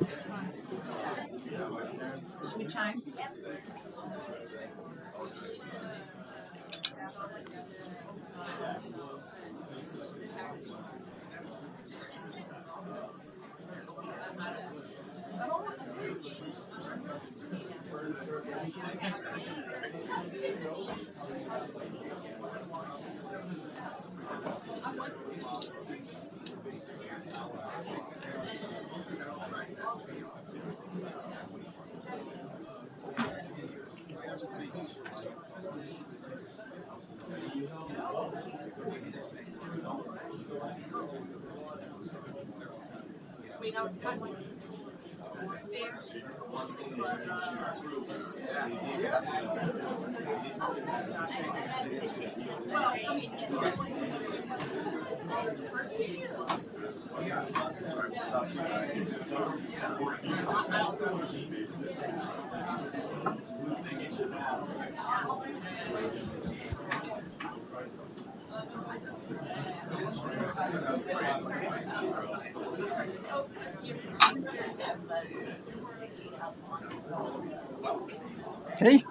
Should we chime? We know it's kind of Hey.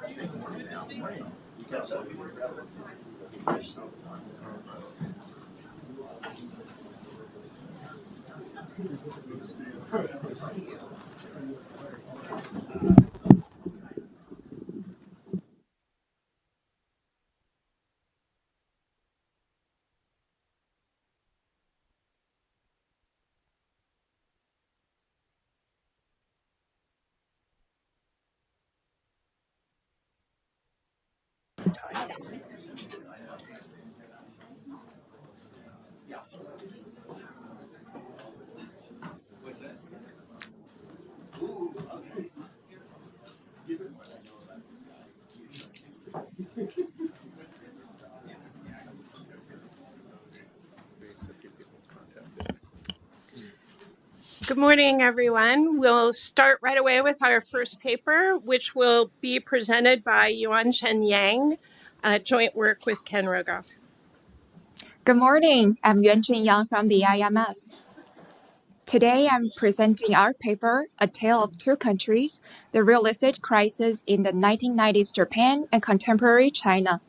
Good morning, everyone. We'll start right away with our first paper, which will be presented by Yuan-Chen Yang, joint work with Ken Rogoff. Good morning. I'm Yuan-Chen Yang from the IMF. Today, I'm presenting our paper, A Tale of Two Countries, the Real Estate Crisis in the 1990s Japan and Contemporary China.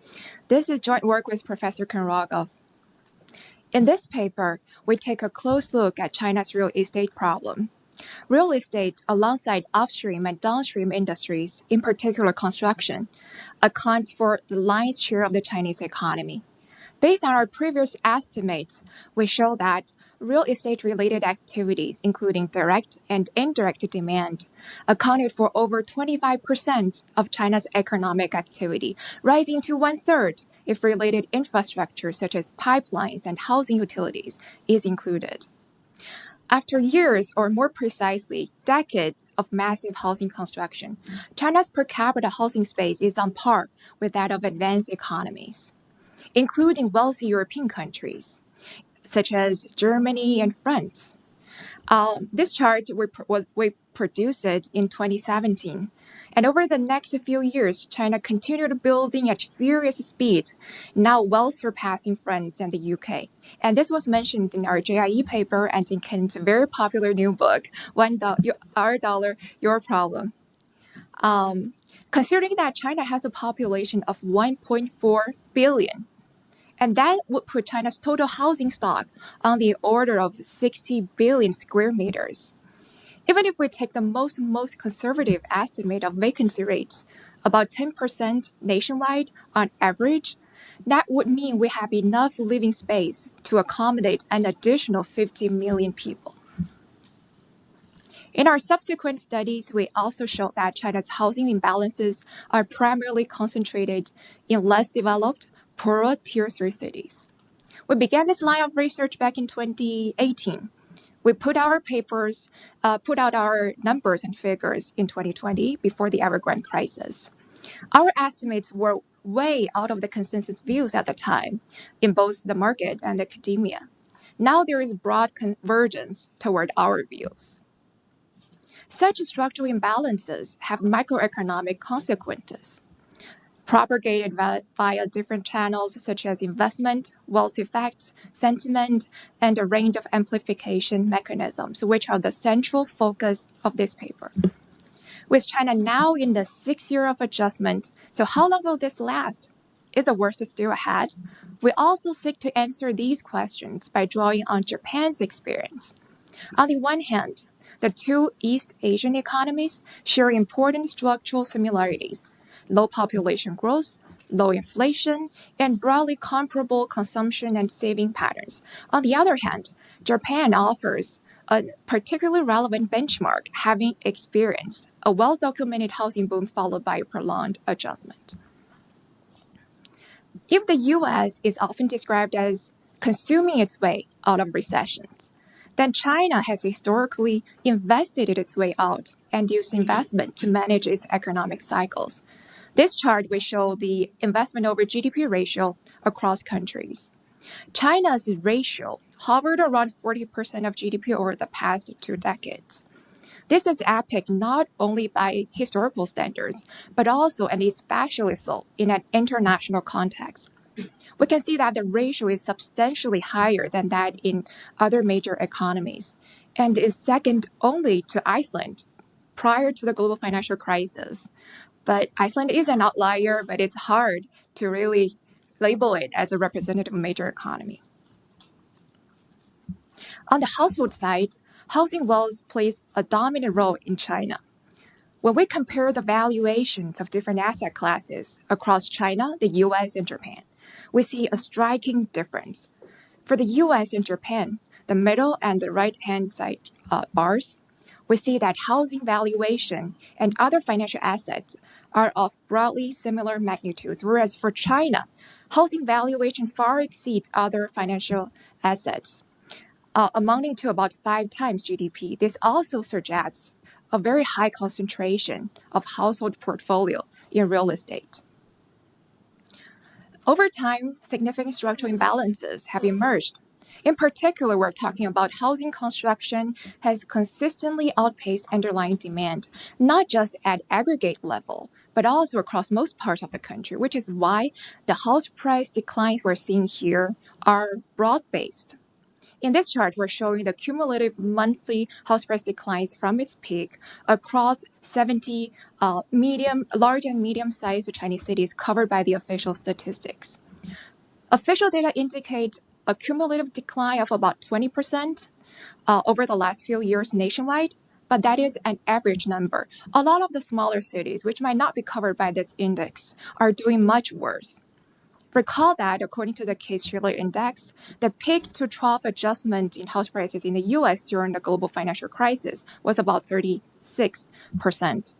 This is joint work with Professor Ken Rogoff. In this paper, we take a close look at China's real estate problem. Real estate, alongside upstream and downstream industries, in particular construction, accounts for the lion's share of the Chinese economy. Based on our previous estimates, we show that real estate-related activities, including direct and indirect demand, accounted for over 25% of China's economic activity, rising to one-third if related infrastructure such as pipelines and housing utilities is included. After years, or more precisely, decades of massive housing construction, China's per capita housing space is on par with that of advanced economies, including wealthy European countries, such as Germany and France. This chart, we produced it in 2017. And over the next few years, China continued building at furious speed, now well surpassing France and the UK. And this was mentioned in our JIE paper and in Ken's very popular new book, Our Dollar, Your Problem. Considering that China has a population of 1.4 billion, and that would put China's total housing stock on the order of 60 billion square meters. Even if we take the most conservative estimate of vacancy rates, about 10% nationwide on average, that would mean we have enough living space to accommodate an additional 50 million people. In our subsequent studies, we also showed that China's housing imbalances are primarily concentrated in less developed, poorer Tier 3 cities. We began this line of research back in 2018. We put out our numbers and figures in 2020 before the Evergrande crisis. Our estimates were way out of the consensus views at the time in both the market and academia. Now there is broad convergence toward our views. Such structural imbalances have microeconomic consequences. propagated via different channels such as investment, wealth effects, sentiment, and a range of amplification mechanisms, which are the central focus of this paper. With China now in the 6th year of adjustment, so how long will this last? Is the worst still ahead? We also seek to answer these questions by drawing on Japan's experience. On the one hand, the two East Asian economies share important structural similarities: low population growth, low inflation, and broadly comparable consumption and saving patterns. On the other hand, Japan offers a particularly relevant benchmark, having experienced a well-documented housing boom followed by a prolonged adjustment. If the U.S. is often described as consuming its way out of recessions, then China has historically invested its way out and used investment to manage its economic cycles. This chart will show the investment over GDP ratio across countries. China's ratio hovered around 40% of GDP over the past 2 decades. This is epic not only by historical standards, but also and especially so in an international context. We can see that the ratio is substantially higher than that in other major economies and is second only to Iceland prior to the global financial crisis. But Iceland is an outlier, but it's hard to really label it as a representative major economy. On the household side, housing wealth plays a dominant role in China. When we compare the valuations of different asset classes across China, the US, and Japan, we see a striking difference. For the US and Japan, the middle and the right-hand side bars, we see that housing valuation and other financial assets are of broadly similar magnitudes, whereas for China, housing valuation far exceeds other financial assets, amounting to about 5 times GDP. This also suggests a very high concentration of household portfolio in real estate. Over time, significant structural imbalances have emerged. In particular, we're talking about housing construction has consistently outpaced underlying demand, not just at aggregate level, but also across most parts of the country, which is why the house price declines we're seeing here are broad-based. In this chart, we're showing the cumulative monthly house price declines from its peak across 70 large and medium-sized Chinese cities covered by the official statistics. Official data indicate a cumulative decline of about 20% over the last few years nationwide, but that is an average number. A lot of the smaller cities, which might not be covered by this index, are doing much worse. Recall that, according to the Case-Shiller Index, the peak to trough adjustment in house prices in the U.S. during the global financial crisis was about 36%.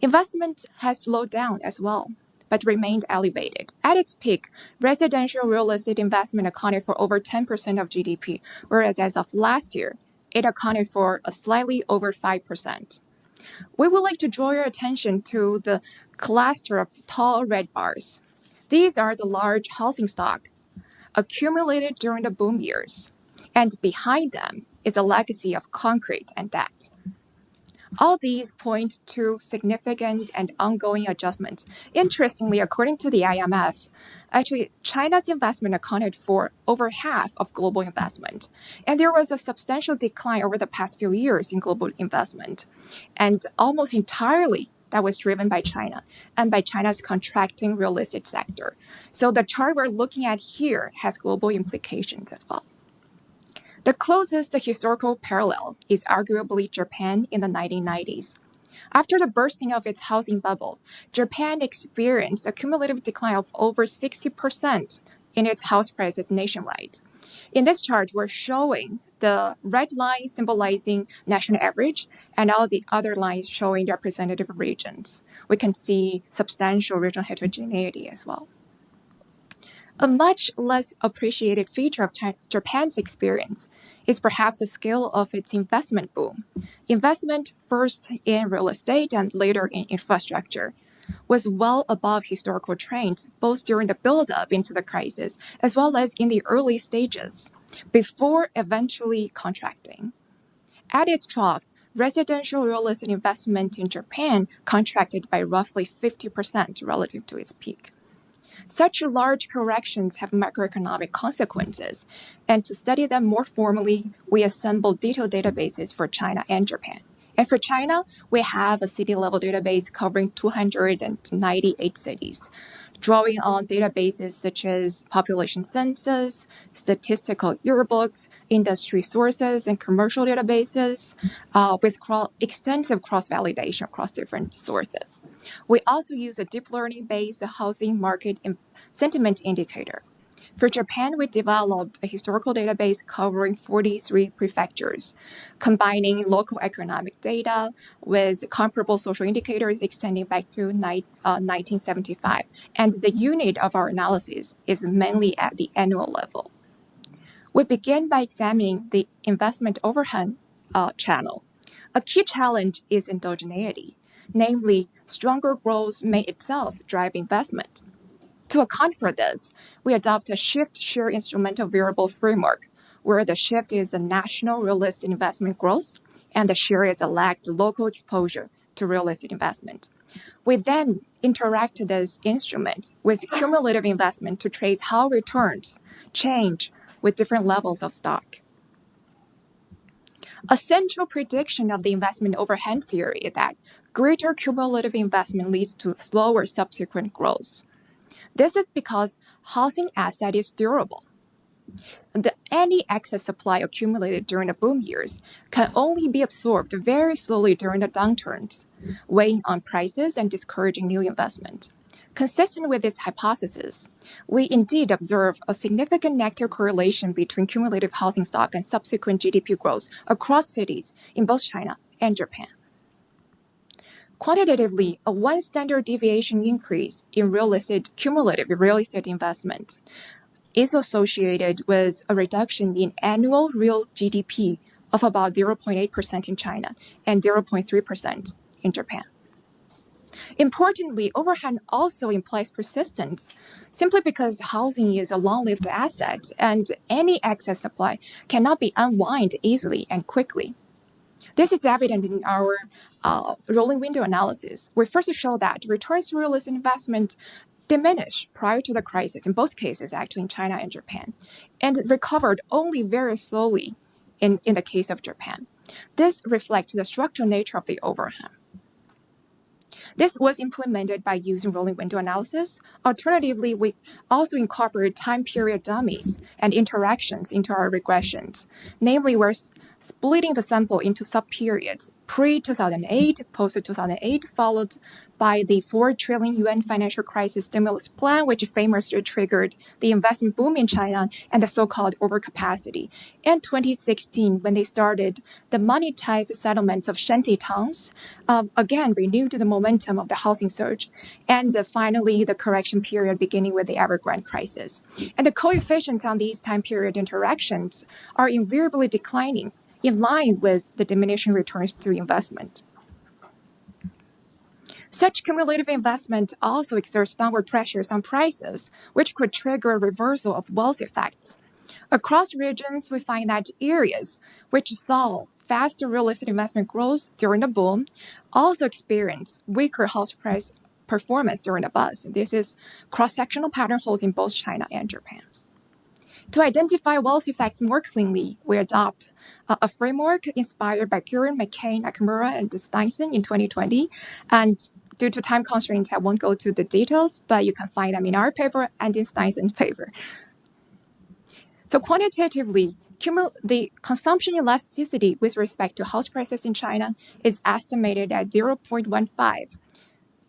Investment has slowed down as well, but remained elevated. At its peak, residential real estate investment accounted for over 10% of GDP, whereas as of last year, it accounted for a slightly over 5%. We would like to draw your attention to the cluster of tall red bars. These are the large housing stock accumulated during the boom years, and behind them is a legacy of concrete and debt. All these point to significant and ongoing adjustments. Interestingly, according to the IMF, actually, China's investment accounted for over half of global investment. And there was a substantial decline over the past few years in global investment. And almost entirely, that was driven by China and by China's contracting real estate sector. So the chart we're looking at here has global implications as well. The closest historical parallel is arguably Japan in the 1990s. After the bursting of its housing bubble, Japan experienced a cumulative decline of over 60% in its house prices nationwide. In this chart, we're showing the red line symbolizing national average and all the other lines showing representative regions. We can see substantial regional heterogeneity as well. A much less appreciated feature of Japan's experience is perhaps the scale of its investment boom. Investment first in real estate and later in infrastructure was well above historical trends, both during the build-up into the crisis as well as in the early stages, before eventually contracting. At its trough, residential real estate investment in Japan contracted by roughly 50% relative to its peak. Such large corrections have macroeconomic consequences, and to study them more formally, we assembled detailed databases for China and Japan. And for China, we have a city-level database covering 298 cities, drawing on databases such as population census, statistical yearbooks, industry sources, and commercial databases with extensive cross-validation across different sources. We also use a deep learning-based housing market sentiment indicator. For Japan, we developed a historical database covering 43 prefectures, combining local economic data with comparable social indicators extending back to 1975. And the unit of our analysis is mainly at the annual level. We begin by examining the investment overhang channel. A key challenge is endogeneity, namely, stronger growth may itself drive investment. To account for this, we adopt a shift share instrumental variable framework, where the shift is a national real estate investment growth and the share is a lagged local exposure to real estate investment. We then interact this instrument with cumulative investment to trace how returns change with different levels of stock. A central prediction of the investment overhang theory is that greater cumulative investment leads to slower subsequent growth. This is because housing asset is durable. Any excess supply accumulated during the boom years can only be absorbed very slowly during the downturns, weighing on prices and discouraging new investment. Consistent with this hypothesis, we indeed observe a significant negative correlation between cumulative housing stock and subsequent GDP growth across cities in both China and Japan. Quantitatively, a one standard deviation increase in cumulative real estate investment is associated with a reduction in annual real GDP of about 0.8% in China and 0.3% in Japan. Importantly, overhang also implies persistence, simply because housing is a long-lived asset and any excess supply cannot be unwound easily and quickly. This is evident in our rolling window analysis. We first show that returns to real estate investment diminished prior to the crisis, in both cases actually in China and Japan, and recovered only very slowly in the case of Japan. This reflects the structural nature of the overhang. This was implemented by using rolling window analysis. Alternatively, we also incorporate time period dummies and interactions into our regressions. Namely, we're splitting the sample into sub-periods, pre-2008, post-2008, followed by the 4 trillion yuan financial crisis stimulus plan, which famously triggered the investment boom in China and the so-called overcapacity. And 2016, when they started the monetized settlements of shanty towns, again renewed the momentum of the housing surge. And finally, the correction period beginning with the Evergrande crisis. And the coefficients on these time period interactions are invariably declining, in line with the diminishing returns to investment. Such cumulative investment also exerts downward pressures on prices, which could trigger a reversal of wealth effects. Across regions, we find that areas which saw faster real estate investment growth during the boom also experience weaker house price performance during the bust. This is cross-sectional pattern holds in both China and Japan. To identify wealth effects more cleanly, we adopt a framework inspired by Curran, McCain, Nakamura, and Steinson in 2020. And due to time constraints, I won't go to the details, but you can find them in our paper and in Steinson's paper. So quantitatively, the consumption elasticity with respect to house prices in China is estimated at 0.15.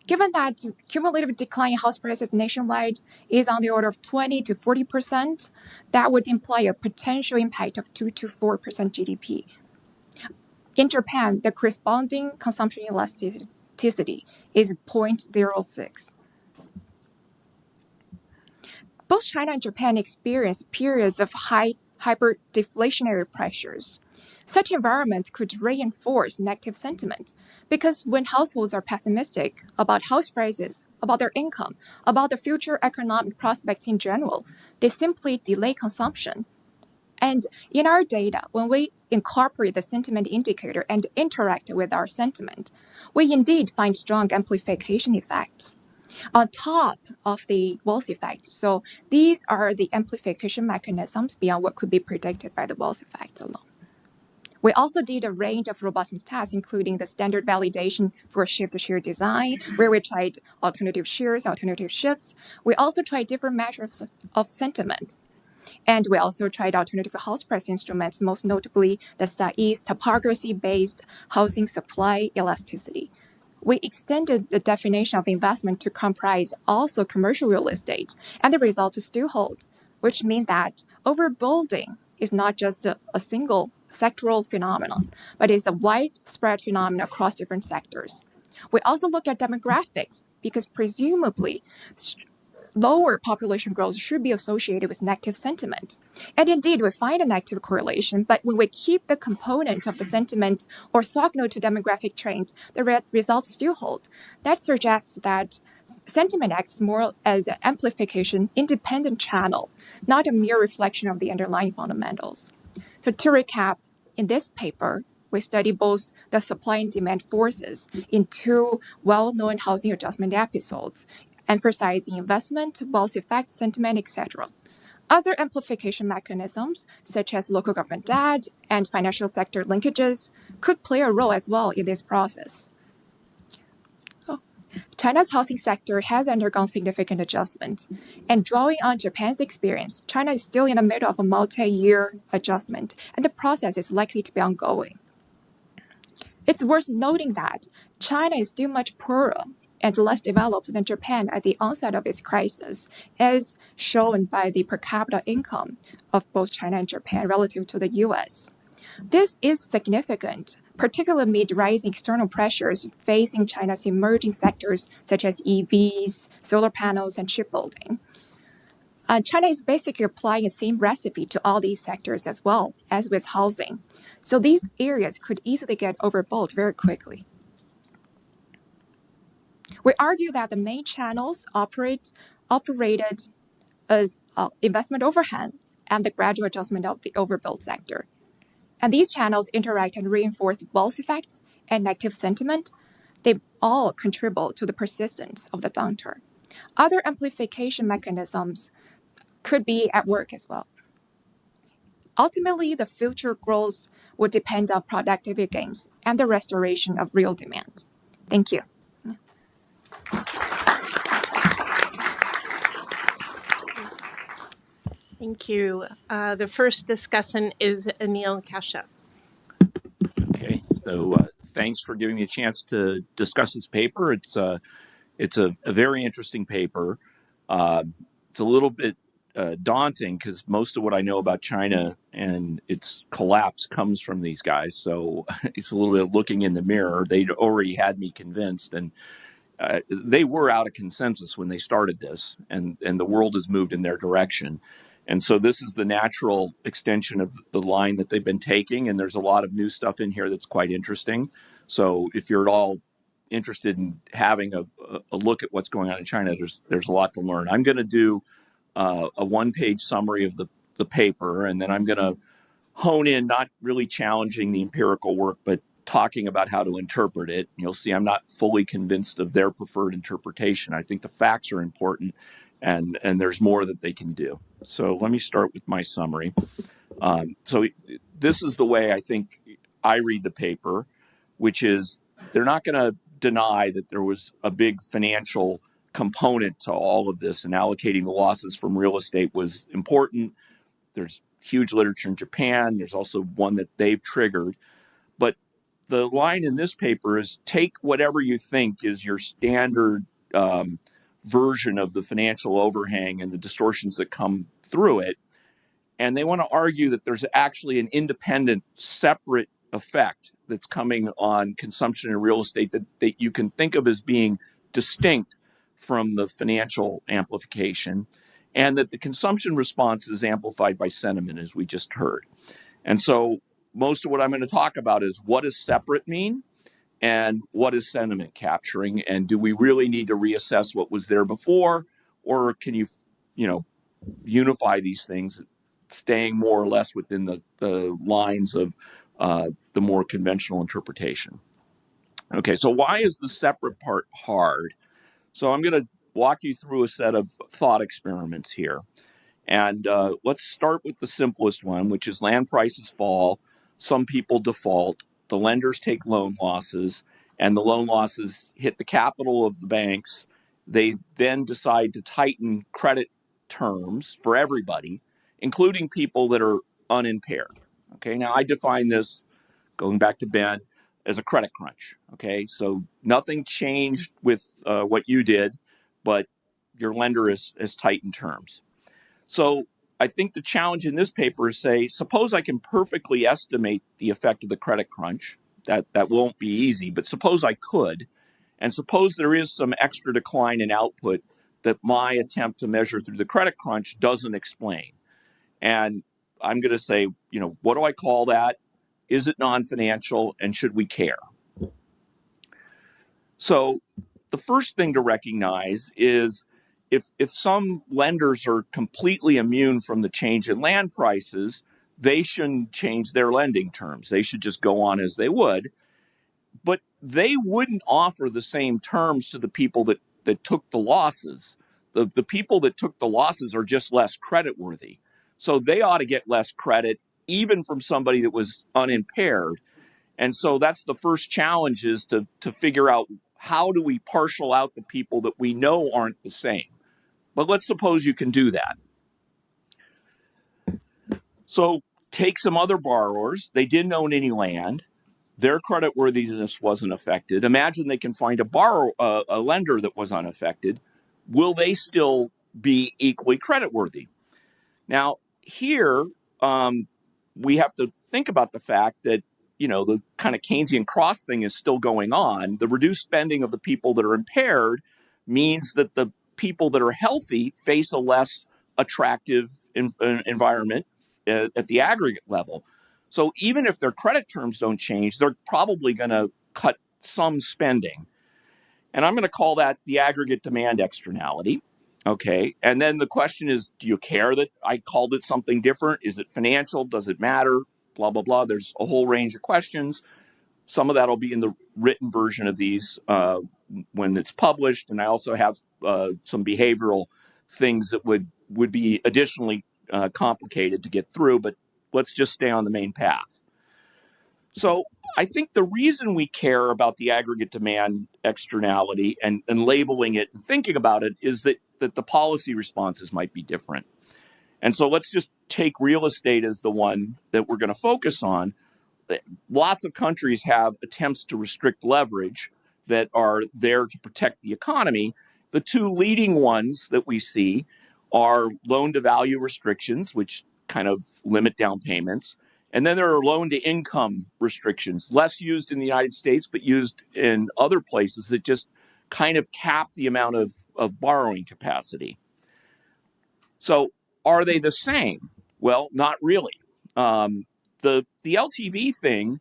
Given that cumulative decline in house prices nationwide is on the order of 20 to 40%, that would imply a potential impact of 2 to 4% GDP. In Japan, the corresponding consumption elasticity is 0.06. Both China and Japan experienced periods of high hyperdeflationary pressures. Such environments could reinforce negative sentiment because when households are pessimistic about house prices, about their income, about the future economic prospects in general, they simply delay consumption. And in our data, when we incorporate the sentiment indicator and interact with our sentiment, we indeed find strong amplification effects on top of the Wells effect. So these are the amplification mechanisms beyond what could be predicted by the Wells effect alone. We also did a range of robustness tests, including the standard validation for shift-to-shear design, where we tried alternative shears, alternative shifts. We also tried different measures of sentiment. And we also tried alternative house price instruments, most notably the SAIS topography-based housing supply elasticity. We extended the definition of investment to comprise also commercial real estate, and the results still hold, which means that overbuilding is not just a single sectoral phenomenon, but it's a widespread phenomenon across different sectors. We also look at demographics because presumably lower population growth should be associated with negative sentiment. And indeed, we find a negative correlation, but when we keep the component of the sentiment orthogonal to demographic trend, the results still hold. That suggests that sentiment acts more as an amplification independent channel, not a mere reflection of the underlying fundamentals. So to recap, in this paper, we study both the supply and demand forces in two well-known housing adjustment episodes, emphasizing investment, wealth effect, sentiment, etc. Other amplification mechanisms, such as local government debt and financial sector linkages, could play a role as well in this process. China's housing sector has undergone significant adjustments, and drawing on Japan's experience, China is still in the middle of a multi-year adjustment, and the process is likely to be ongoing. It's worth noting that China is still much poorer and less developed than Japan at the onset of its crisis, as shown by the per capita income of both China and Japan relative to the US. This is significant, particularly amid rising external pressures facing China's emerging sectors such as EVs, solar panels, and shipbuilding. China is basically applying the same recipe to all these sectors as well as with housing. So these areas could easily get overbuilt very quickly. We argue that the main channels operated as investment overhang and the gradual adjustment of the overbuilt sector. And these channels interact and reinforce wealth effects and negative sentiment. They all contribute to the persistence of the downturn. Other amplification mechanisms could be at work as well. Ultimately, the future growth will depend on productivity gains and the restoration of real demand. Thank you. Thank you. The first discussant is Anil Kashyap. Okay, so thanks for giving me a chance to discuss this paper. It's a very interesting paper. It's a little bit daunting because most of what I know about China and its collapse comes from these guys. So it's a little bit of looking in the mirror. They'd already had me convinced, and they were out of consensus when they started this, and the world has moved in their direction. And so this is the natural extension of the line that they've been taking, and there's a lot of new stuff in here that's quite interesting. So if you're at all interested in having a look at what's going on in China, there's a lot to learn. I'm going to do a one-page summary of the paper, and then I'm going to hone in, not really challenging the empirical work, but talking about how to interpret it. You'll see I'm not fully convinced of their preferred interpretation. I think the facts are important, and there's more that they can do. So let me start with my summary. So this is the way I think I read the paper, which is they're not going to deny that there was a big financial component to all of this, and allocating the losses from real estate was important. There's huge literature in Japan. There's also one that they've triggered. But the line in this paper is take whatever you think is your standard version of the financial overhang and the distortions that come through it. And they want to argue that there's actually an independent, separate effect that's coming on consumption in real estate that you can think of as being distinct from the financial amplification, and that the consumption response is amplified by sentiment, as we just heard. And so most of what I'm going to talk about is what does separate mean and what is sentiment capturing, and do we really need to reassess what was there before, or can you unify these things staying more or less within the lines of the more conventional interpretation. Okay, so why is the separate part hard? So I'm going to walk you through a set of thought experiments here. And let's start with the simplest one, which is land prices fall, some people default, the lenders take loan losses, and the loan losses hit the capital of the banks. They then decide to tighten credit terms for everybody, including people that are unimpaired. Okay, now I define this, going back to Ben, as a credit crunch. Okay, so nothing changed with what you did, but your lender has tightened terms. So I think the challenge in this paper is say, suppose I can perfectly estimate the effect of the credit crunch. That won't be easy, but suppose I could. And suppose there is some extra decline in output that my attempt to measure through the credit crunch doesn't explain. And I'm going to say, what do I call that? Is it non-financial, and should we care? So the first thing to recognize is if some lenders are completely immune from the change in land prices, they shouldn't change their lending terms. They should just go on as they would. But they wouldn't offer the same terms to the people that took the losses. The people that took the losses are just less creditworthy. So they ought to get less credit, even from somebody that was unimpaired. And so that's the first challenge, is to figure out, how do we partial out the people that we know aren't the same? But let's suppose you can do that. So take some other borrowers. They didn't own any land. Their creditworthiness wasn't affected. Imagine they can find a lender that was unaffected. Will they still be equally creditworthy? Now, here, we have to think about the fact that, the kind of Keynesian cross thing is still going on. The reduced spending of the people that are impaired means that the people that are healthy face a less attractive environment at the aggregate level. So even if their credit terms don't change, they're probably going to cut some spending. And I'm going to call that the aggregate demand externality. Okay. And then the question is, do you care that I called it something different? Is it financial? Does it matter? Blah, blah, blah. There's a whole range of questions. Some of that will be in the written version of these when it's published. And I also have some behavioral things that would be additionally complicated to get through, but let's just stay on the main path. So I think the reason we care about the aggregate demand externality and labeling it and thinking about it is that the policy responses might be different. And so let's just take real estate as the one that we're going to focus on. Lots of countries have attempts to restrict leverage that are there to protect the economy. The two leading ones that we see are loan-to-value restrictions, which kind of limit down payments. And then there are loan-to-income restrictions, less used in the United States, but used in other places, that just kind of cap the amount of borrowing capacity. So are they the same? Well, not really. The LTV thing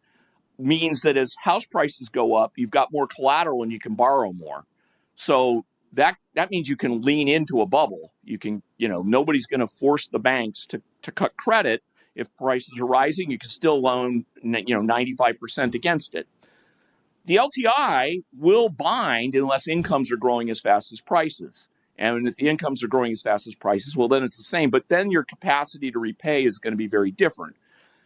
means that as house prices go up, you've got more collateral and you can borrow more. So that means you can lean into a bubble. You can, nobody's going to force the banks to cut credit. If prices are rising, you can still loan, 95% against it. The LTI will bind unless incomes are growing as fast as prices. And if the incomes are growing as fast as prices, well, then it's the same. But then your capacity to repay is going to be very different.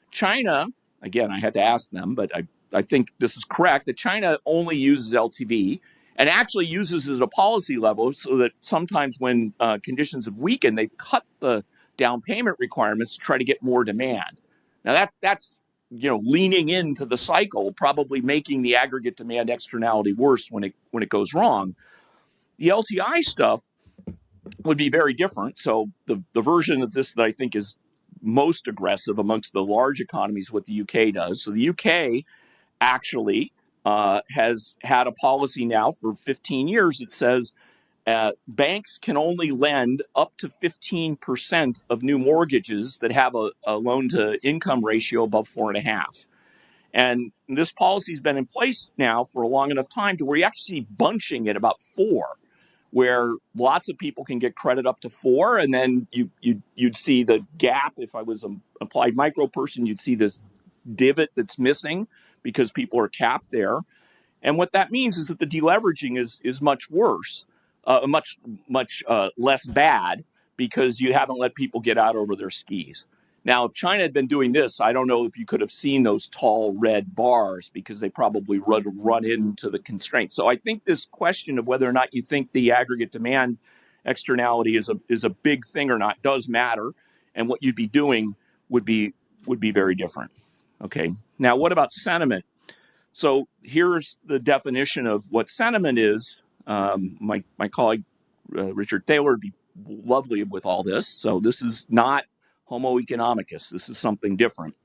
China, again, I had to ask them, but I think this is correct, that China only uses LTV and actually uses it at a policy level, so that sometimes when conditions have weakened, they've cut the down payment requirements to try to get more demand. Now that's leaning into the cycle, probably making the aggregate demand externality worse when it goes wrong. The LTI stuff would be very different. So the version of this that I think is most aggressive amongst the large economies, what the UK does. So the UK actually has had a policy now for 15 years that says banks can only lend up to 15% of new mortgages that have a loan-to-income ratio above 4.5. And this policy has been in place now for a long enough time to where you actually see bunching at about 4. where lots of people can get credit up to 4, and then you'd see the gap. If I was an applied micro person, you'd see this divot that's missing because people are capped there. And what that means is that the deleveraging is much worse, much less bad, because you haven't let people get out over their skis. Now, if China had been doing this, I don't know if you could have seen those tall red bars, because they probably run into the constraints. So I think this question of whether or not you think the aggregate demand externality is a big thing or not does matter, and what you'd be doing would be very different. Okay. Now, what about sentiment? So here's the definition of what sentiment is. My colleague Richard Thaler would be lovely with all this. So this is not Homo economicus. This is something different.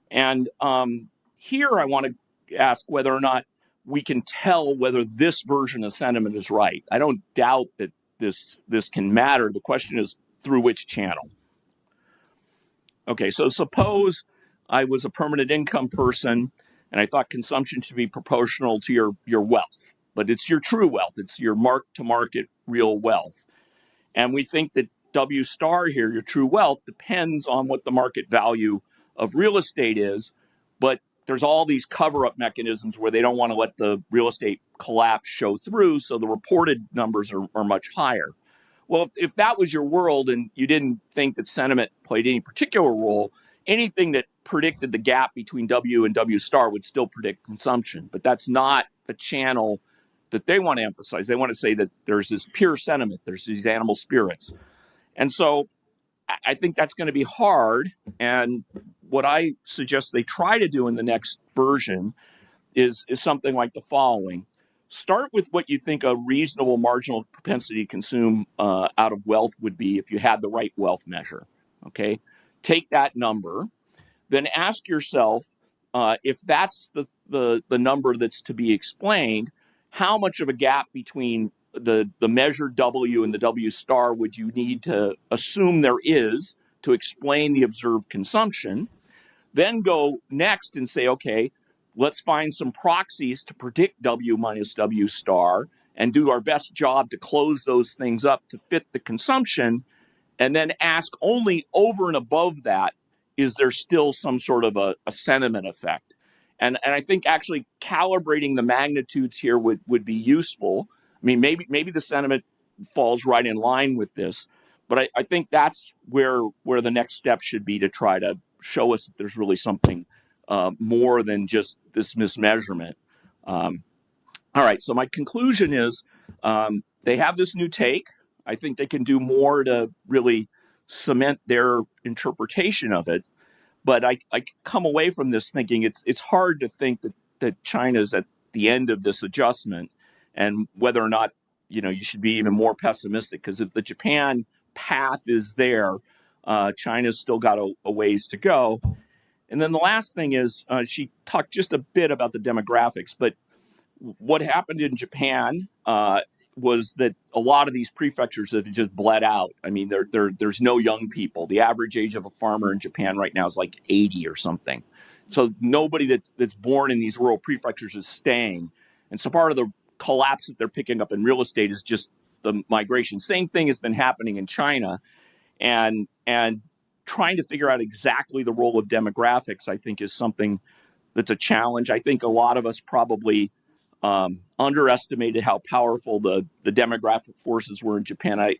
And here I want to ask whether or not we can tell whether this version of sentiment is right. I don't doubt that this can matter. The question is through which channel. Okay, so suppose I was a permanent income person and I thought consumption should be proportional to your wealth, but it's your true wealth. It's your mark-to-market real wealth. And we think that W star here, your true wealth, depends on what the market value of real estate is, but there's all these cover-up mechanisms where they don't want to let the real estate collapse show through, so the reported numbers are much higher. Well, if that was your world and you didn't think that sentiment played any particular role, anything that predicted the gap between W and W star would still predict consumption. But that's not the channel that they want to emphasize. They want to say that there's this pure sentiment, there's these animal spirits. And so I think that's going to be hard. And what I suggest they try to do in the next version is something like the following. Start with what you think a reasonable marginal propensity to consume out of wealth would be if you had the right wealth measure. Okay, take that number, then ask yourself if that's the number that's to be explained, how much of a gap between the measured W and the W star would you need to assume there is to explain the observed consumption? Then go next and say, okay, let's find some proxies to predict W minus W star and do our best job to close those things up to fit the consumption. And then ask only over and above that, is there still some sort of a sentiment effect? And I think actually calibrating the magnitudes here would be useful. I mean, maybe the sentiment falls right in line with this, but I think that's where the next step should be to try to show us that there's really something more than just this mismeasurement. All right, so my conclusion is they have this new take. I think they can do more to really cement their interpretation of it. But I come away from this thinking it's hard to think that China's at the end of this adjustment, and whether or not you should be even more pessimistic, because if the Japan path is there, China's still got a ways to go. And then the last thing is she talked just a bit about the demographics, but what happened in Japan was that a lot of these prefectures have just bled out. I mean, there's no young people. The average age of a farmer in Japan right now is like 80 or something. So nobody that's born in these rural prefectures is staying. And so part of the collapse that they're picking up in real estate is just the migration. Same thing has been happening in China. And trying to figure out exactly the role of demographics, I think, is something that's a challenge. I think a lot of us probably underestimated how powerful the demographic forces were in Japan.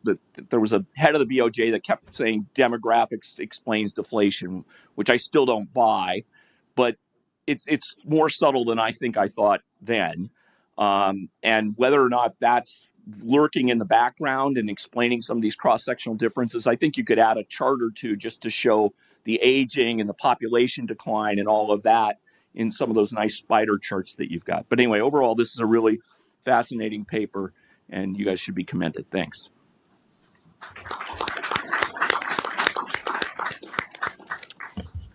There was a head of the BOJ that kept saying demographics explains deflation, which I still don't buy, but it's more subtle than I think I thought then. And whether or not that's lurking in the background and explaining some of these cross-sectional differences, I think you could add a chart or two just to show the aging and the population decline and all of that in some of those nice spider charts that you've got. But anyway, overall, this is a really fascinating paper, and you guys should be commended. Thanks.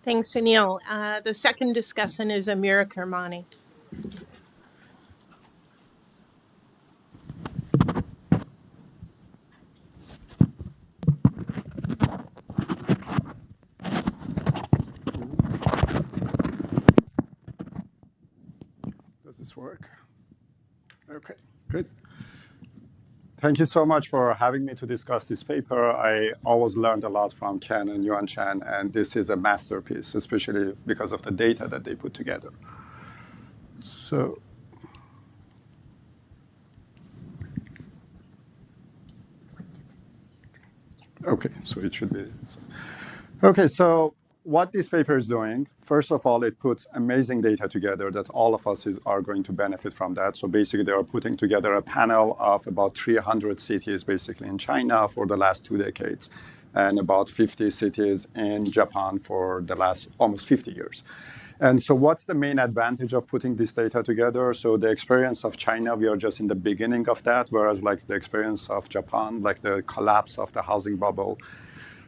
Thanks, Anil. The second discussant is Amira Kermani. Does this work? Okay, good. Thank you so much for having me to discuss this paper. I always learned a lot from Ken and Yuan Chen, and this is a masterpiece, especially because of the data that they put together. So, okay, so it should be. Okay, so what this paper is doing, first of all, it puts amazing data together that all of us are going to benefit from that. So basically, they are putting together a panel of about 300 cities, basically, in China for the last 2 decades, and about 50 cities in Japan for the last almost 50 years. And so what's the main advantage of putting this data together? So the experience of China, we are just in the beginning of that, whereas like the experience of Japan, like the collapse of the housing bubble,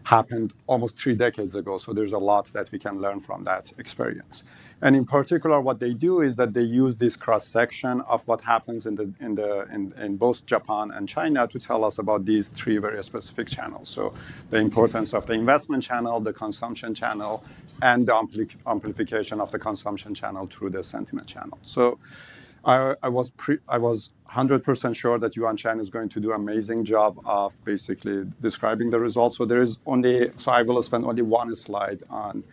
happened almost 3 decades ago. So there's a lot that we can learn from that experience. And in particular, what they do is that they use this cross-section of what happens in both Japan and China to tell us about these 3 very specific channels. So the importance of the investment channel, the consumption channel, and the amplification of the consumption channel through the sentiment channel. So I was 100% sure that Yuan Chen is going to do an amazing job of basically describing the results. So I will spend only one slide on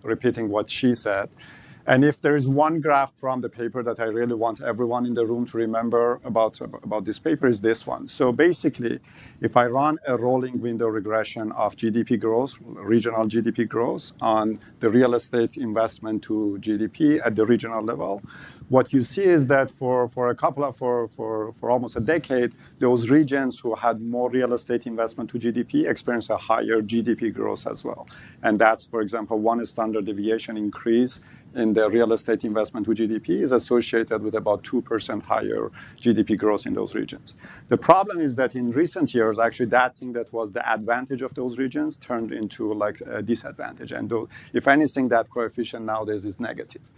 repeating what she said. And if there is one graph from the paper that I really want everyone in the room to remember about this paper is this one. So basically, if I run a rolling window regression of GDP growth, regional GDP growth on the real estate investment to GDP at the regional level, what you see is that for almost a decade, those regions who had more real estate investment to GDP experienced a higher GDP growth as well. And that's, for example, one standard deviation increase in the real estate investment to GDP is associated with about 2% higher GDP growth in those regions. The problem is that in recent years, actually that thing that was the advantage of those regions turned into like a disadvantage. And if anything, that coefficient nowadays is negative.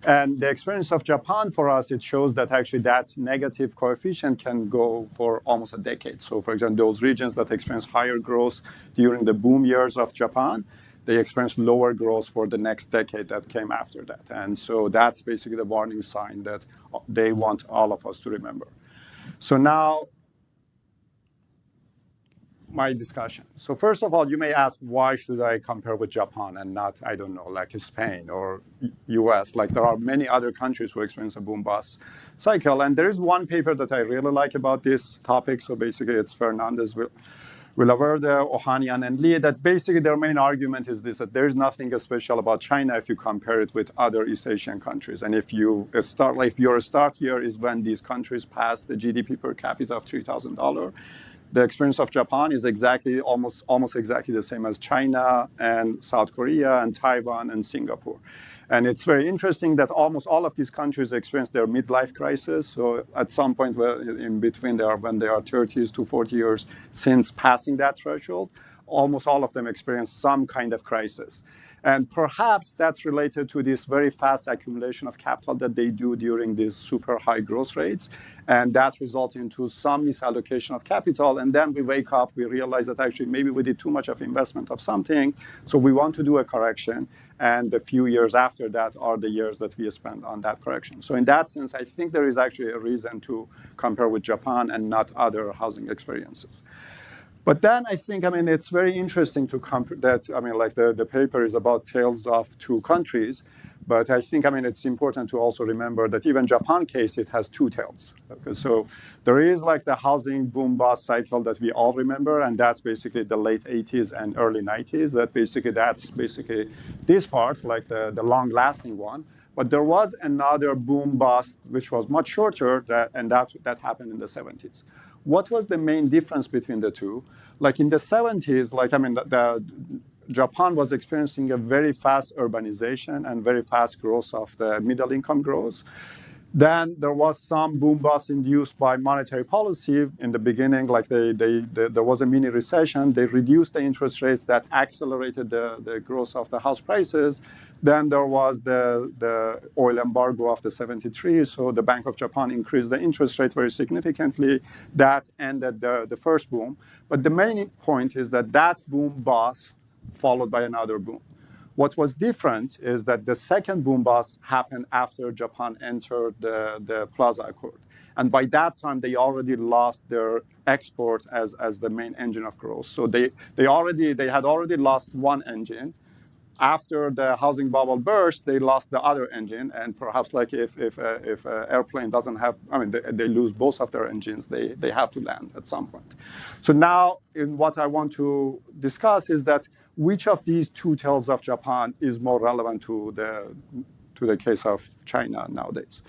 And the experience of Japan for us, it shows that actually that negative coefficient can go for almost a decade. So for example, those regions that experience higher growth during the boom years of Japan, they experienced lower growth for the next decade that came after that. And so that's basically the warning sign that they want all of us to remember. So now, my discussion. So first of all, you may ask, why should I compare with Japan and not, I don't know, like Spain or US? Like there are many other countries who experience a boom-bust cycle. And there is one paper that I really like about this topic. So basically, it's Fernandez, Villaverde, Ohanian, and Lee, that basically their main argument is this, that there's nothing special about China if you compare it with other East Asian countries. And if your start year is when these countries pass the GDP per capita of $3,000, the experience of Japan is almost exactly the same as China and South Korea and Taiwan and Singapore. And it's very interesting that almost all of these countries experience their midlife crisis. So at some point in between when they are 30s to 40 years since passing that threshold, almost all of them experience some kind of crisis. And perhaps that's related to this very fast accumulation of capital that they do during these super high growth rates. And that results into some misallocation of capital. And then we wake up, we realize that actually maybe we did too much of investment of something. So we want to do a correction. And the few years after that are the years that we spend on that correction. So in that sense, I think there is actually a reason to compare with Japan and not other housing experiences. But then I think, it's very interesting to compare that. The paper is about tales of 2 countries. But I think, it's important to also remember that even Japan case, it has 2 tales. Okay, so there is like the housing boom-bust cycle that we all remember, and that's basically the late 80s and early 90s. That's basically this part, like the long-lasting one. But there was another boom-bust, which was much shorter, and that happened in the 70s. What was the main difference between the two? Like in the 70s, Japan was experiencing a very fast urbanization and very fast growth of the middle income growth. Then there was some boom bust induced by monetary policy in the beginning. Like there was a mini recession. They reduced the interest rates that accelerated the growth of the house prices. Then there was the oil embargo of the 73. So the Bank of Japan increased the interest rate very significantly. That ended the first boom. But the main point is that boom bust followed by another boom. What was different is that the second boom bust happened after Japan entered the Plaza Accord. And by that time, they already lost their export as the main engine of growth. So they had already lost one engine. After the housing bubble burst, they lost the other engine, and perhaps like if an airplane doesn't have, they lose both of their engines, they have to land at some point. So now, in what I want to discuss is that which of these two tales of Japan is more relevant to the case of China nowadays.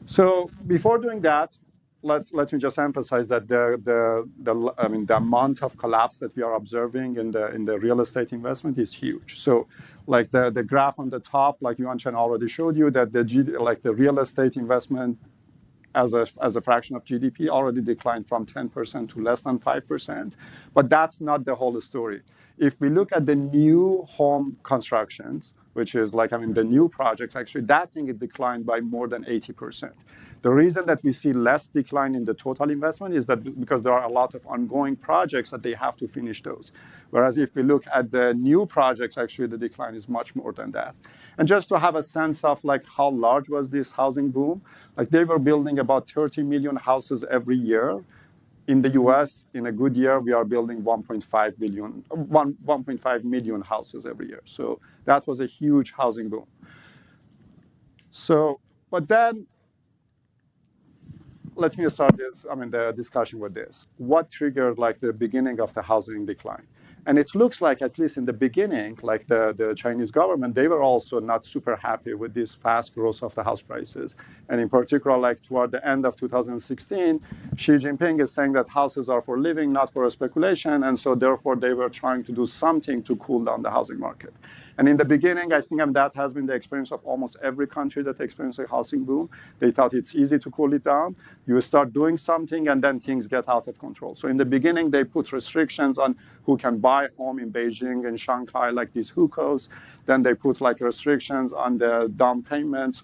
So before doing that, let me just emphasize that the amount of collapse that we are observing in the real estate investment is huge. So, like the graph on the top, like Yuan Chen already showed you, that the real estate investment as a fraction of GDP already declined from 10% to less than 5%. But that's not the whole story. If we look at the new home constructions, which is the new projects, actually that thing, it declined by more than 80%. The reason that we see less decline in the total investment is that because there are a lot of ongoing projects that they have to finish those. Whereas if we look at the new projects, actually the decline is much more than that. And just to have a sense of how large was this housing boom, they were building about 30 million houses every year. In the US, in a good year, we are building 1.5 million houses every year. So that was a huge housing boom. So, but then, let me start the discussion with this. What triggered the beginning of the housing decline? And it looks like, at least in the beginning, the Chinese government, they were also not super happy with this fast growth of the house prices. And in particular, toward the end of 2016, Xi Jinping is saying that houses are for living, not for speculation. And so therefore, they were trying to do something to cool down the housing market. And in the beginning, I think that has been the experience of almost every country that experienced a housing boom. They thought it's easy to cool it down. You start doing something, and then things get out of control. So in the beginning, they put restrictions on who can buy a home in Beijing and Shanghai, like these hukou. Then they put restrictions on the down payments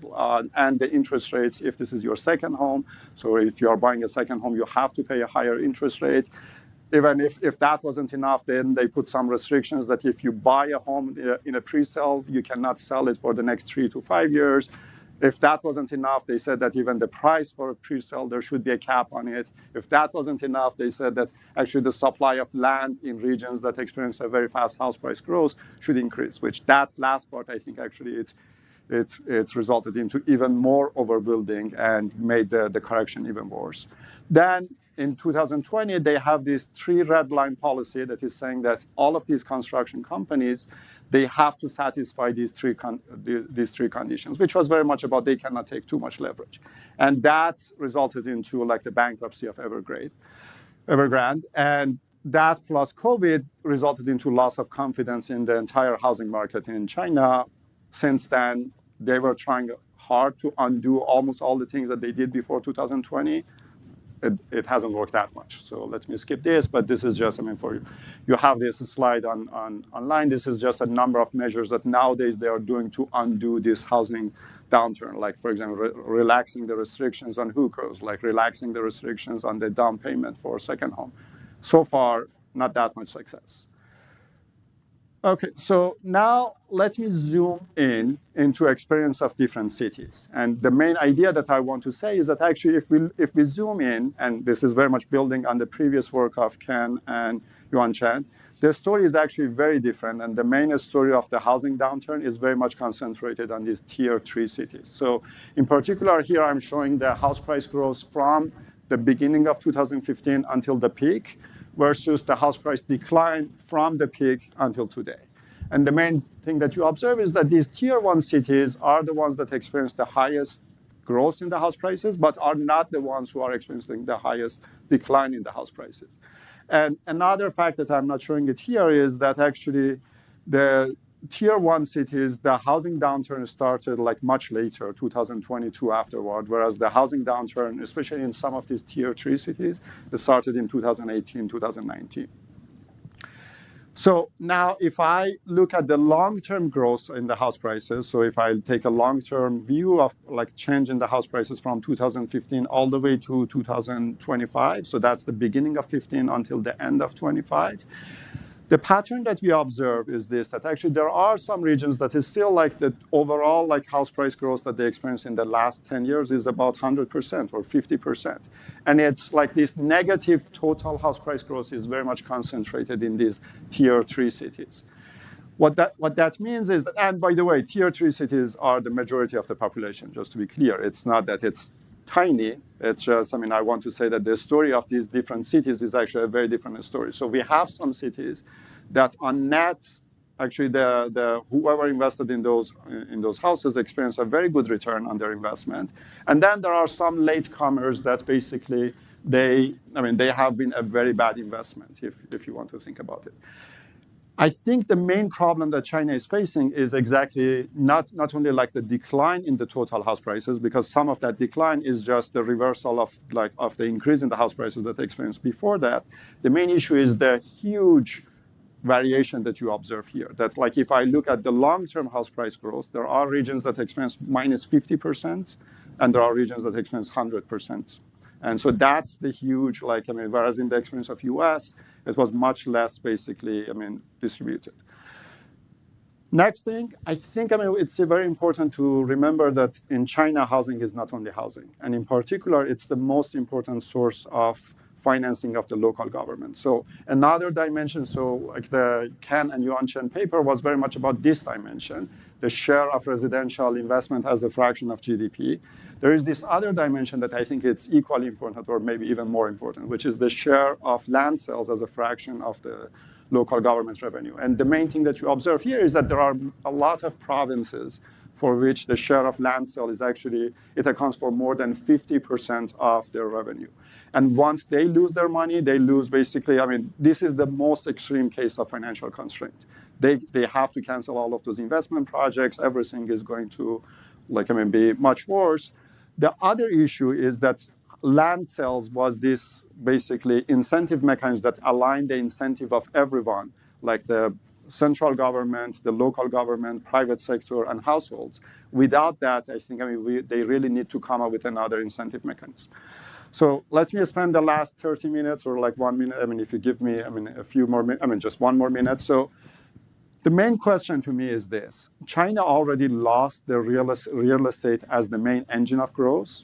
and the interest rates if this is your second home. So if you are buying a second home, you have to pay a higher interest rate. Even if that wasn't enough, then they put some restrictions that if you buy a home in a pre-sale, you cannot sell it for the next 3 to 5 years. If that wasn't enough, they said that even the price for a pre-sale, there should be a cap on it. If that wasn't enough, they said that actually the supply of land in regions that experience a very fast house price growth should increase, which that last part, I think actually it's resulted into even more overbuilding and made the correction even worse. Then in 2020, they have this 3 red line policy that is saying that all of these construction companies, they have to satisfy these three conditions, which was very much about they cannot take too much leverage. And that resulted into the bankruptcy of Evergrande. And that plus COVID resulted into loss of confidence in the entire housing market in China. Since then, they were trying hard to undo almost all the things that they did before 2020. It hasn't worked that much. So let me skip this, but this is just, for you. You have this slide online. This is just a number of measures that nowadays they are doing to undo this housing downturn. Like, for example, relaxing the restrictions on hukou, relaxing the restrictions on the down payment for a second home. So far, not that much success. Okay, so now let me zoom into experience of different cities. And the main idea that I want to say is that actually if we zoom in, and this is very much building on the previous work of Ken and Yuan Chen, the story is actually very different. And the main story of the housing downturn is very much concentrated on these tier 3 cities. So in particular here, I'm showing the house price growth from the beginning of 2015 until the peak, versus the house price decline from the peak until today. And the main thing that you observe is that these tier 1 cities are the ones that experience the highest growth in the house prices, but are not the ones who are experiencing the highest decline in the house prices. And another fact that I'm not showing it here is that actually the tier 1 cities, the housing downturn started much later, 2022 afterward, whereas the housing downturn, especially in some of these tier 3 cities, it started in 2018, 2019. So now if I look at the long-term growth in the house prices, so if I take a long-term view of change in the house prices from 2015 all the way to 2025, so that's the beginning of 15 until the end of 25, The pattern that we observe is this, that actually there are some regions that is still like the overall like house price growth that they experienced in the last 10 years is about 100% or 50%. And it's like this negative total house price growth is very much concentrated in these tier 3 cities. What that means is that, and by the way, tier 3 cities are the majority of the population, just to be clear. It's not that it's tiny. It's just, I mean, I want to say that the story of these different cities is actually a very different story. So we have some cities that on net, actually the whoever invested in those houses experienced a very good return on their investment. And then there are some latecomers that basically they have been a very bad investment, if you want to think about it. I think the main problem that China is facing is exactly not only like the decline in the total house prices, because some of that decline is just the reversal of the increase in the house prices that they experienced before that. The main issue is the huge variation that you observe here. That like if I look at the long-term house price growth, there are regions that experience minus 50%, and there are regions that experience 100%. And so that's the huge, whereas in the experience of US, it was much less basically, distributed. Next thing, I think, it's very important to remember that in China, housing is not only housing. And in particular, it's the most important source of financing of the local government. So another dimension, so like the Ken and Yuan Chen paper was very much about this dimension, the share of residential investment as a fraction of GDP. There is this other dimension that I think it's equally important, or maybe even more important, which is the share of land sales as a fraction of the local government revenue. And the main thing that you observe here is that there are a lot of provinces for which the share of land sale is actually, it accounts for more than 50% of their revenue. And once they lose their money, they lose basically, this is the most extreme case of financial constraint. They have to cancel all of those investment projects. Everything is going to be much worse. The other issue is that land sales was this basically incentive mechanism that aligned the incentive of everyone, like the central government, the local government, private sector, and households. Without that, I think they really need to come up with another incentive mechanism. So let me spend the last 30 minutes or like 1 minute. If you give me, a few more minutes, just 1 more minute. So the main question to me is this. China already lost the real estate as the main engine of growth.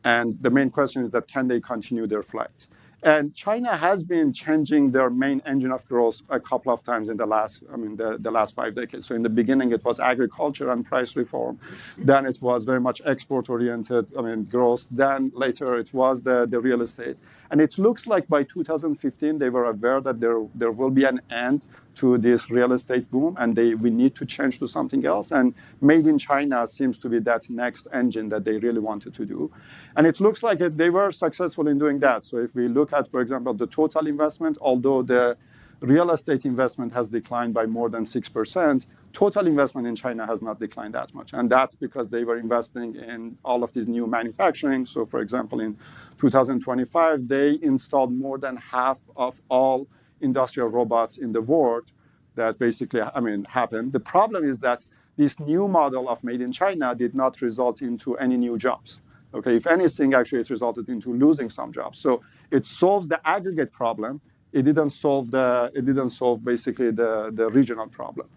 And the main question is that can they continue their flight? And China has been changing their main engine of growth a couple of times in the last, the last 5 decades. So in the beginning, it was agriculture and price reform. Then it was very much export-oriented, growth. Then later it was the real estate. And it looks like by 2015, they were aware that there will be an end to this real estate boom, and we need to change to something else. And made in China seems to be that next engine that they really wanted to do. And it looks like they were successful in doing that. So if we look at, for example, the total investment, although the real estate investment has declined by more than 6%, total investment in China has not declined that much. And that's because they were investing in all of these new manufacturing. So for example, in 2025, they installed more than half of all industrial robots in the world that basically, happened. The problem is that this new model of made in China did not result into any new jobs. Okay, if anything, actually it resulted into losing some jobs. So it solves the aggregate problem. It didn't solve basically the regional problem.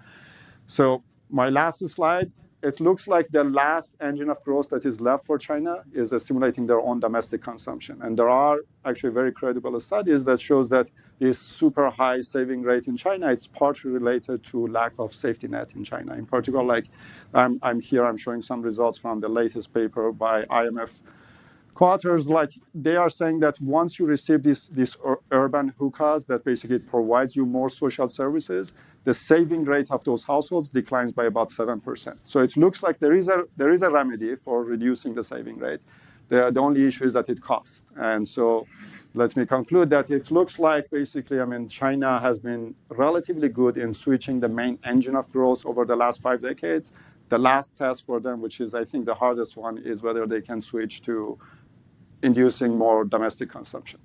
So my last slide, it looks like the last engine of growth that is left for China is stimulating their own domestic consumption. And there are actually very credible studies that shows that this super high saving rate in China, it's partially related to lack of safety net in China. In particular, I'm showing some results from the latest paper by IMF quarters. They are saying that once you receive this urban hookahs that basically provides you more social services, the saving rate of those households declines by about 7%. So it looks like there is a remedy for reducing the saving rate. The only issue is that it costs. And so let me conclude that it looks like basically, China has been relatively good in switching the main engine of growth over the last 5 decades. The last test for them, which is I think the hardest one, is whether they can switch to inducing more domestic consumption.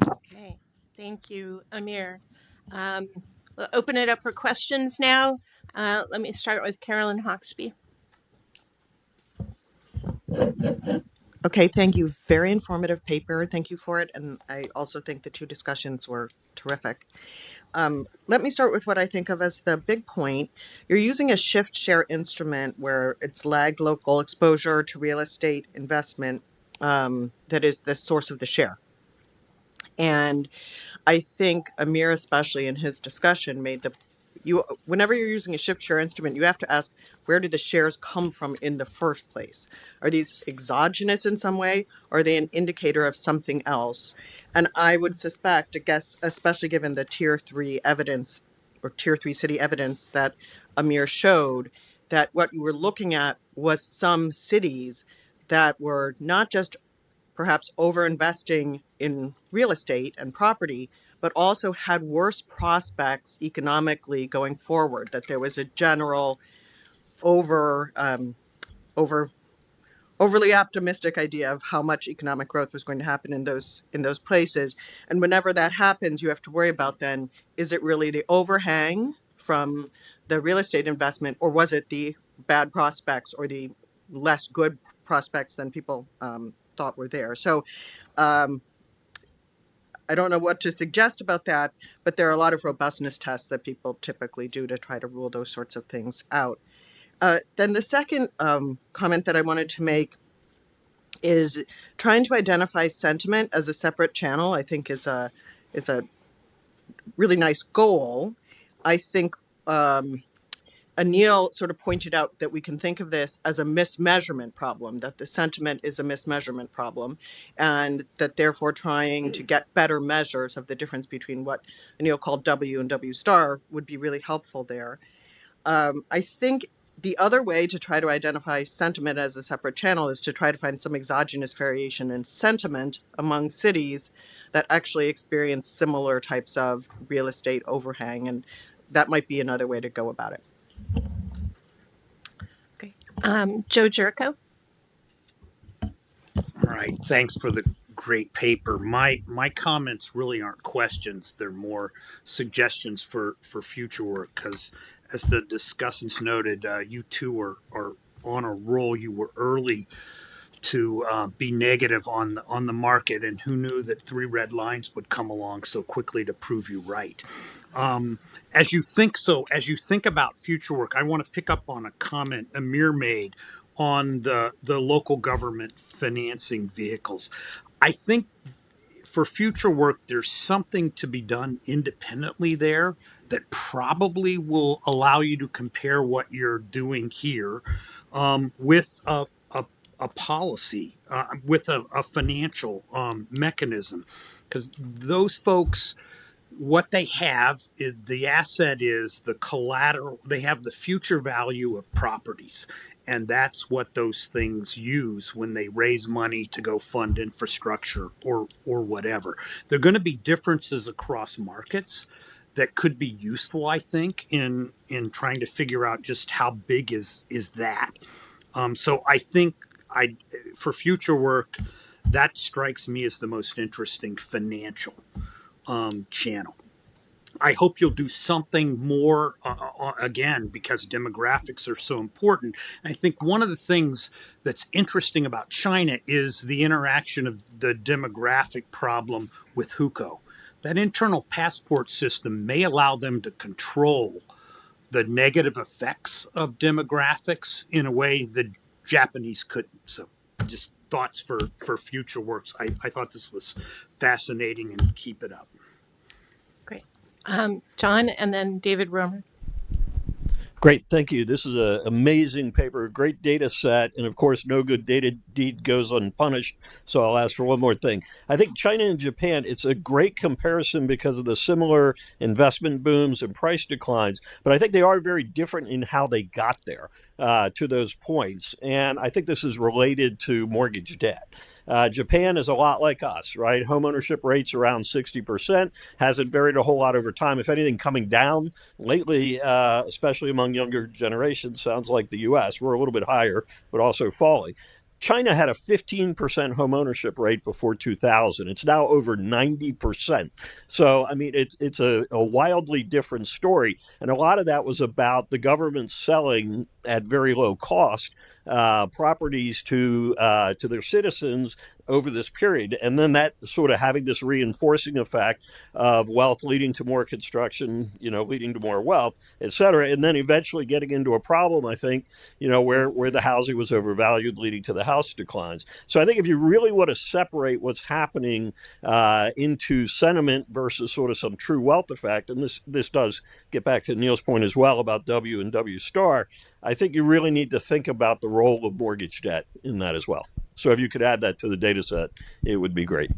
Okay, thank you, Amir. We'll open it up for questions now. Let me start with Carolyn Hawksby. Okay, thank you. Very informative paper. Thank you for it. And I also think the two discussions were terrific. Let me start with what I think of as the big point. You're using a shift share instrument where it's lagged local exposure to real estate investment that is the source of the share. And I think Amir, especially in his discussion, made whenever you're using a shift share instrument, you have to ask, where did the shares come from in the first place? Are these exogenous in some way? Or are they an indicator of something else? And I would suspect, I guess, especially given the tier 3 evidence or tier 3 city evidence that Amir showed, that what you were looking at was some cities that were not just perhaps over-investing in real estate and property, but also had worse prospects economically going forward, that there was a general over over overly optimistic idea of how much economic growth was going to happen in those places. And whenever that happens, you have to worry about then, is it really the overhang from the real estate investment, or was it the bad prospects or the less good prospects than people thought were there? So um, I don't know what to suggest about that, but there are a lot of robustness tests that people typically do to try to rule those sorts of things out. Then the second comment that I wanted to make is trying to identify sentiment as a separate channel, I think is a really nice goal. I think Anil sort of pointed out that we can think of this as a mismeasurement problem, that the sentiment is a mismeasurement problem, and that therefore trying to get better measures of the difference between what Anil called W and W star would be really helpful there. I think the other way to try to identify sentiment as a separate channel is to try to find some exogenous variation in sentiment among cities that actually experience similar types of real estate overhang, and that might be another way to go about it. Okay. Joe Jericho. All right, thanks for the great paper. My comments really aren't questions; they're more suggestions for future work. Because, as the discussants noted, you two are on a roll. You were early to be negative on the market, and who knew that 3 red lines would come along so quickly to prove you right. As you think about future work, I want to pick up on a comment Amir made on the local government financing vehicles. I think for future work, there's something to be done independently there that probably will allow you to compare what you're doing here with a policy, with a financial mechanism, because those folks, what they have is the asset is the collateral. They have the future value of properties. And that's what those things use when they raise money to go fund infrastructure or whatever. There are going to be differences across markets that could be useful, I think, in trying to figure out just how big is that. So I think for future work, that strikes me as the most interesting financial channel. I hope you'll do something more, again, because demographics are so important. I think one of the things that's interesting about China is the interaction of the demographic problem with hukou. That internal passport system may allow them to control the negative effects of demographics in a way the Japanese couldn't. So just thoughts for future works. I thought this was fascinating, and keep it up. Great. John, and then David Romer. Great, thank you. This is an amazing paper, great data set, and of course, no good data deed goes unpunished. So I'll ask for one more thing. I think China and Japan, it's a great comparison because of the similar investment booms and price declines, but I think they are very different in how they got there to those points. And I think this is related to mortgage debt. Japan is a lot like us, right? Home ownership rates around 60%, hasn't varied a whole lot over time. If anything, coming down lately, especially among younger generations, sounds like the U.S. We're a little bit higher, but also falling. China had a 15% home ownership rate before 2000. It's now over 90%. So, I mean, it's a wildly different story. And a lot of that was about the government selling at very low cost properties to their citizens over this period, and then that sort of having this reinforcing effect of wealth leading to more construction, leading to more wealth, et cetera, and then eventually getting into a problem, I think, where the housing was overvalued, leading to the house declines. So I think if you really want to separate what's happening into sentiment versus sort of some true wealth effect, and this does get back to Neil's point as well about W and W star, I think you really need to think about the role of mortgage debt in that as well. So if you could add that to the data set, it would be great.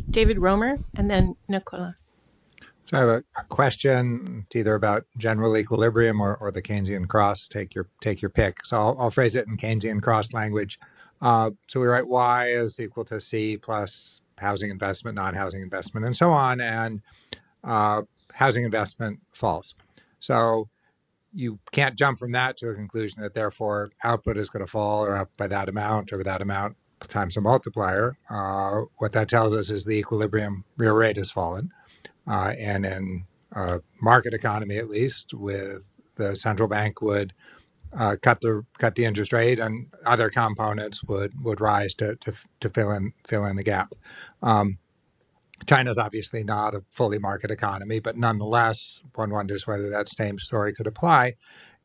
David Romer, and then Nicola. So I have a question. It's either about general equilibrium or the Keynesian cross. Take your pick. So I'll phrase it in Keynesian cross language. So we write Y is equal to C plus housing investment, non-housing investment, and so on. And housing investment falls. So you can't jump from that to a conclusion that therefore output is going to fall or up by that amount or that amount times a multiplier. What that tells us is the equilibrium real rate has fallen. And in a market economy, at least, with the central bank would cut the interest rate, and other components would rise to fill in the gap. China's obviously not a fully market economy, but nonetheless, one wonders whether that same story could apply.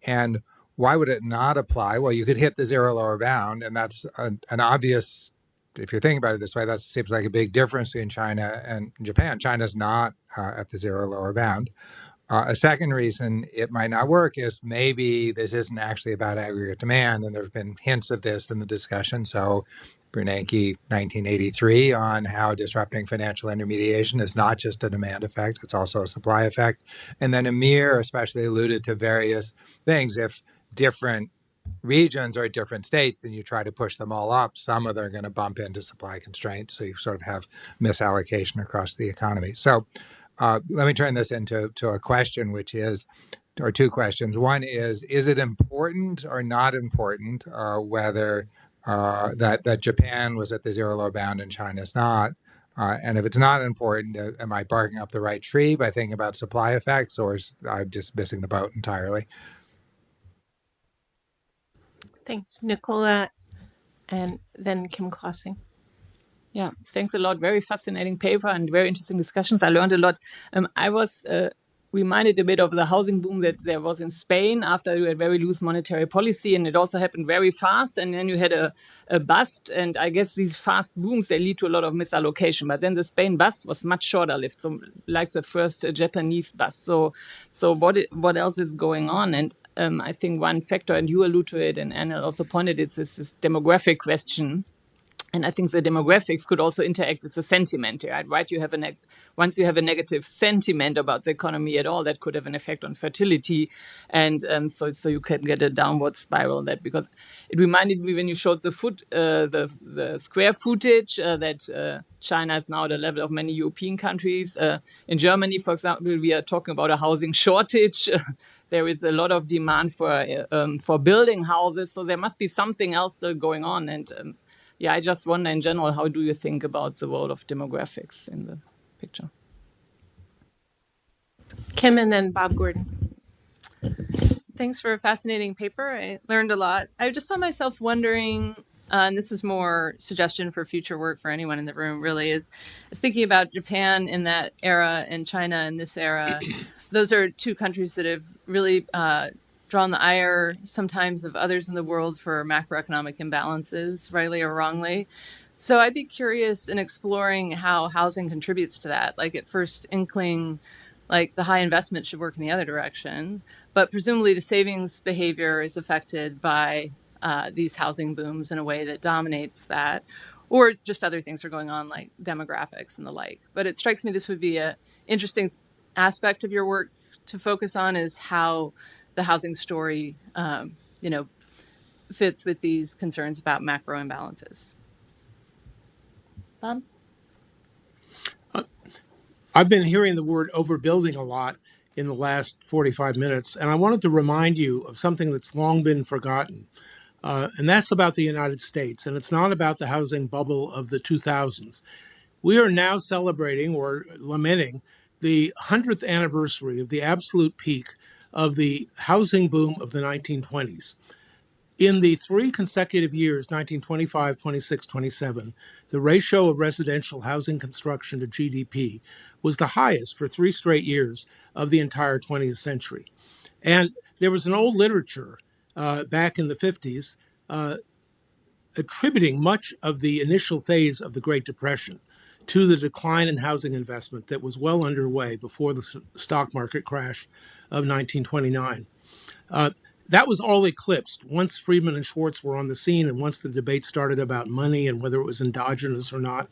And why would it not apply? Well, you could hit the zero lower bound, and that's an obvious, if you're thinking about it this way, that seems like a big difference between China and Japan. China's not at the zero lower bound. A second reason it might not work is maybe this isn't actually about aggregate demand, and there have been hints of this in the discussion. So Bernanke, 1983, on how disrupting financial intermediation is not just a demand effect, it's also a supply effect. And then Amir especially alluded to various things. If different regions or different states and you try to push them all up, some of them are going to bump into supply constraints. So you sort of have misallocation across the economy. So let me turn this into a question, which is, or two questions. One is it important or not important whether that Japan was at the zero lower bound and China's not? And if it's not important, am I barking up the right tree by thinking about supply effects, or is I'm just missing the boat entirely? Thanks, Nicola, and then Kim Clausing. Yeah, thanks a lot. Very fascinating paper and very interesting discussions. I learned a lot. I was reminded a bit of the housing boom that there was in Spain after you had very loose monetary policy, and it also happened very fast. And then you had a bust, and I guess these fast booms, they lead to a lot of misallocation. But then the Spain bust was much shorter lived, so like the first Japanese bust. So what else is going on? And I think one factor, and you allude to it, and Anna also pointed, is this demographic question. And I think the demographics could also interact with the sentiment, right? You have once you have a negative sentiment about the economy at all, that could have an effect on fertility, and so you can get a downward spiral. That because it reminded me when you showed the square footage that China is now at the level of many European countries. In Germany, for example, we are talking about a housing shortage. There is a lot of demand for building houses, so there must be something else still going on. And yeah, I just wonder in general, how do you think about the role of demographics in the picture? Kim, and then Bob Gordon. Thanks for a fascinating paper. I learned a lot. I just found myself wondering, and this is more suggestion for future work for anyone in the room, really, is thinking about Japan in that era and China in this era. Those are two countries that have really drawn the ire sometimes of others in the world for macroeconomic imbalances, rightly or wrongly. So I'd be curious in exploring how housing contributes to that. Like at first inkling, like the high investment should work in the other direction, but presumably the savings behavior is affected by these housing booms in a way that dominates that, or just other things are going on like demographics and the like. But it strikes me this would be an interesting aspect of your work to focus on, is how the housing story, fits with these concerns about macro imbalances. Bob? I've been hearing the word overbuilding a lot in the last 45 minutes, and I wanted to remind you of something that's long been forgotten. And that's about the United States, and it's not about the housing bubble of the 2000s. We are now celebrating or lamenting the 100th anniversary of the absolute peak of the housing boom of the 1920s. In the 3 consecutive years, 1925, 26, 27, the ratio of residential housing construction to GDP was the highest for 3 straight years of the entire 20th century. And there was an old literature back in the 50s attributing much of the initial phase of the Great Depression to the decline in housing investment that was well underway before the stock market crash of 1929. That was all eclipsed once Friedman and Schwartz were on the scene, and once the debate started about money and whether it was endogenous or not.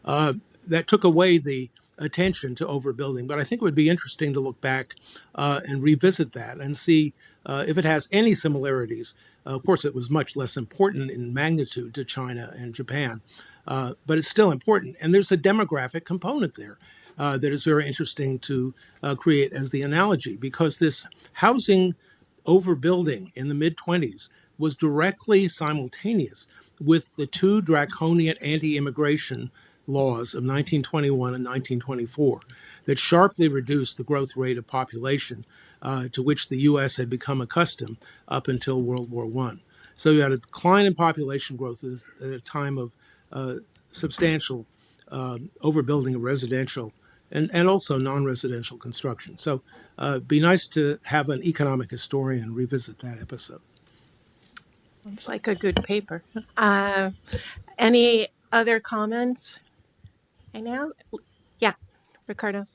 That took away the attention to overbuilding. But I think it would be interesting to look back and revisit that and see if it has any similarities. Of course, it was much less important in magnitude to China and Japan, but it's still important. And there's a demographic component there that is very interesting to create as the analogy, because this housing overbuilding in the mid-20s was directly simultaneous with the 2 draconian anti-immigration laws of 1921 and 1924 that sharply reduced the growth rate of population to which the U.S. had become accustomed up until World War I. So you had a decline in population growth at a time of substantial overbuilding of residential and also non-residential construction. So it'd be nice to have an economic historian revisit that episode. It's like a good paper. Any other comments? I know. Yeah, Ricardo.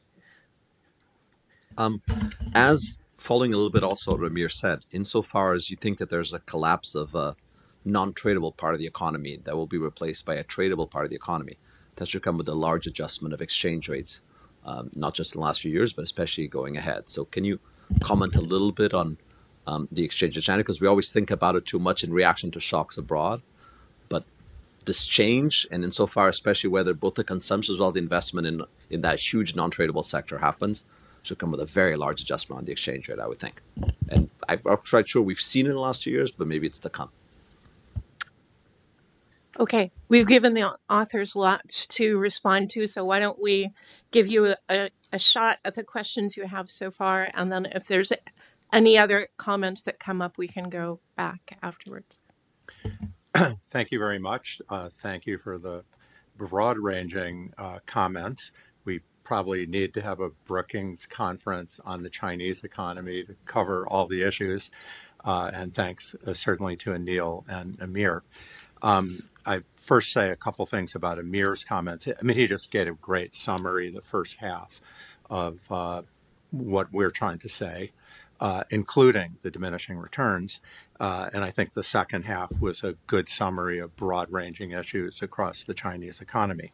As following a little bit also what Ramir said, insofar as you think that there's a collapse of a non-tradable part of the economy that will be replaced by a tradable part of the economy, that should come with a large adjustment of exchange rates, not just in the last few years, but especially going ahead. So can you comment a little bit on the exchange of China? Because we always think about it too much in reaction to shocks abroad, but this change, and insofar especially whether both the consumption as well as the investment in that huge non-tradable sector happens, should come with a very large adjustment on the exchange rate, I would think. And I'm not quite sure we've seen it in the last 2 years, but maybe it's to come. Okay, we've given the authors lots to respond to, so why don't we give you a shot at the questions you have so far, and then if there's any other comments that come up, we can go back afterwards. Thank you very much. Thank you for the broad-ranging comments. We probably need to have a Brookings conference on the Chinese economy to cover all the issues. And thanks certainly to Anil and Amir. I first say a couple things about Amir's comments. I mean, he just gave a great summary, the first half of what we're trying to say, including the diminishing returns. And I think the second half was a good summary of broad-ranging issues across the Chinese economy.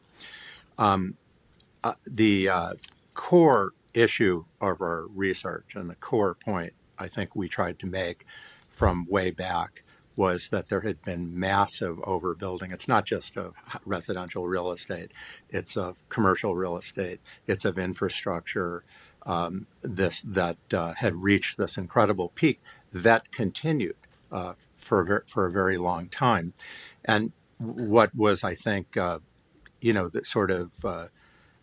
The core issue of our research and the core point I think we tried to make from way back was that there had been massive overbuilding. It's not just of residential real estate, it's of commercial real estate, it's of infrastructure, that had reached this incredible peak that continued for a very long time. And what was, I think, the sort of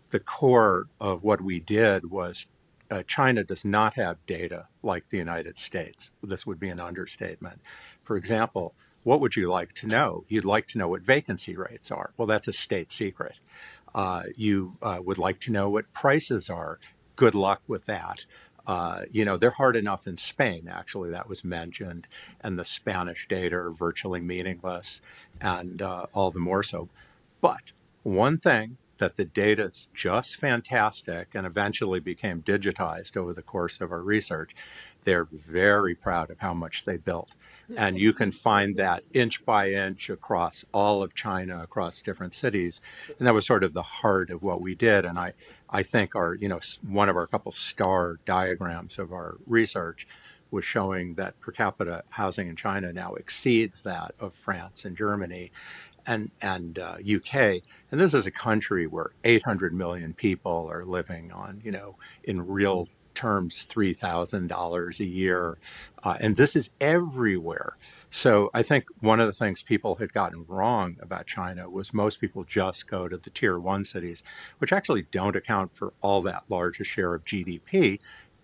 the core of what we did was China does not have data like the United States. This would be an understatement. For example, what would you like to know? You'd like to know what vacancy rates are. Well, that's a state secret. You would like to know what prices are. Good luck with that. They're hard enough in Spain, actually, that was mentioned, and the Spanish data are virtually meaningless, and all the more so. But one thing that the data is just fantastic and eventually became digitized over the course of our research, they're very proud of how much they built. And you can find that inch by inch across all of China, across different cities. And that was sort of the heart of what we did. And I think one of our couple star diagrams of our research was showing that per capita housing in China now exceeds that of France and Germany and UK. And this is a country where 800 million people are living on, in real terms $3,000 a year. And this is everywhere. So I think one of the things people had gotten wrong about China was most people just go to the tier one cities, which actually don't account for all that large a share of GDP.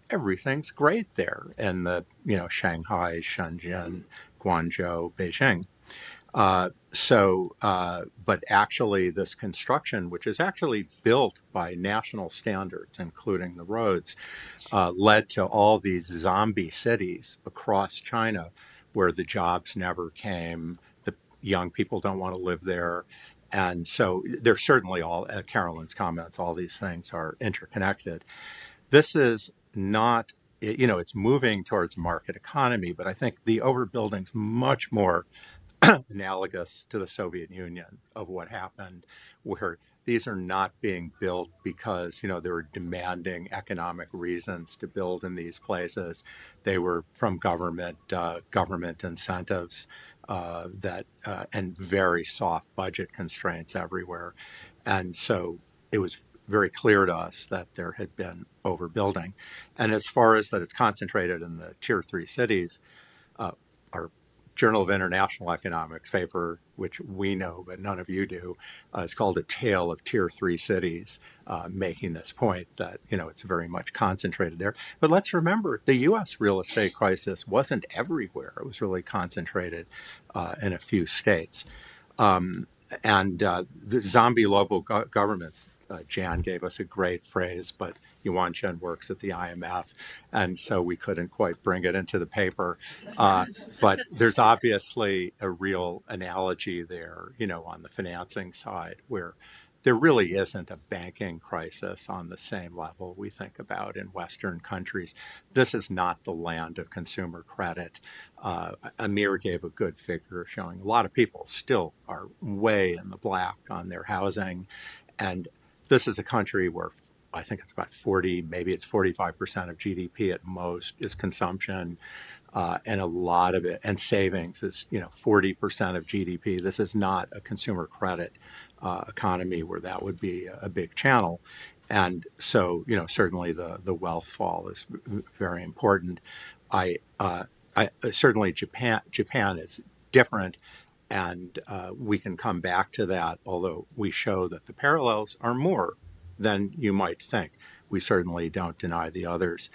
Everything's great there in the, Shanghai, Shenzhen, Guangzhou, Beijing. But actually this construction, which is actually built by national standards, including the roads, led to all these zombie cities across China where the jobs never came. The young people don't want to live there. And so there's certainly all, Carolyn's comments, all these things are interconnected. This is not, it's moving towards market economy, but I think the overbuilding's much more analogous to the Soviet Union of what happened, where these are not being built because there were demanding economic reasons to build in these places. They were from government incentives and very soft budget constraints everywhere, and so it was very clear to us that there had been overbuilding. And as far as that it's concentrated in the tier 3 cities, our Journal of International Economics paper, which we know but none of you do, is called A Tale of Tier 3 Cities, making this point that it's very much concentrated there. But let's remember, the U.S. real estate crisis wasn't everywhere. It was really concentrated in a few states. The zombie local governments, Jan gave us a great phrase, but Yuan Chen works at the IMF, and so we couldn't quite bring it into the paper. But there's obviously a real analogy there, on the financing side, where there really isn't a banking crisis on the same level we think about in Western countries. This is not the land of consumer credit. Amir gave a good figure showing a lot of people still are way in the black on their housing. And this is a country where I think it's about 40, maybe it's 45% of GDP at most is consumption, and a lot of it, and savings is 40% of GDP. This is not a consumer credit economy where that would be a big channel. And so, certainly the wealth fall is very important. Certainly Japan is different, and we can come back to that, although we show that the parallels are more than you might think. We certainly don't deny the others.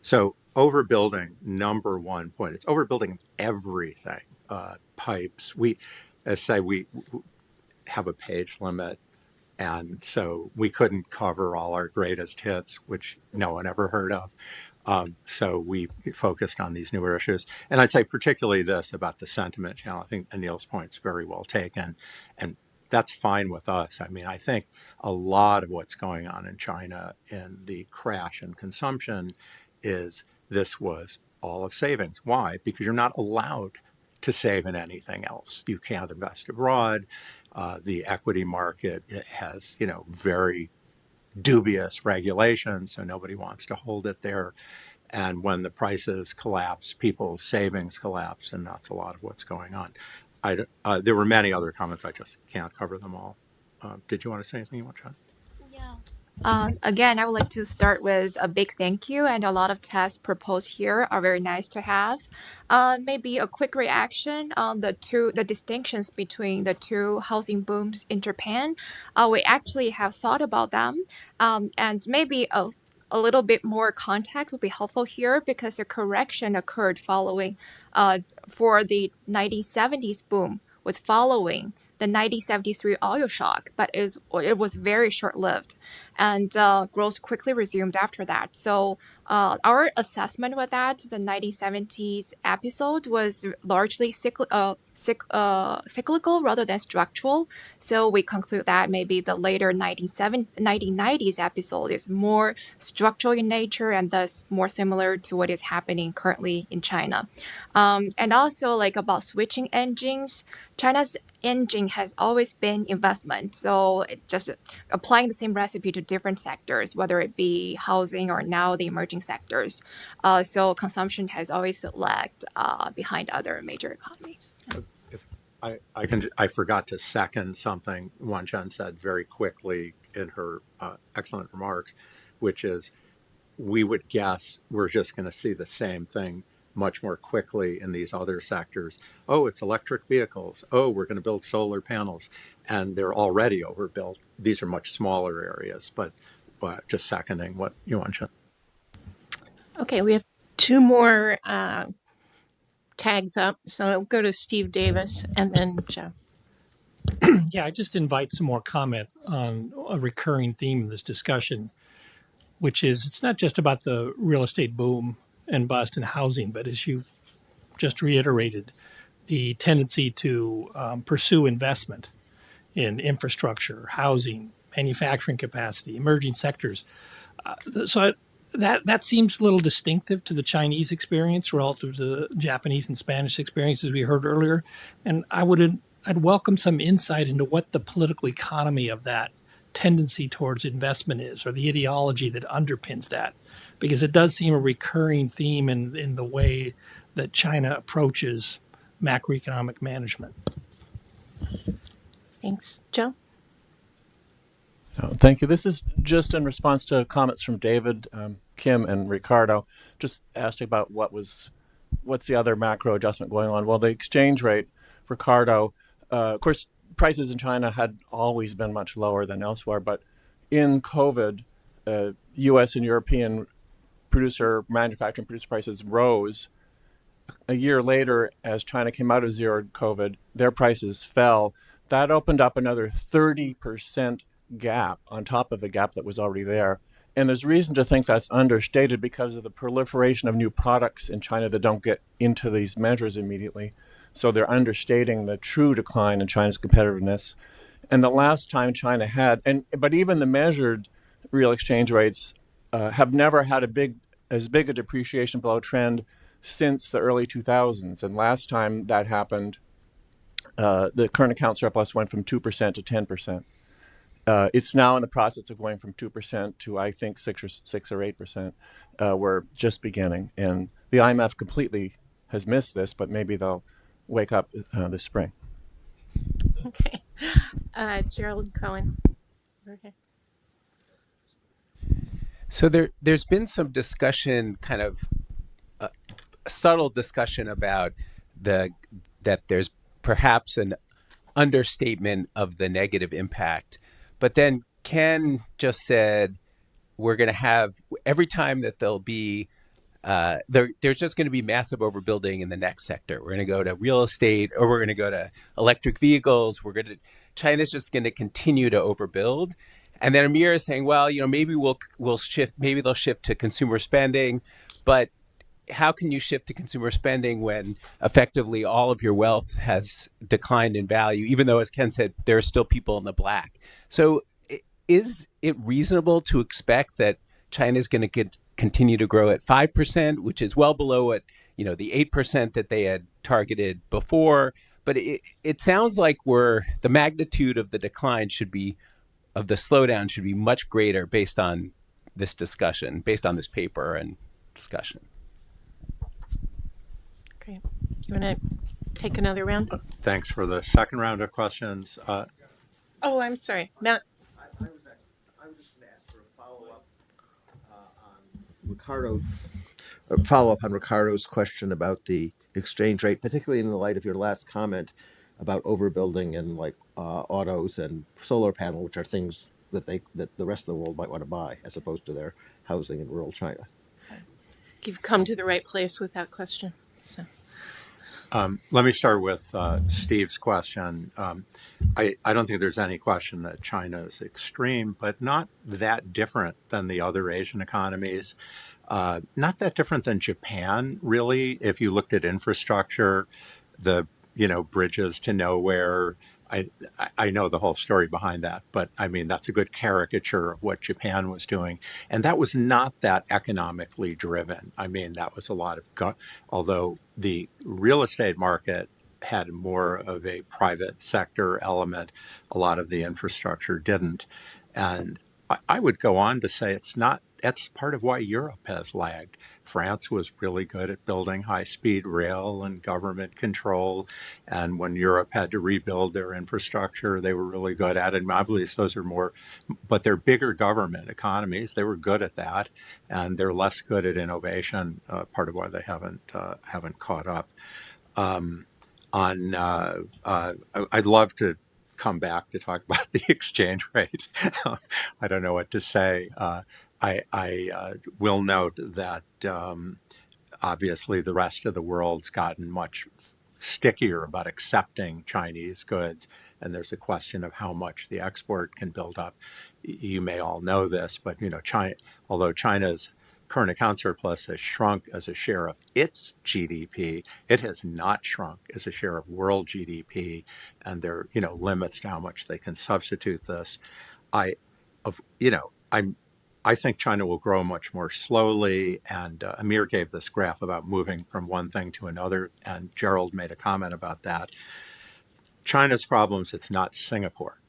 So overbuilding, number one point, it's overbuilding everything. Pipes, we have a page limit, and so we couldn't cover all our greatest hits, which no one ever heard of. So we focused on these newer issues. And I'd say particularly this about the sentiment channel. I think Anil's point's very well taken. And that's fine with us. I mean, I think a lot of what's going on in China in the crash in consumption is this was all of savings. Why? Because you're not allowed to save in anything else. You can't invest abroad. The equity market, it has, very dubious regulations, so nobody wants to hold it there. And when the prices collapse, people's savings collapse, and that's a lot of what's going on. There were many other comments. I just can't cover them all. Did you want to say anything you want, John? Again, I would like to start with a big thank you, and a lot of tests proposed here are very nice to have. Maybe a quick reaction on the distinctions between the two housing booms in Japan. We actually have thought about them, and maybe a little bit more context would be helpful here, because the correction occurred following for the 1970s boom was following the 1973 oil shock, but it was very short-lived, and growth quickly resumed after that. So our assessment was that the 1970s episode was largely cyclical rather than structural. So we conclude that maybe the later 1990s episode is more structural in nature, and thus more similar to what is happening currently in China. And also, like, about switching engines, China's engine has always been investment. So it just applying the same recipe to different sectors, whether it be housing or now the emerging sectors. So consumption has always lagged behind other major economies. I forgot to second something Wan Chen said very quickly in her excellent remarks, which is we would guess we're just going to see the same thing much more quickly in these other sectors. Oh, it's electric vehicles. Oh, we're going to build solar panels. And they're already overbuilt. These are much smaller areas, but just seconding what you mentioned. Okay, we have two more tags up. So I'll go to Steve Davis and then Joe. Yeah, I just invite some more comment on a recurring theme in this discussion, which is it's not just about the real estate boom and bust and housing, but as you just reiterated, the tendency to pursue investment in infrastructure, housing, manufacturing capacity, emerging sectors. That seems a little distinctive to the Chinese experience relative to the Japanese and Spanish experiences we heard earlier. And I'd welcome some insight into what the political economy of that tendency towards investment is, or the ideology that underpins that, because it does seem a recurring theme in the way that China approaches macroeconomic management. Thanks. Joe? Oh, thank you. This is just in response to comments from David, Kim, and Ricardo. Just asked about what's the other macro adjustment going on. Well, the exchange rate, Ricardo, of course, prices in China had always been much lower than elsewhere, but in COVID, U.S. and European manufacturing producer prices rose. A year later, as China came out of zero COVID, their prices fell. That opened up another 30% gap on top of the gap that was already there. And there's reason to think that's understated because of the proliferation of new products in China that don't get into these measures immediately. So they're understating the true decline in China's competitiveness. And the last time China had, but even the measured real exchange rates have never had as big a depreciation below trend since the early 2000s. And last time that happened, the current account surplus went from 2% to 10%. It's now in the process of going from 2% to, I think, 6 or 8%. We're just beginning. And the IMF completely has missed this, but maybe they'll wake up this spring. Okay. Gerald Cohen. Okay. So there's been some discussion, kind of a subtle discussion about that there's perhaps an understatement of the negative impact. But then Ken just said we're going to have, every time that there'll be, there's just going to be massive overbuilding in the next sector. We're going to go to real estate, or we're going to go to electric vehicles. China's just going to continue to overbuild. And then Amir is saying, well, maybe we'll shift, maybe they'll shift to consumer spending, but how can you shift to consumer spending when effectively all of your wealth has declined in value, even though, as Ken said, there are still people in the black? So is it reasonable to expect that China is going to continue to grow at 5%, which is well below what, the 8% that they had targeted before? But it sounds like the magnitude of the decline of the slowdown should be much greater based on this discussion, based on this paper and discussion. Great. You want to take another round? Thanks for the second round of questions. Oh, I'm sorry. Matt? I was just going to ask for a follow-up on Ricardo's question about the exchange rate, particularly in the light of your last comment about overbuilding and like autos and solar panel, which are things that the rest of the world might want to buy as opposed to their housing in rural China. You've come to the right place with that question. So. Let me start with Steve's question. I don't think there's any question that China is extreme, but not that different than the other Asian economies. Not that different than Japan, really. If you looked at infrastructure, the bridges to nowhere. I know the whole story behind that, but I mean, that's a good caricature of what Japan was doing. And that was not that economically driven. I mean, that was a lot of, although the real estate market had more of a private sector element, a lot of the infrastructure didn't. And I would go on to say it's not that's part of why Europe has lagged. France was really good at building high-speed rail and government control, and when Europe had to rebuild their infrastructure, they were really good at it. And obviously, those are more, but they're bigger government economies. They were good at that, and they're less good at innovation. Part of why they haven't caught up. Um, I'd love to come back to talk about the exchange rate. I don't know what to say. I will note that obviously the rest of the world's gotten much stickier about accepting Chinese goods, and there's a question of how much the export can build up. You may all know this, but China, although China's current account surplus has shrunk as a share of its GDP, it has not shrunk as a share of world GDP, and there are limits to how much they can substitute this. I, of I'm I think China will grow much more slowly. And Amir gave this graph about moving from one thing to another, and Gerald made a comment about that. China's problems, it's not Singapore.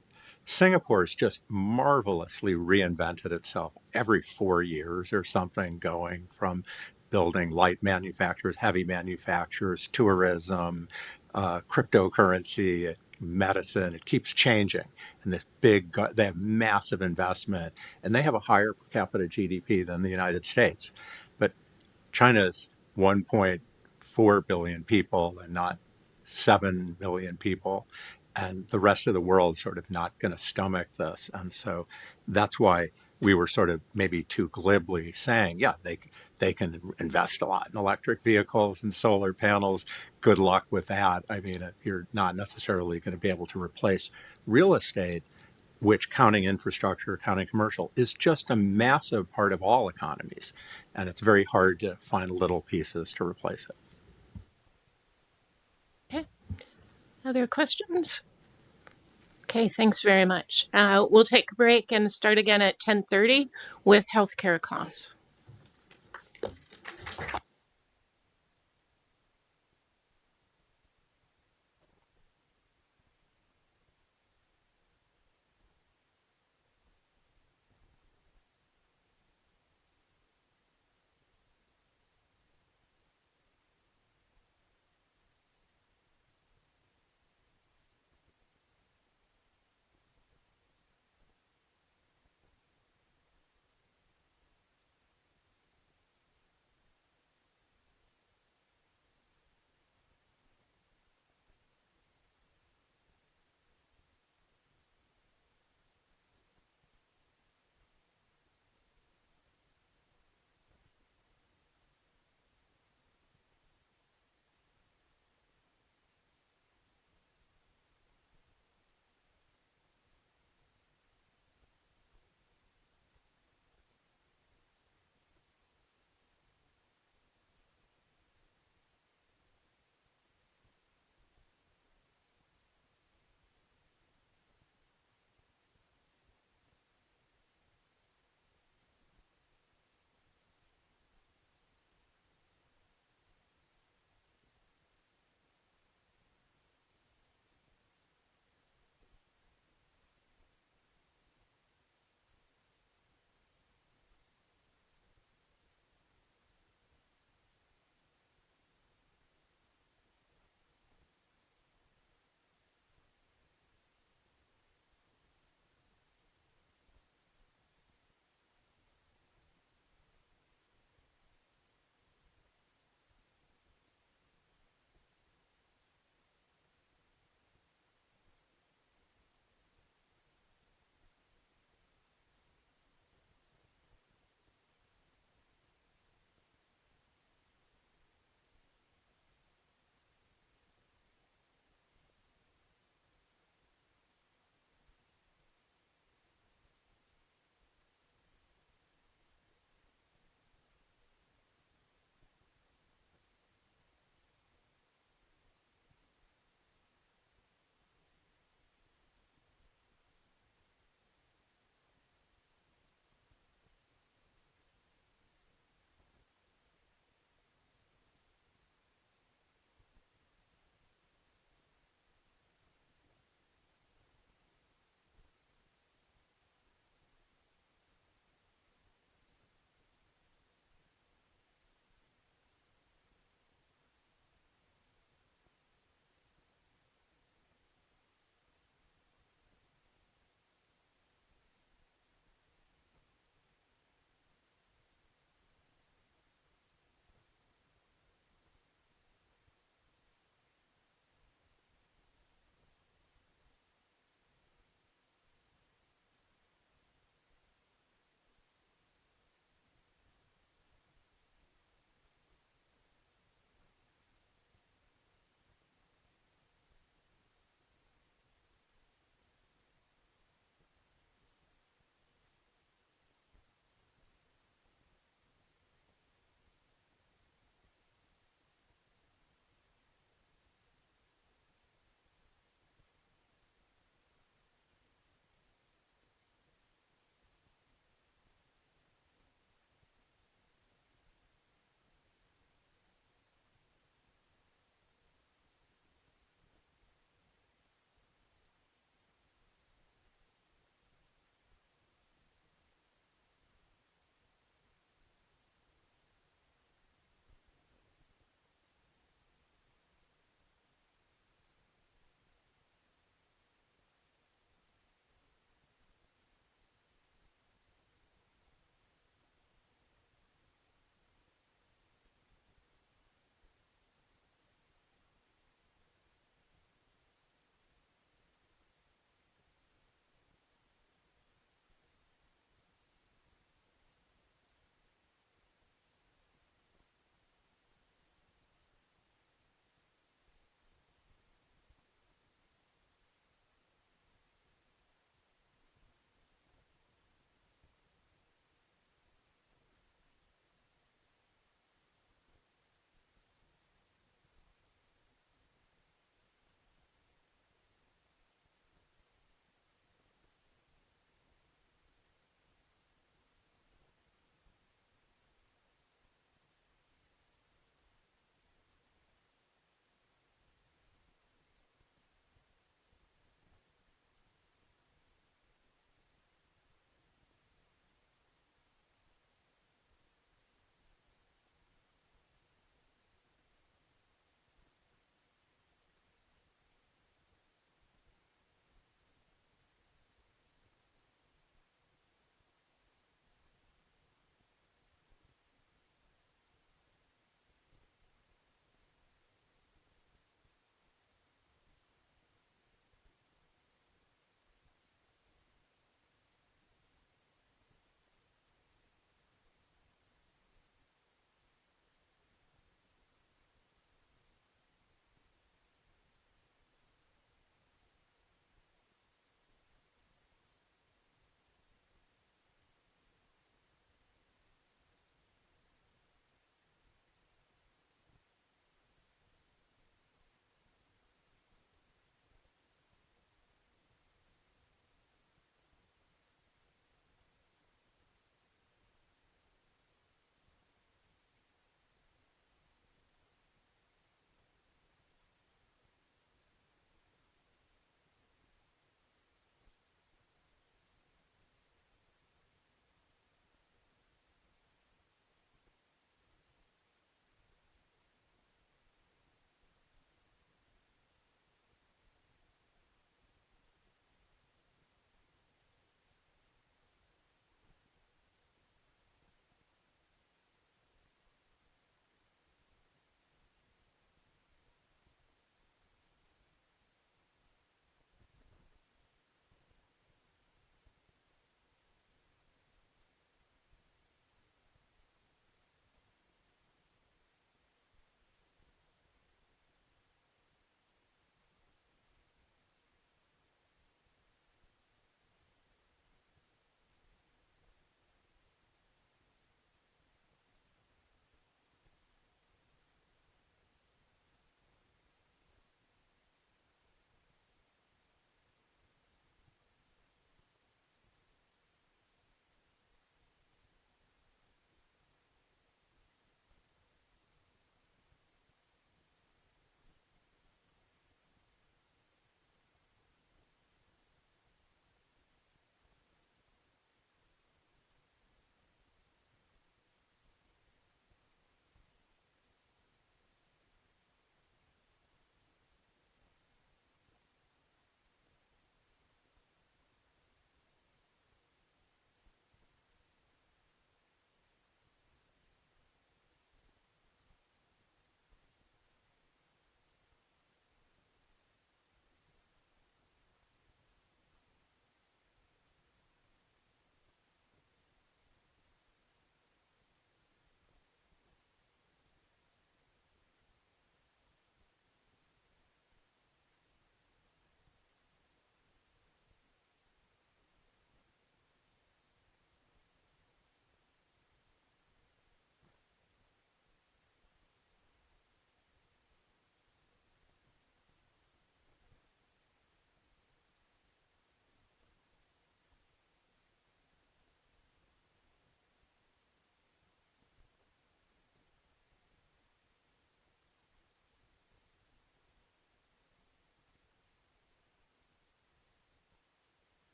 Singapore's just marvelously reinvented itself every 4 years or something, going from building light manufacturers, heavy manufacturers, tourism, cryptocurrency, medicine. It keeps changing. And they have massive investment, and they have a higher per capita GDP than the United States. But China's 1.4 billion people and not 7 million people. And the rest of the world sort of not going to stomach this. And so that's why we were sort of maybe too glibly saying, yeah, they can invest a lot in electric vehicles and solar panels. Good luck with that. I mean, you're not necessarily going to be able to replace real estate, which, counting infrastructure, counting commercial, is just a massive part of all economies. And it's very hard to find little pieces to replace it. Okay. Other questions? Okay, thanks very much. We'll take a break and start again at 10:30 with healthcare costs.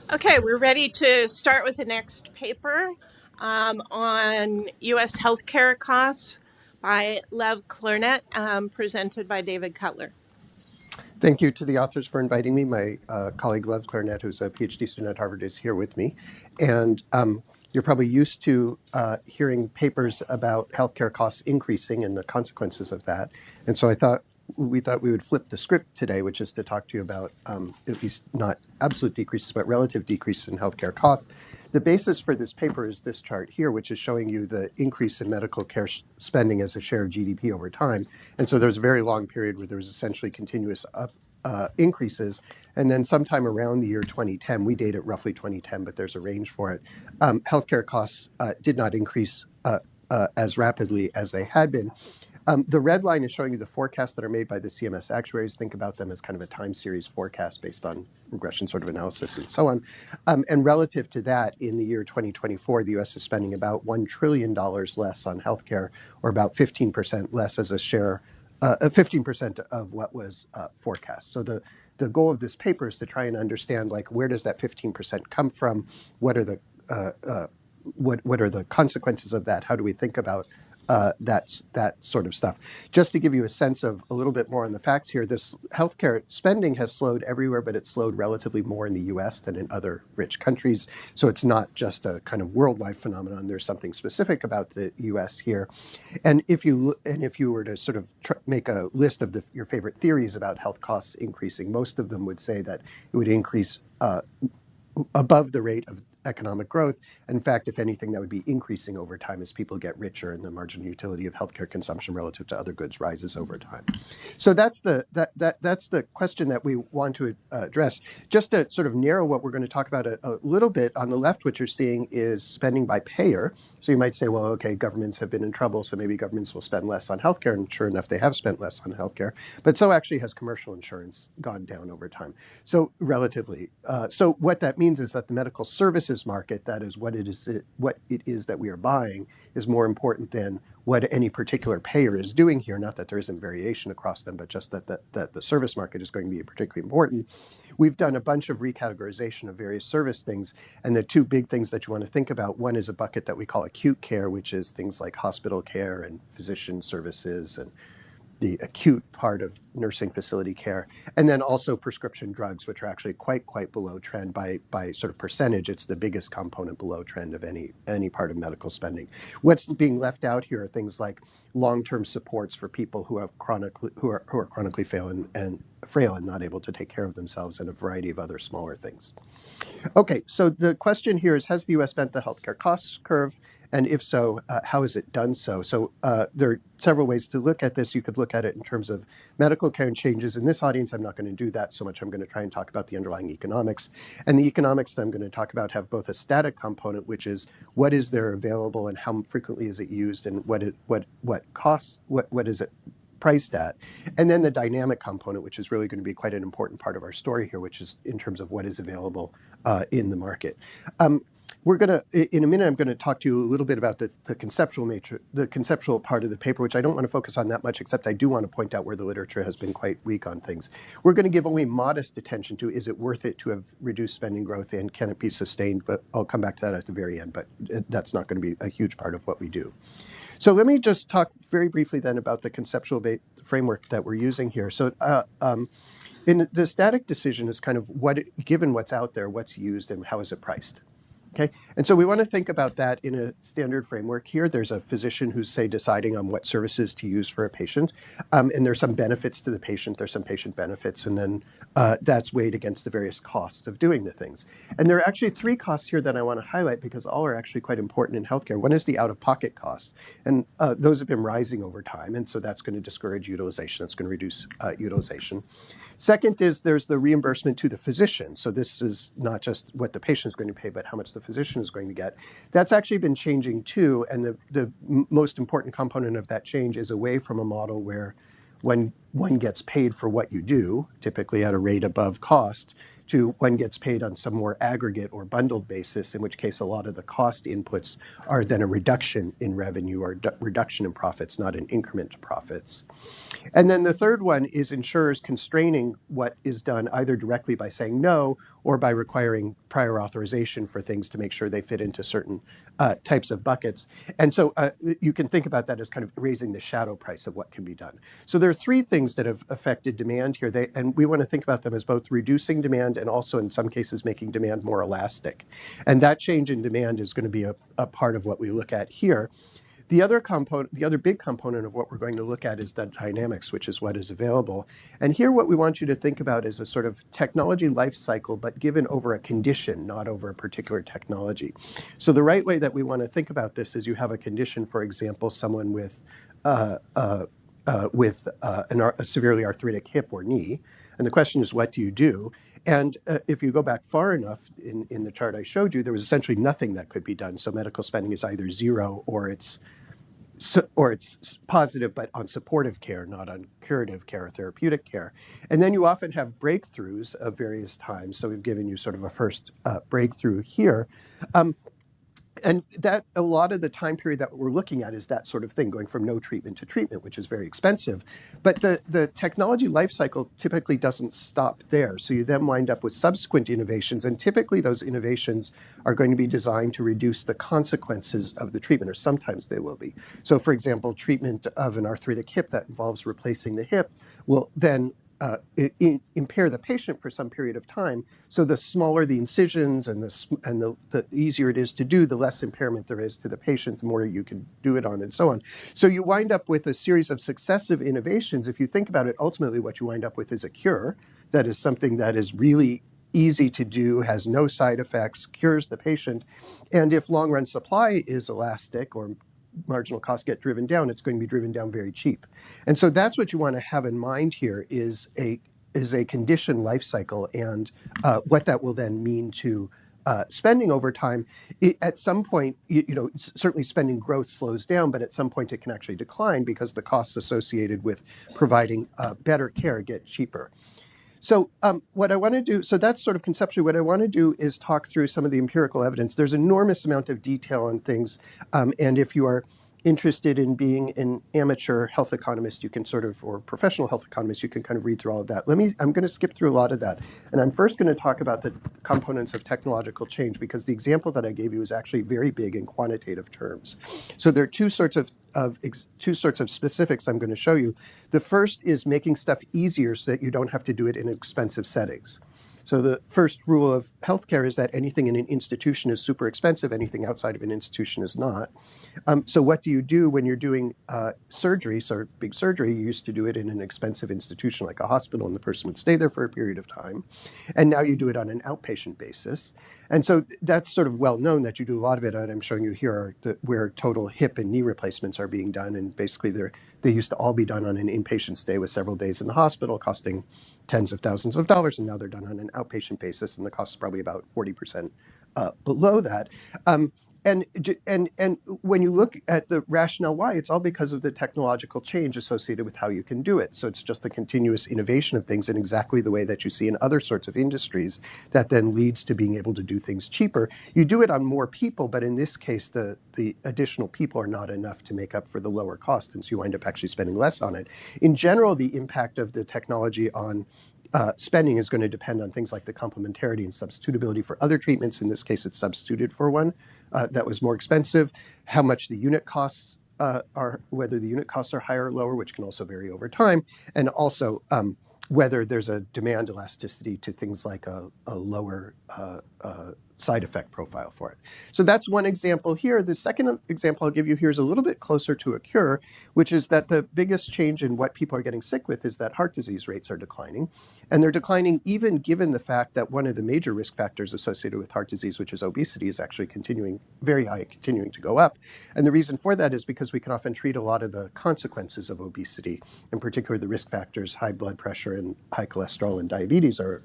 Okay, we're ready to start with the next paper on U.S. healthcare costs by Lev Clarnet, presented by David Cutler. Thank you to the authors for inviting me. My colleague Lev Clarnet, who's a PhD student at Harvard, is here with me. And you're probably used to hearing papers about healthcare costs increasing and the consequences of that. And so we thought we would flip the script today, which is to talk to you about at least not absolute decreases, but relative decreases in healthcare costs. The basis for this paper is this chart here, which is showing you the increase in medical care spending as a share of GDP over time. And so there's a very long period where there was essentially continuous increases. And then sometime around the year 2010, we date it roughly 2010, but there's a range for it, healthcare costs did not increase as rapidly as they had been. The red line is showing you the forecasts that are made by the CMS actuaries. Think about them as kind of a time series forecast based on regression sort of analysis and so on. And relative to that, in the year 2024, the US is spending about $1 trillion less on healthcare, or about 15% less as a share, 15% of what was forecast. So the goal of this paper is to try and understand, like, where does that 15% come from? What are the what are the consequences of that? How do we think about that sort of stuff? Just to give you a sense of a little bit more on the facts here, this healthcare spending has slowed everywhere, but it's slowed relatively more in the US than in other rich countries. So it's not just a kind of worldwide phenomenon. There's something specific about the US here. And if you were to sort of make a list of your favorite theories about health costs increasing, most of them would say that it would increase above the rate of economic growth. In fact, if anything, that would be increasing over time as people get richer and the marginal utility of healthcare consumption relative to other goods rises over time. So that's the question that we want to address. Just to sort of narrow what we're going to talk about a little bit, on the left, what you're seeing is spending by payer. So you might say, well, okay, governments have been in trouble, so maybe governments will spend less on healthcare. And sure enough, they have spent less on healthcare. But so actually has commercial insurance gone down over time. So relatively. So what that means is that the medical services market, that is what it is that we are buying, is more important than what any particular payer is doing here. Not that there isn't variation across them, but just that the service market is going to be particularly important. We've done a bunch of recategorization of various service things, and the two big things that you want to think about, one is a bucket that we call acute care, which is things like hospital care and physician services and the acute part of nursing facility care, and then also prescription drugs, which are actually quite below trend by sort of percentage. It's the biggest component below trend of any part of medical spending. What's being left out here are things like long-term supports for people who are chronically frail and not able to take care of themselves, and a variety of other smaller things. Okay, so the question here is, has the U.S. bent the healthcare cost curve? And if so, how has it done so? So there are several ways to look at this. You could look at it in terms of medical care and changes. In this audience, I'm not going to do that so much. I'm going to try and talk about the underlying economics. And the economics that I'm going to talk about have both a static component, which is what is there available and how frequently is it used, and what costs, what is it priced at, and then the dynamic component, which is really going to be quite an important part of our story here, which is in terms of what is available in the market. We're going to, in a minute, I'm going to talk to you a little bit about the conceptual part of the paper, which I don't want to focus on that much, except I do want to point out where the literature has been quite weak on things. We're going to give only modest attention to, is it worth it to have reduced spending growth, and can it be sustained? But I'll come back to that at the very end, but that's not going to be a huge part of what we do. So let me just talk very briefly then about the conceptual framework that we're using here. So in the static decision is kind of given what's out there, what's used, and how is it priced. Okay, and so we want to think about that in a standard framework here. There's a physician who's, say, deciding on what services to use for a patient, and there's some benefits to the patient. There's some patient benefits, and then that's weighed against the various costs of doing the things. And there are actually three costs here that I want to highlight because all are actually quite important in healthcare. One is the out-of-pocket costs, and those have been rising over time, and so that's going to discourage utilization. That's going to reduce utilization. Second is there's the reimbursement to the physician. So this is not just what the patient is going to pay, but how much the physician is going to get. That's actually been changing too. And the most important component of that change is away from a model where when one gets paid for what you do, typically at a rate above cost, to one gets paid on some more aggregate or bundled basis, in which case a lot of the cost inputs are then a reduction in revenue or reduction in profits, not an increment to profits. And then the third one is insurers constraining what is done either directly by saying no or by requiring prior authorization for things to make sure they fit into certain types of buckets. And so you can think about that as kind of raising the shadow price of what can be done. So there are three things that have affected demand here. And we want to think about them as both reducing demand and also in some cases making demand more elastic. And that change in demand is going to be a part of what we look at here. The other big component of what we're going to look at is the dynamics, which is what is available. And here what we want you to think about is a sort of technology life cycle, but given over a condition, not over a particular technology. So the right way that we want to think about this is you have a condition, for example, someone with a severely arthritic hip or knee. And the question is, what do you do? And if you go back far enough in the chart I showed you, there was essentially nothing that could be done. So medical spending is either zero or it's positive, but on supportive care, not on curative care or therapeutic care. And then you often have breakthroughs of various times. So we've given you sort of a first breakthrough here. And that a lot of the time period that we're looking at is that sort of thing, going from no treatment to treatment, which is very expensive. But the technology life cycle typically doesn't stop there. So you then wind up with subsequent innovations. And typically those innovations are going to be designed to reduce the consequences of the treatment, or sometimes they will be. So for example, treatment of an arthritic hip that involves replacing the hip will then impair the patient for some period of time. So the smaller the incisions and the easier it is to do, the less impairment there is to the patient, the more you can do it on and so on. So you wind up with a series of successive innovations. If you think about it, ultimately what you wind up with is a cure that is something that is really easy to do, has no side effects, cures the patient. And if long run supply is elastic or marginal costs get driven down, it's going to be driven down very cheap. And so that's what you want to have in mind here is a conditioned life cycle and what that will then mean to spending over time. At some point, certainly spending growth slows down, but at some point it can actually decline because the costs associated with providing better care get cheaper. So what I want to do, so that's sort of conceptually what I want to do is talk through some of the empirical evidence. There's an enormous amount of detail on things. And if you are interested in being an amateur health economist, you can or professional health economist, you can kind of read through all of that. I'm going to skip through a lot of that. And I'm first going to talk about the components of technological change, because the example that I gave you is actually very big in quantitative terms. So there are two sorts of specifics I'm going to show you. The first is making stuff easier so that you don't have to do it in expensive settings. So the first rule of healthcare is that anything in an institution is super expensive, anything outside of an institution is not. So what do you do when you're doing surgery? So big surgery, you used to do it in an expensive institution like a hospital, and the person would stay there for a period of time. And now you do it on an outpatient basis. And so that's sort of well known that you do a lot of it. And I'm showing you here where total hip and knee replacements are being done. And basically they used to all be done on an inpatient stay with several days in the hospital, costing tens of thousands of dollars. And now they're done on an outpatient basis. And the cost is probably about 40% below that. And when you look at the rationale why, it's all because of the technological change associated with how you can do it. So it's just the continuous innovation of things in exactly the way that you see in other sorts of industries that then leads to being able to do things cheaper. You do it on more people, but in this case, the additional people are not enough to make up for the lower cost, and so you wind up actually spending less on it. In general, the impact of the technology on spending is going to depend on things like the complementarity and substitutability for other treatments. In this case, it's substituted for one that was more expensive. How much the unit costs are, whether the unit costs are higher or lower, which can also vary over time, and also whether there's a demand elasticity to things like a lower side effect profile for it. So that's one example here. The second example I'll give you here is a little bit closer to a cure, which is that the biggest change in what people are getting sick with is that heart disease rates are declining. And they're declining even given the fact that one of the major risk factors associated with heart disease, which is obesity, is actually continuing very high, continuing to go up. And the reason for that is because we can often treat a lot of the consequences of obesity, in particular the risk factors, high blood pressure and high cholesterol and diabetes are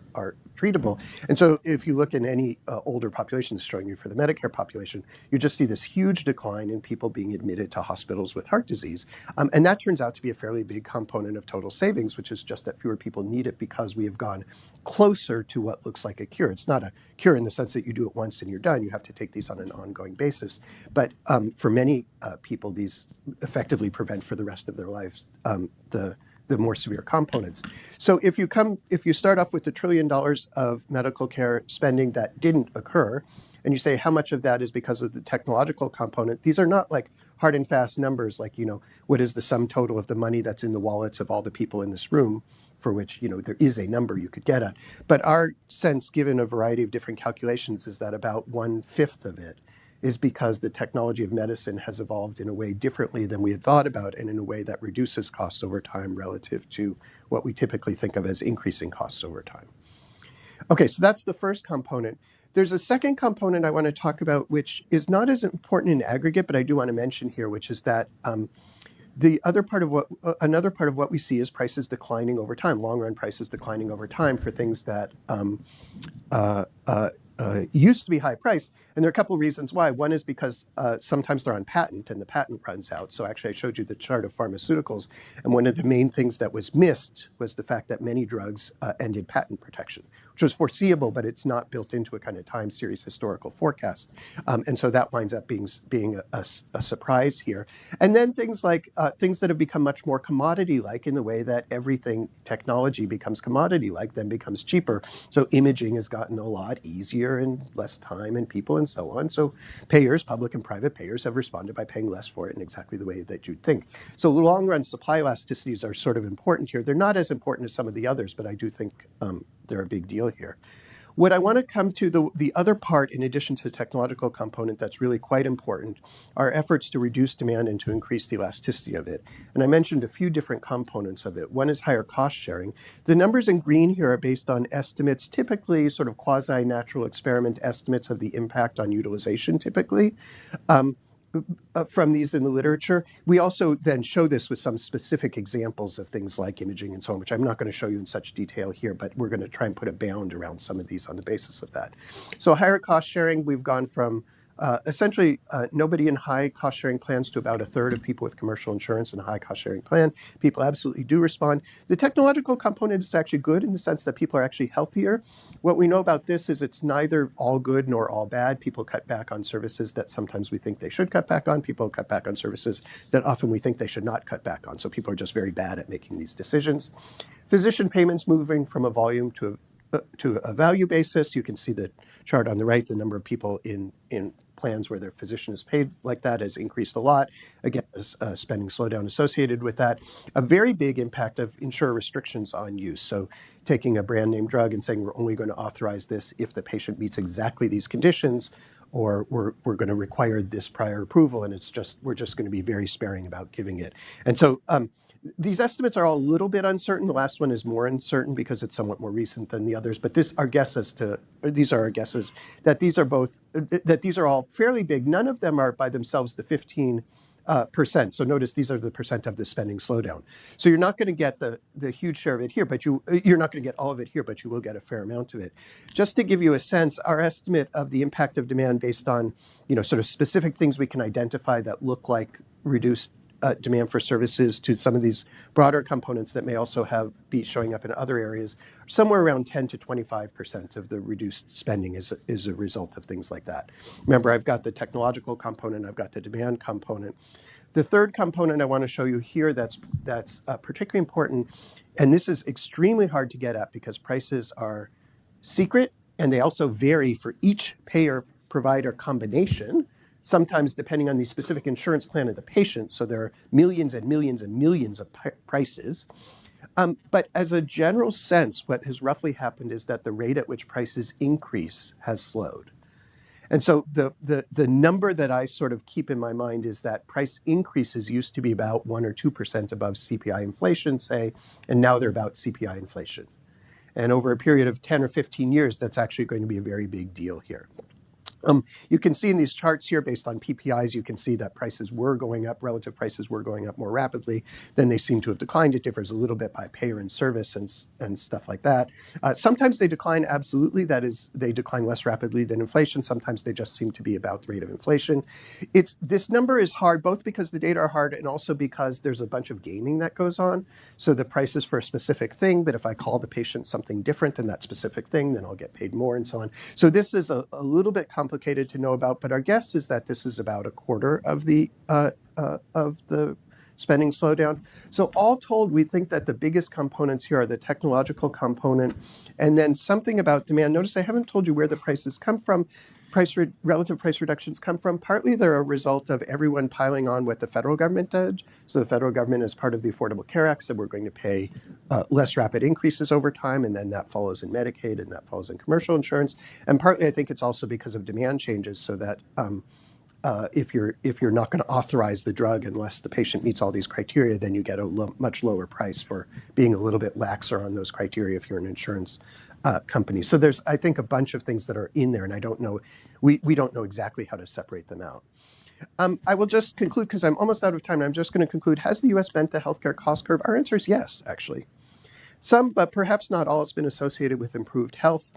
treatable. And so if you look in any older older population, is showing you for the Medicare population, you just see this huge decline in people being admitted to hospitals with heart disease. And that turns out to be a fairly big component of total savings, which is just that fewer people need it because we have gone closer to what looks like a cure. It's not a cure in the sense that you do it once and you're done. You have to take these on an ongoing basis. But for many people, these effectively prevent for the rest of their lives the more severe components. So if you start off with $1 trillion of medical care spending that didn't occur, and you say how much of that is because of the technological component, these are not like hard and fast numbers like, what is the sum total of the money that's in the wallets of all the people in this room, for which, there is a number you could get at. But our sense, given a variety of different calculations, is that about 1/5 of it is because the technology of medicine has evolved in a way differently than we had thought about, and in a way that reduces costs over time relative to what we typically think of as increasing costs over time. Okay, so that's the first component. There's a second component I want to talk about, which is not as important in aggregate, but I do want to mention here, which is that another part of what we see is prices declining over time, long-run prices declining over time for things that used to be high price. And there are a couple of reasons why. One is because sometimes they're on patent and the patent runs out. So actually I showed you the chart of pharmaceuticals. And one of the main things that was missed was the fact that many drugs ended patent protection, which was foreseeable, but it's not built into a kind of time series historical forecast. And so that winds up being a surprise here. And then things like things that have become much more commodity-like in the way that everything technology becomes commodity-like, then becomes cheaper. So imaging has gotten a lot easier and less time and people and so on. So payers, public and private payers, have responded by paying less for it in exactly the way that you'd think. So long-run supply elasticities are sort of important here. They're not as important as some of the others, but I do think they're a big deal here. What I want to come to, the other part, in addition to the technological component that's really quite important, are efforts to reduce demand and to increase the elasticity of it. And I mentioned a few different components of it. One is higher cost sharing. The numbers in green here are based on estimates, typically sort of quasi-natural experiment estimates of the impact on utilization, typically. From these in the literature. We also then show this with some specific examples of things like imaging and so on, which I'm not going to show you in such detail here, but we're going to try and put a bound around some of these on the basis of that. So higher cost sharing, we've gone from essentially nobody in high cost sharing plans to about 1/3 of people with commercial insurance in a high cost sharing plan. People absolutely do respond. The technological component is actually good in the sense that people are actually healthier. What we know about this is it's neither all good nor all bad. People cut back on services that sometimes we think they should cut back on. People cut back on services that often we think they should not cut back on. So people are just very bad at making these decisions. Physician payments moving from a volume to a value basis. You can see the chart on the right. The number of people in plans where their physician is paid like that has increased a lot. Again, there's spending slowdown associated with that. A very big impact of insurer restrictions on use. So taking a brand name drug and saying we're only going to authorize this if the patient meets exactly these conditions, or we're going to require this prior approval, and we're just going to be very sparing about giving it. And so these estimates are all a little bit uncertain. The last one is more uncertain because it's somewhat more recent than the others. But these are our guesses that these are all fairly big. None of them are by themselves the 15%. So notice these are the percent of the spending slowdown. So you're not going to get the huge share of it here, but you're not going to get all of it here, but you will get a fair amount of it. Just to give you a sense, our estimate of the impact of demand based on sort of specific things we can identify that look like reduced demand for services to some of these broader components that may also be showing up in other areas, somewhere around 10 to 25% of the reduced spending is a result of things like that. Remember, I've got the technological component, I've got the demand component. The third component I want to show you here that's particularly important, and this is extremely hard to get at because prices are secret and they also vary for each payer-provider combination, sometimes depending on the specific insurance plan of the patient. So there are millions and millions and millions of prices. But as a general sense, what has roughly happened is that the rate at which prices increase has slowed. And so the number that I sort of keep in my mind is that price increases used to be about 1 or 2% above CPI inflation, say, and now they're about CPI inflation. And over a period of 10 or 15 years, that's actually going to be a very big deal here. You can see in these charts here, based on PPIs, you can see that prices were going up, relative prices were going up more rapidly. Then they seem to have declined. It differs a little bit by payer and service and stuff like that. Sometimes they decline absolutely. That is, they decline less rapidly than inflation. Sometimes they just seem to be about the rate of inflation. This number is hard, both because the data are hard and also because there's a bunch of gaming that goes on. So the price is for a specific thing, but if I call the patient something different than that specific thing, then I'll get paid more and so on. So this is a little bit complicated to know about, but our guess is that this is about a quarter of the spending slowdown. So all told, we think that the biggest components here are the technological component, and then something about demand. Notice I haven't told you where the prices come from. Relative price reductions come from. Partly they're a result of everyone piling on what the federal government did. So the federal government, as part of the Affordable Care Act, said we're going to pay less rapid increases over time, and then that follows in Medicaid and that follows in commercial insurance. And partly I think it's also because of demand changes, so that if you're not going to authorize the drug unless the patient meets all these criteria, then you get a much lower price for being a little bit laxer on those criteria if you're an insurance company. So there's, I think, a bunch of things that are in there, and I don't know, we don't know exactly how to separate them out. I will just conclude, because I'm almost out of time, and I'm just going to conclude. Has the U.S. bent the healthcare cost curve? Our answer is yes, actually. Some, but perhaps not all, has been associated with improved health.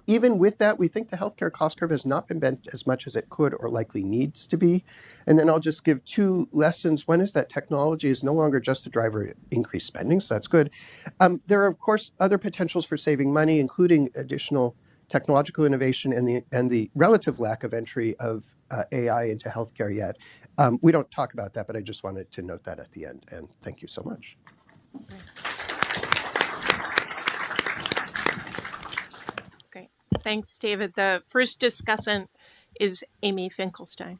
Even with that, we think the healthcare cost curve has not been bent as much as it could or likely needs to be. And then I'll just give two lessons. One is that technology is no longer just a driver of increased spending, so that's good. There are, of course, other potentials for saving money, including additional technological innovation and the relative lack of entry of AI into healthcare yet. We don't talk about that, but I just wanted to note that at the end. And thank you so much. Great. Thanks, David. The first discussant is Amy Finkelstein.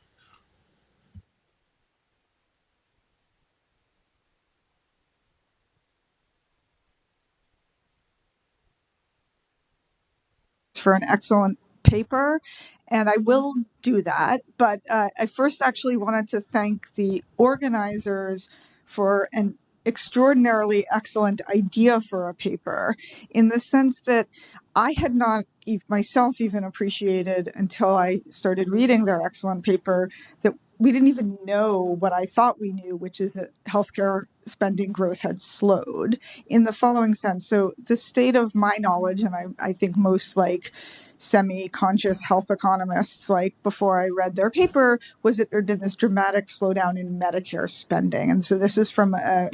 For an excellent paper, and I will do that. But I first actually wanted to thank the organizers for an extraordinarily excellent idea for a paper, in the sense that I had not myself even appreciated until I started reading their excellent paper that we didn't even know what I thought we knew, which is that healthcare spending growth had slowed in the following sense. So the state of my knowledge, and I think most like semi-conscious health economists, like before I read their paper, was that there'd been this dramatic slowdown in Medicare spending. And so this is from a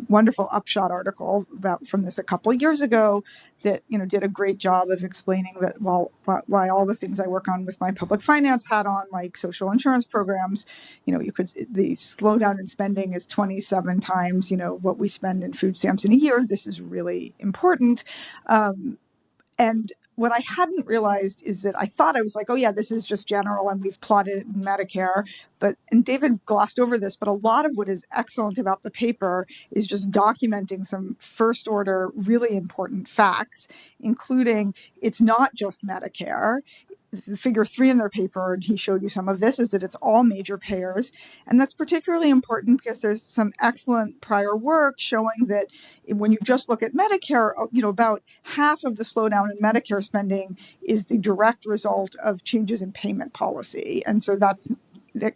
wonderful Upshot article from this a couple of years ago that, did a great job of explaining that why all the things I work on with my public finance hat on, like social insurance programs, the slowdown in spending is 27 times, what we spend in food stamps in a year. This is really important. And what I hadn't realized is that I thought I was like, oh yeah, this is just general and we've plotted it in Medicare. And David glossed over this, but a lot of what is excellent about the paper is just documenting some first order, really important facts, including it's not just Medicare. Figure 3 in their paper, and he showed you some of this, is that it's all major payers. And that's particularly important because there's some excellent prior work showing that when you just look at Medicare, about half of the slowdown in Medicare spending is the direct result of changes in payment policy. And so that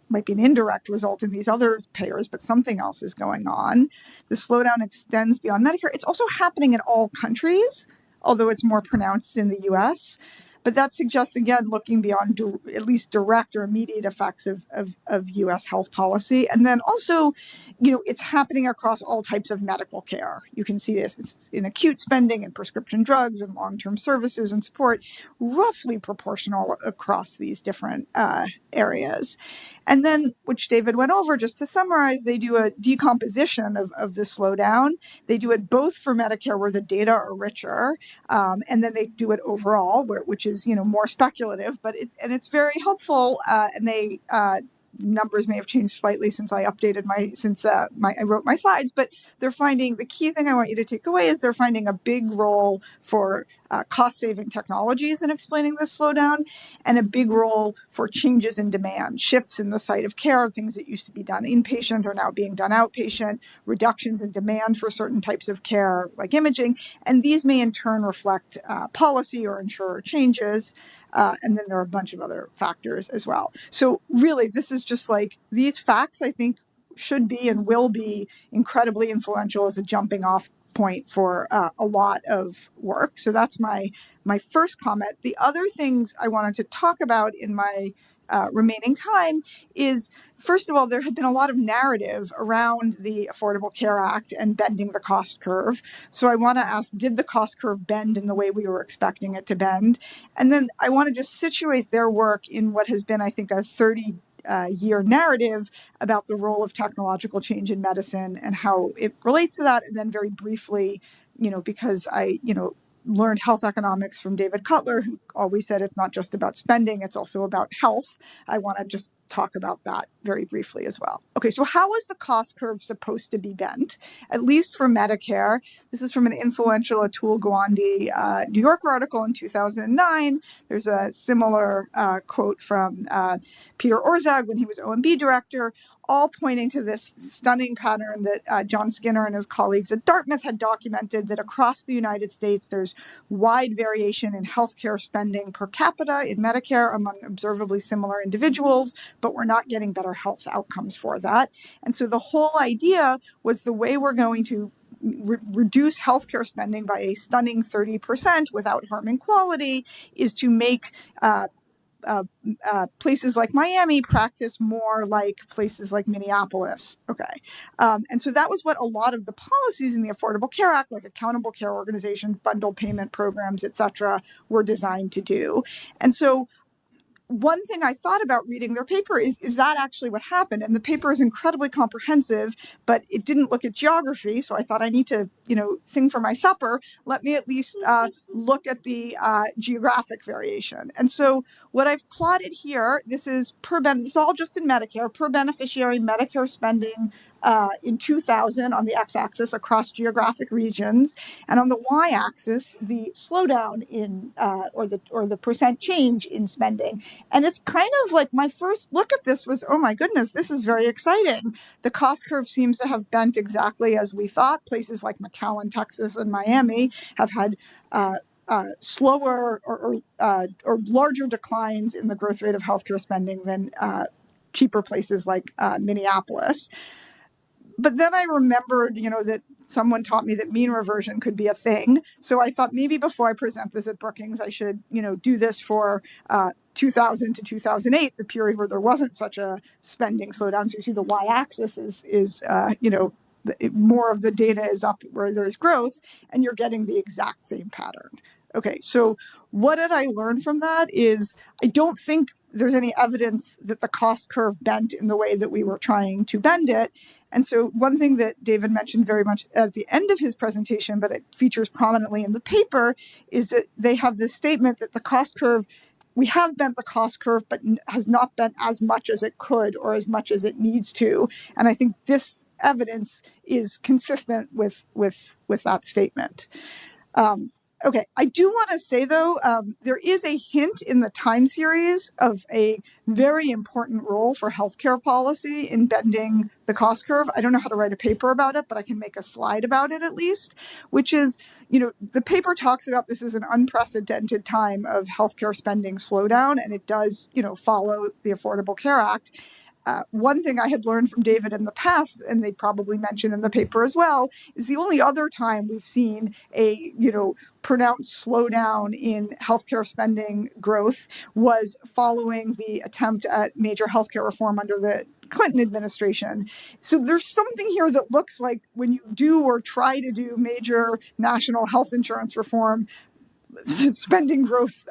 might be an indirect result in these other payers, but something else is going on. The slowdown extends beyond Medicare. It's also happening in all countries, although it's more pronounced in the US. But that suggests, again, looking beyond at least direct or immediate effects of U.S. health policy. And then also, it's happening across all types of medical care. You can see this in acute spending and prescription drugs and long-term services and support, roughly proportional across these different areas. And then, which David went over, just to summarize, they do a decomposition of the slowdown. They do it both for Medicare, where the data are richer, and then they do it overall, which is more speculative, but it's very helpful. And they numbers may have changed slightly since I updated I wrote my slides, but they're finding, the key thing I want you to take away is they're finding a big role for cost-saving technologies in explaining this slowdown, and a big role for changes in demand, shifts in the site of care. Things that used to be done inpatient are now being done outpatient, reductions in demand for certain types of care like imaging, and these may in turn reflect policy or insurer changes. And then there are a bunch of other factors as well. So really, this is just like these facts, I think, should be and will be incredibly influential as a jumping off point for a lot of work. So that's my first comment. The other things I wanted to talk about in my remaining time is, first of all, there had been a lot of narrative around the Affordable Care Act and bending the cost curve. So I want to ask, did the cost curve bend in the way we were expecting it to bend? And then I want to just situate their work in what has been, I think, a 30-year narrative about the role of technological change in medicine and how it relates to that. And then very briefly, because I, learned health economics from David Cutler, who always said it's not just about spending, it's also about health. I want to just talk about that very briefly as well. Okay, so how is the cost curve supposed to be bent, at least for Medicare? This is from an influential Atul Gawande New Yorker article in 2009. There's a similar quote from Peter Orszag when he was OMB director, all pointing to this stunning pattern that John Skinner and his colleagues at Dartmouth had documented, that across the United States, there's wide variation in healthcare spending per capita in Medicare among observably similar individuals, but we're not getting better health outcomes for that. And so the whole idea was the way we're going to reduce healthcare spending by a stunning 30% without harming quality is to make places like Miami practice more like places like Minneapolis. Okay. And so that was what a lot of the policies in the Affordable Care Act, like accountable care organizations, bundled payment programs, et cetera, were designed to do. And so one thing I thought about reading their paper is that actually what happened? And the paper is incredibly comprehensive, but it didn't look at geography. So I thought I need to, sing for my supper. Let me at least look at the geographic variation. And so what I've plotted here, this is this is all just in Medicare, per beneficiary Medicare spending in 2000 on the x-axis across geographic regions, and on the y-axis the slowdown in or the percent change in spending. And it's kind of like my first look at this was, oh my goodness, this is very exciting. The cost curve seems to have bent exactly as we thought. Places like McAllen, Texas, and Miami have had slower or larger declines in the growth rate of healthcare spending than cheaper places like Minneapolis. But then I remembered, that someone taught me that mean reversion could be a thing. So I thought maybe before I present this at Brookings, I should, do this for 2000 to 2008, the period where there wasn't such a spending slowdown. So you see the y-axis is more of the data is up where there's growth, and you're getting the exact same pattern. Okay, so what did I learn from that is I don't think there's any evidence that the cost curve bent in the way that we were trying to bend it. And so one thing that David mentioned very much at the end of his presentation, but it features prominently in the paper, is that they have this statement that the cost curve, we have bent the cost curve, but has not bent as much as it could or as much as it needs to. And I think this evidence is consistent with that statement. Okay, I do want to say, though, there is a hint in the time series of a very important role for healthcare policy in bending the cost curve. I don't know how to write a paper about it, but I can make a slide about it at least, which is, the paper talks about this as an unprecedented time of healthcare spending slowdown, and it does, follow the Affordable Care Act. One thing I had learned from David in the past, and they probably mentioned in the paper as well, is the only other time we've seen a, pronounced slowdown in healthcare spending growth was following the attempt at major healthcare reform under the Clinton administration. So there's something here that looks like when you do or try to do major national health insurance reform, spending growth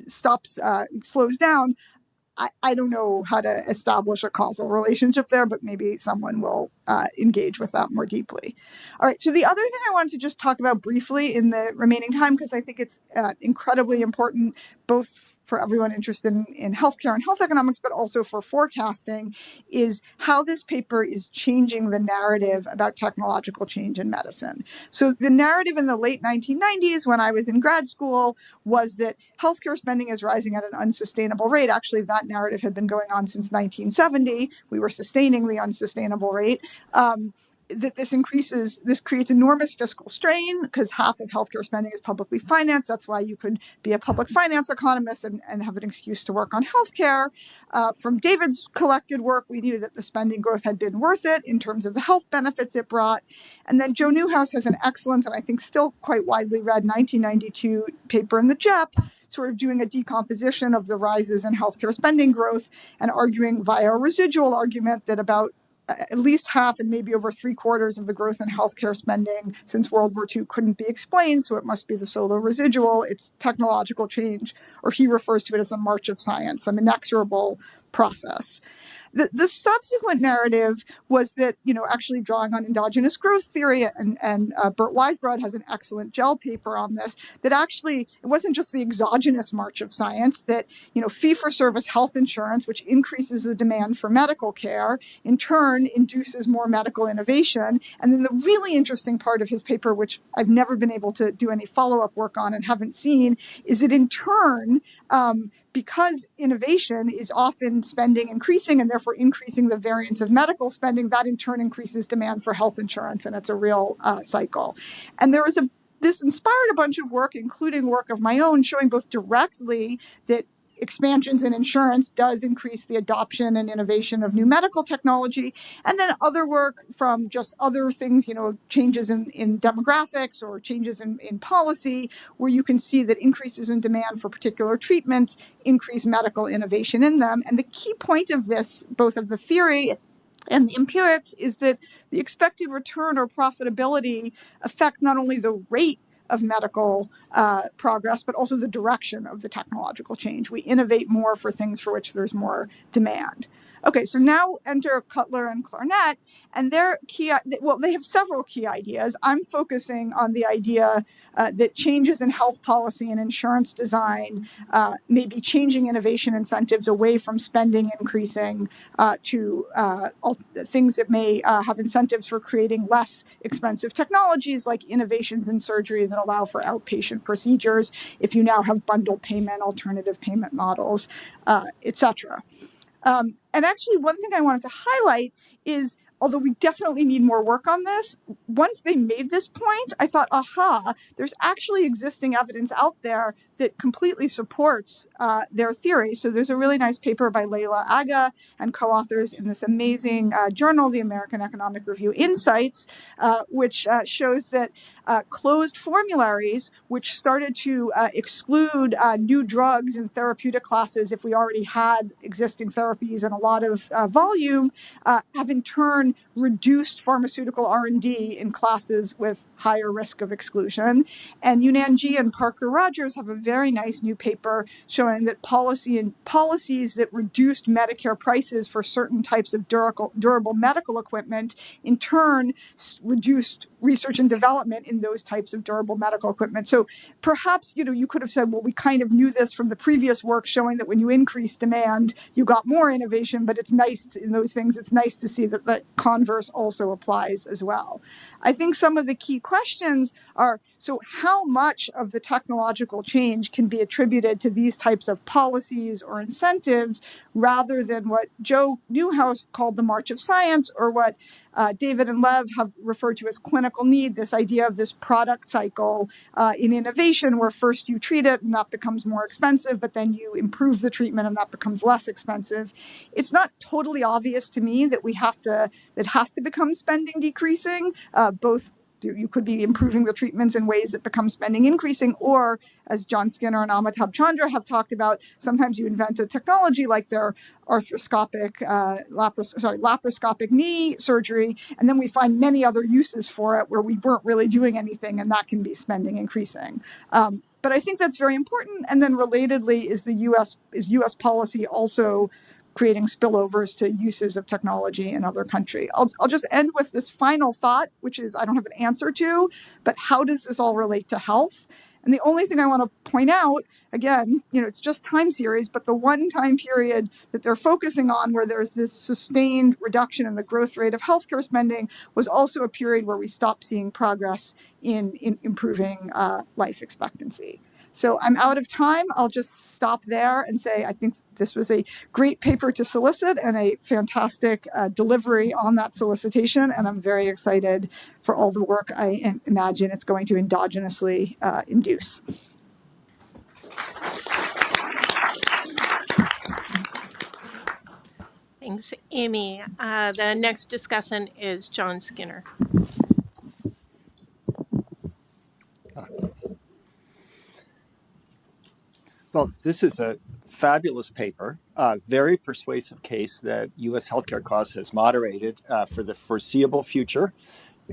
slows down. I don't know how to establish a causal relationship there, but maybe someone will engage with that more deeply. All right, so the other thing I wanted to just talk about briefly in the remaining time, because I think it's incredibly important, both for everyone interested in healthcare and health economics, but also for forecasting, is how this paper is changing the narrative about technological change in medicine. So the narrative in the late 1990s, when I was in grad school, was that healthcare spending is rising at an unsustainable rate. Actually, that narrative had been going on since 1970. We were sustaining the unsustainable rate. that this creates enormous fiscal strain because half of healthcare spending is publicly financed. That's why you could be a public finance economist and have an excuse to work on healthcare. From David's collected work, we knew that the spending growth had been worth it in terms of the health benefits it brought. And then Joe Newhouse has an excellent, and I think still quite widely read, 1992 paper in the JEP, sort of doing a decomposition of the rises in healthcare spending growth and arguing via a residual argument that about at least half and maybe over 3/4 of the growth in healthcare spending since World War II couldn't be explained, so it must be the solo residual. It's technological change, or he refers to it as a march of science, some inexorable process. The subsequent narrative was that, actually drawing on endogenous growth theory, and Bert Weisbrod has an excellent GEL paper on this, that actually it wasn't just the exogenous march of science, that, fee-for-service health insurance, which increases the demand for medical care, in turn induces more medical innovation. And then the really interesting part of his paper, which I've never been able to do any follow-up work on and haven't seen, is that in turn, because innovation is often spending increasing and therefore increasing the variance of medical spending, that in turn increases demand for health insurance, and it's a real cycle. And this inspired a bunch of work, including work of my own, showing both directly that expansions in insurance does increase the adoption and innovation of new medical technology, and then other work from just other things, changes in demographics or changes in policy, where you can see that increases in demand for particular treatments increase medical innovation in them. And the key point of this, both of the theory and the empirics, is that the expected return or profitability affects not only the rate of medical progress, but also the direction of the technological change. We innovate more for things for which there's more demand. Okay, so now enter Cutler and Clarnet, and their they have several key ideas. I'm focusing on the idea that changes in health policy and insurance design may be changing innovation incentives away from spending increasing to things that may have incentives for creating less expensive technologies, like innovations in surgery that allow for outpatient procedures if you now have bundled payment, alternative payment models, etc. And actually, one thing I wanted to highlight is, although we definitely need more work on this, once they made this point, I thought, aha, there's actually existing evidence out there that completely supports their theory. So there's a really nice paper by Leila Aga and co-authors in this amazing journal, the American Economic Review Insights, which shows that closed formularies, which started to exclude new drugs in therapeutic classes if we already had existing therapies and a lot of volume, have in turn reduced pharmaceutical R&D in classes with higher risk of exclusion. And Yunnan-Ji and Parker Rogers have a very nice new paper showing that policies that reduced Medicare prices for certain types of durable medical equipment in turn reduced research and development in those types of durable medical equipment. So perhaps, you could have said, well, we kind of knew this from the previous work showing that when you increase demand, you got more innovation, but it's nice in those things. It's nice to see that the converse also applies as well. I think some of the key questions are, so how much of the technological change can be attributed to these types of policies or incentives rather than what Joe Newhouse called the march of science, or what David and Lev have referred to as clinical need, this idea of this product cycle in innovation where first you treat it and that becomes more expensive, but then you improve the treatment and that becomes less expensive. It's not totally obvious to me that that has to become spending decreasing, both. You could be improving the treatments in ways that become spending increasing, or, as John Skinner and Amitabh Chandra have talked about, sometimes you invent a technology like their laparoscopic knee surgery, and then we find many other uses for it where we weren't really doing anything, and that can be spending increasing. But I think that's very important. And then relatedly, is U.S. policy also creating spillovers to uses of technology in other countries? I'll just end with this final thought, which is I don't have an answer to, but how does this all relate to health? And the only thing I want to point out, again, it's just time series, but the one time period that they're focusing on where there's this sustained reduction in the growth rate of healthcare spending was also a period where we stopped seeing progress in improving life expectancy. So I'm out of time. I'll just stop there and say I think this was a great paper to solicit and a fantastic delivery on that solicitation. And I'm very excited for all the work I imagine it's going to endogenously induce. Thanks, Amy. The next discussant is John Skinner. Well, this is a fabulous paper, very persuasive case that U.S. healthcare costs has moderated for the foreseeable future.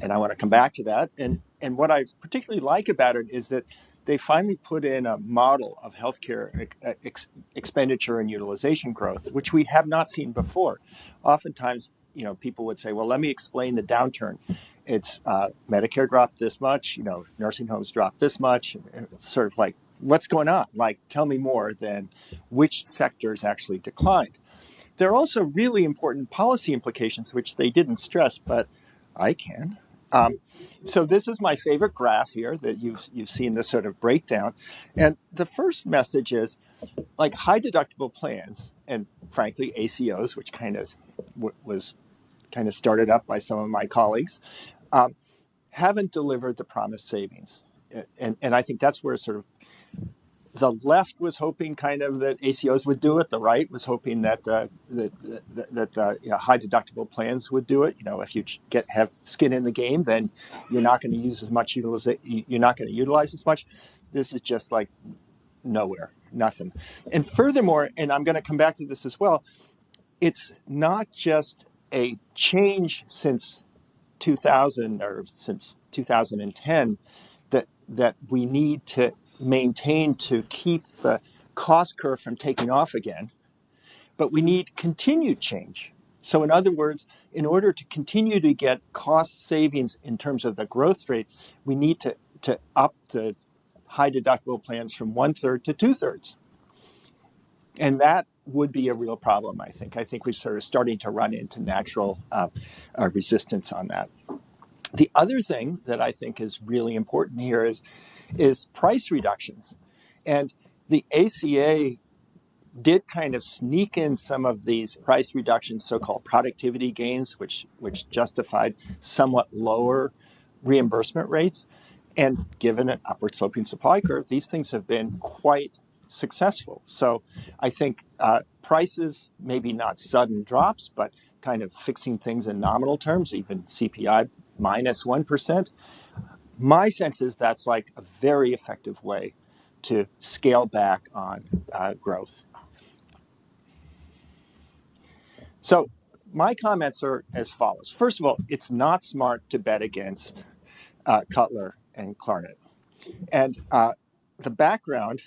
And I want to come back to that. And what I particularly like about it is that they finally put in a model of healthcare expenditure and utilization growth, which we have not seen before. Oftentimes, people would say, well, let me explain the downturn. It's Medicare dropped this much, nursing homes dropped this much, sort of like, what's going on? Like, tell me more than which sectors actually declined. There are also really important policy implications, which they didn't stress, but I can. So this is my favorite graph here that you've seen this sort of breakdown. And the first message is like high deductible plans and frankly ACOs, which kind of was kind of started up by some of my colleagues, haven't delivered the promised savings. And I think that's where sort of the left was hoping kind of that ACOs would do it. The right was hoping that high deductible plans would do it. If you have skin in the game, then you're not going to use as much you're not going to utilize as much. This is just like nowhere, nothing. And furthermore, and I'm going to come back to this as well, it's not just a change since 2000 or since 2010 that we need to maintain to keep the cost curve from taking off again, but we need continued change. So in other words, in order to continue to get cost savings in terms of the growth rate, we need to up the high deductible plans from 1/3 to 2/3. And that would be a real problem, I think. I think we're sort of starting to run into natural resistance on that. The other thing that I think is really important here is price reductions. And the ACA did kind of sneak in some of these price reductions, so-called productivity gains, which justified somewhat lower reimbursement rates. And given an upward sloping supply curve, these things have been quite successful. So I think prices, maybe not sudden drops, but kind of fixing things in nominal terms, even CPI minus 1%. My sense is that's like a very effective way to scale back on growth. So my comments are as follows. First of all, it's not smart to bet against Cutler and Clarnett. And the background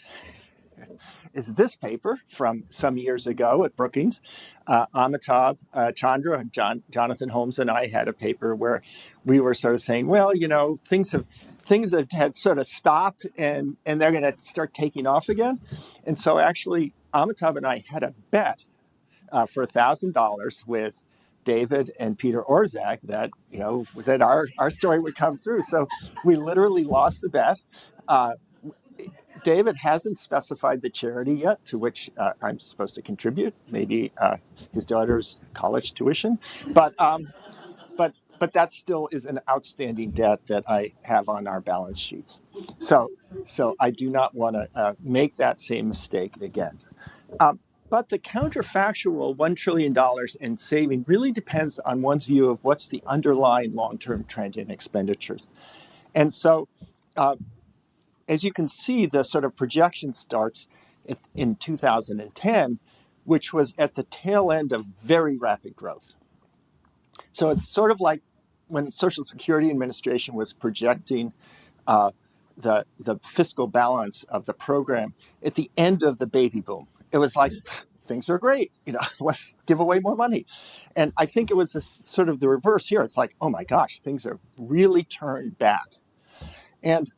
is this paper from some years ago at Brookings. Amitabh Chandra, Jonathan Holmes, and I had a paper where we were sort of saying, well, things had sort of stopped and they're going to start taking off again. And so actually, Amitabh and I had a bet for $1,000 with David and Peter Orszag that that our story would come through. So we literally lost the bet. David hasn't specified the charity yet to which I'm supposed to contribute, maybe his daughter's college tuition, but that still is an outstanding debt that I have on our balance sheets. So I do not want to make that same mistake again. But the counterfactual $1 trillion in saving really depends on one's view of what's the underlying long-term trend in expenditures. And so as you can see, the sort of projection starts in 2010, which was at the tail end of very rapid growth. So it's sort of like when Social Security Administration was projecting the fiscal balance of the program at the end of the baby boom. It was like, things are great, let's give away more money. And I think it was sort of the reverse here. It's like, oh my gosh, things have really turned bad. And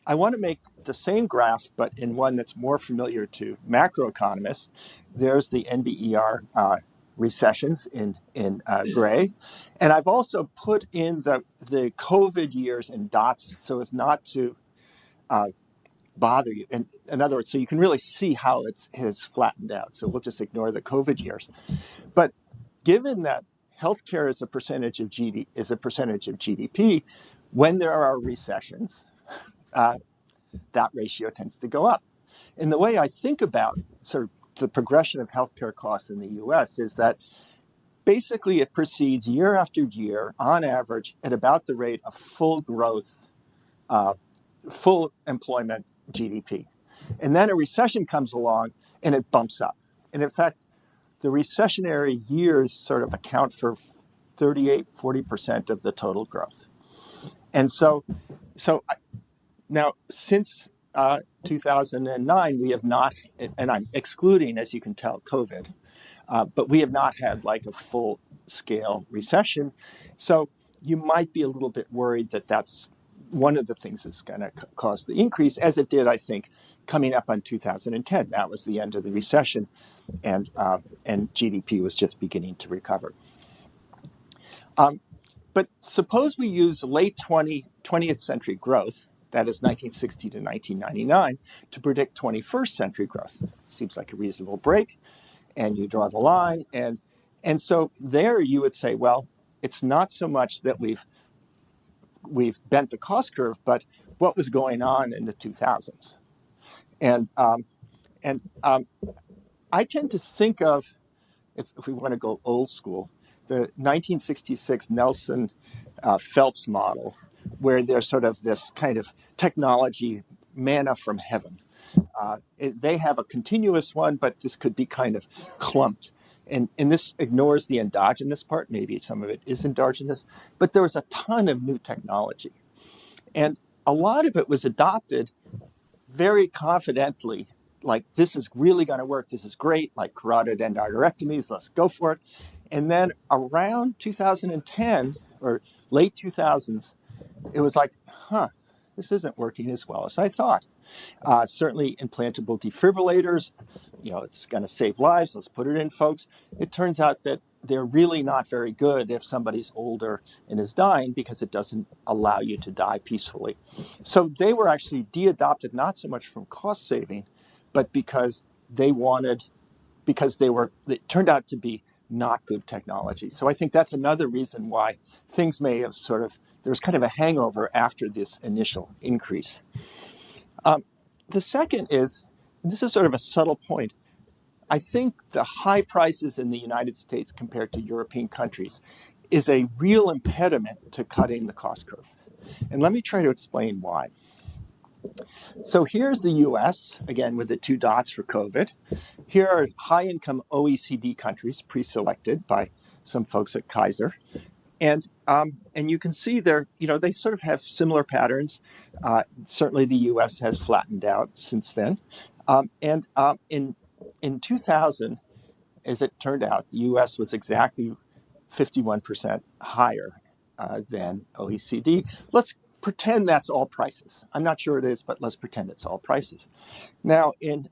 I want to make the same graph, but in one that's more familiar to macroeconomists. There's the NBER recessions in gray. And I've also put in the COVID years in dots so as not to bother you. And in other words, so you can really see how it has flattened out. So we'll just ignore the COVID years. But given that healthcare is a percentage of GDP, when there are recessions, that ratio tends to go up. And the way I think about sort of the progression of healthcare costs in the U.S. is that basically it proceeds year after year, on average, at about the rate of full growth, full employment GDP. And then a recession comes along and it bumps up. And in fact, the recessionary years sort of account for 40% of the total growth. And so now since 2009, we have not, and I'm excluding, as you can tell, COVID, but we have not had like a full scale recession. So you might be a little bit worried that that's one of the things that's going to cause the increase, as it did, I think, coming up on 2010. That was the end of the recession, and GDP was just beginning to recover. But suppose we use late 20th century growth, that is 1960 to 1999, to predict 21st century growth. Seems like a reasonable break, and you draw the line. And so there you would say, well, it's not so much that we've bent the cost curve, but what was going on in the 2000s. And I tend to think of, if we want to go old school, the 1966 Nelson Phelps model, where there's sort of this kind of technology manna from heaven. They have a continuous one, but this could be kind of clumped. And this ignores the endogenous part. Maybe some of it is endogenous, but there was a ton of new technology. And a lot of it was adopted very confidently, like this is really going to work, this is great, like carotid endarterectomies, let's go for it. And then around 2010 or late 2000s, it was like, this isn't working as well as I thought. Certainly implantable defibrillators, it's going to save lives. Let's put it in, folks. It turns out that they're really not very good if somebody's older and is dying, because it doesn't allow you to die peacefully. So they were actually de-adopted, not so much from cost saving, but because it turned out to be not good technology. So I think that's another reason why things may have there's kind of a hangover after this initial increase. The second is, and this is sort of a subtle point, I think the high prices in the United States compared to European countries is a real impediment to cutting the cost curve. And let me try to explain why. So here's the US, again, with the two dots for COVID. Here are high-income OECD countries pre-selected by some folks at Kaiser. And you can see they sort of have similar patterns. Certainly the US has flattened out since then. In 2000, as it turned out, the US was exactly 51% higher than OECD. Let's pretend that's all prices. I'm not sure it is, but let's pretend it's all prices. Now in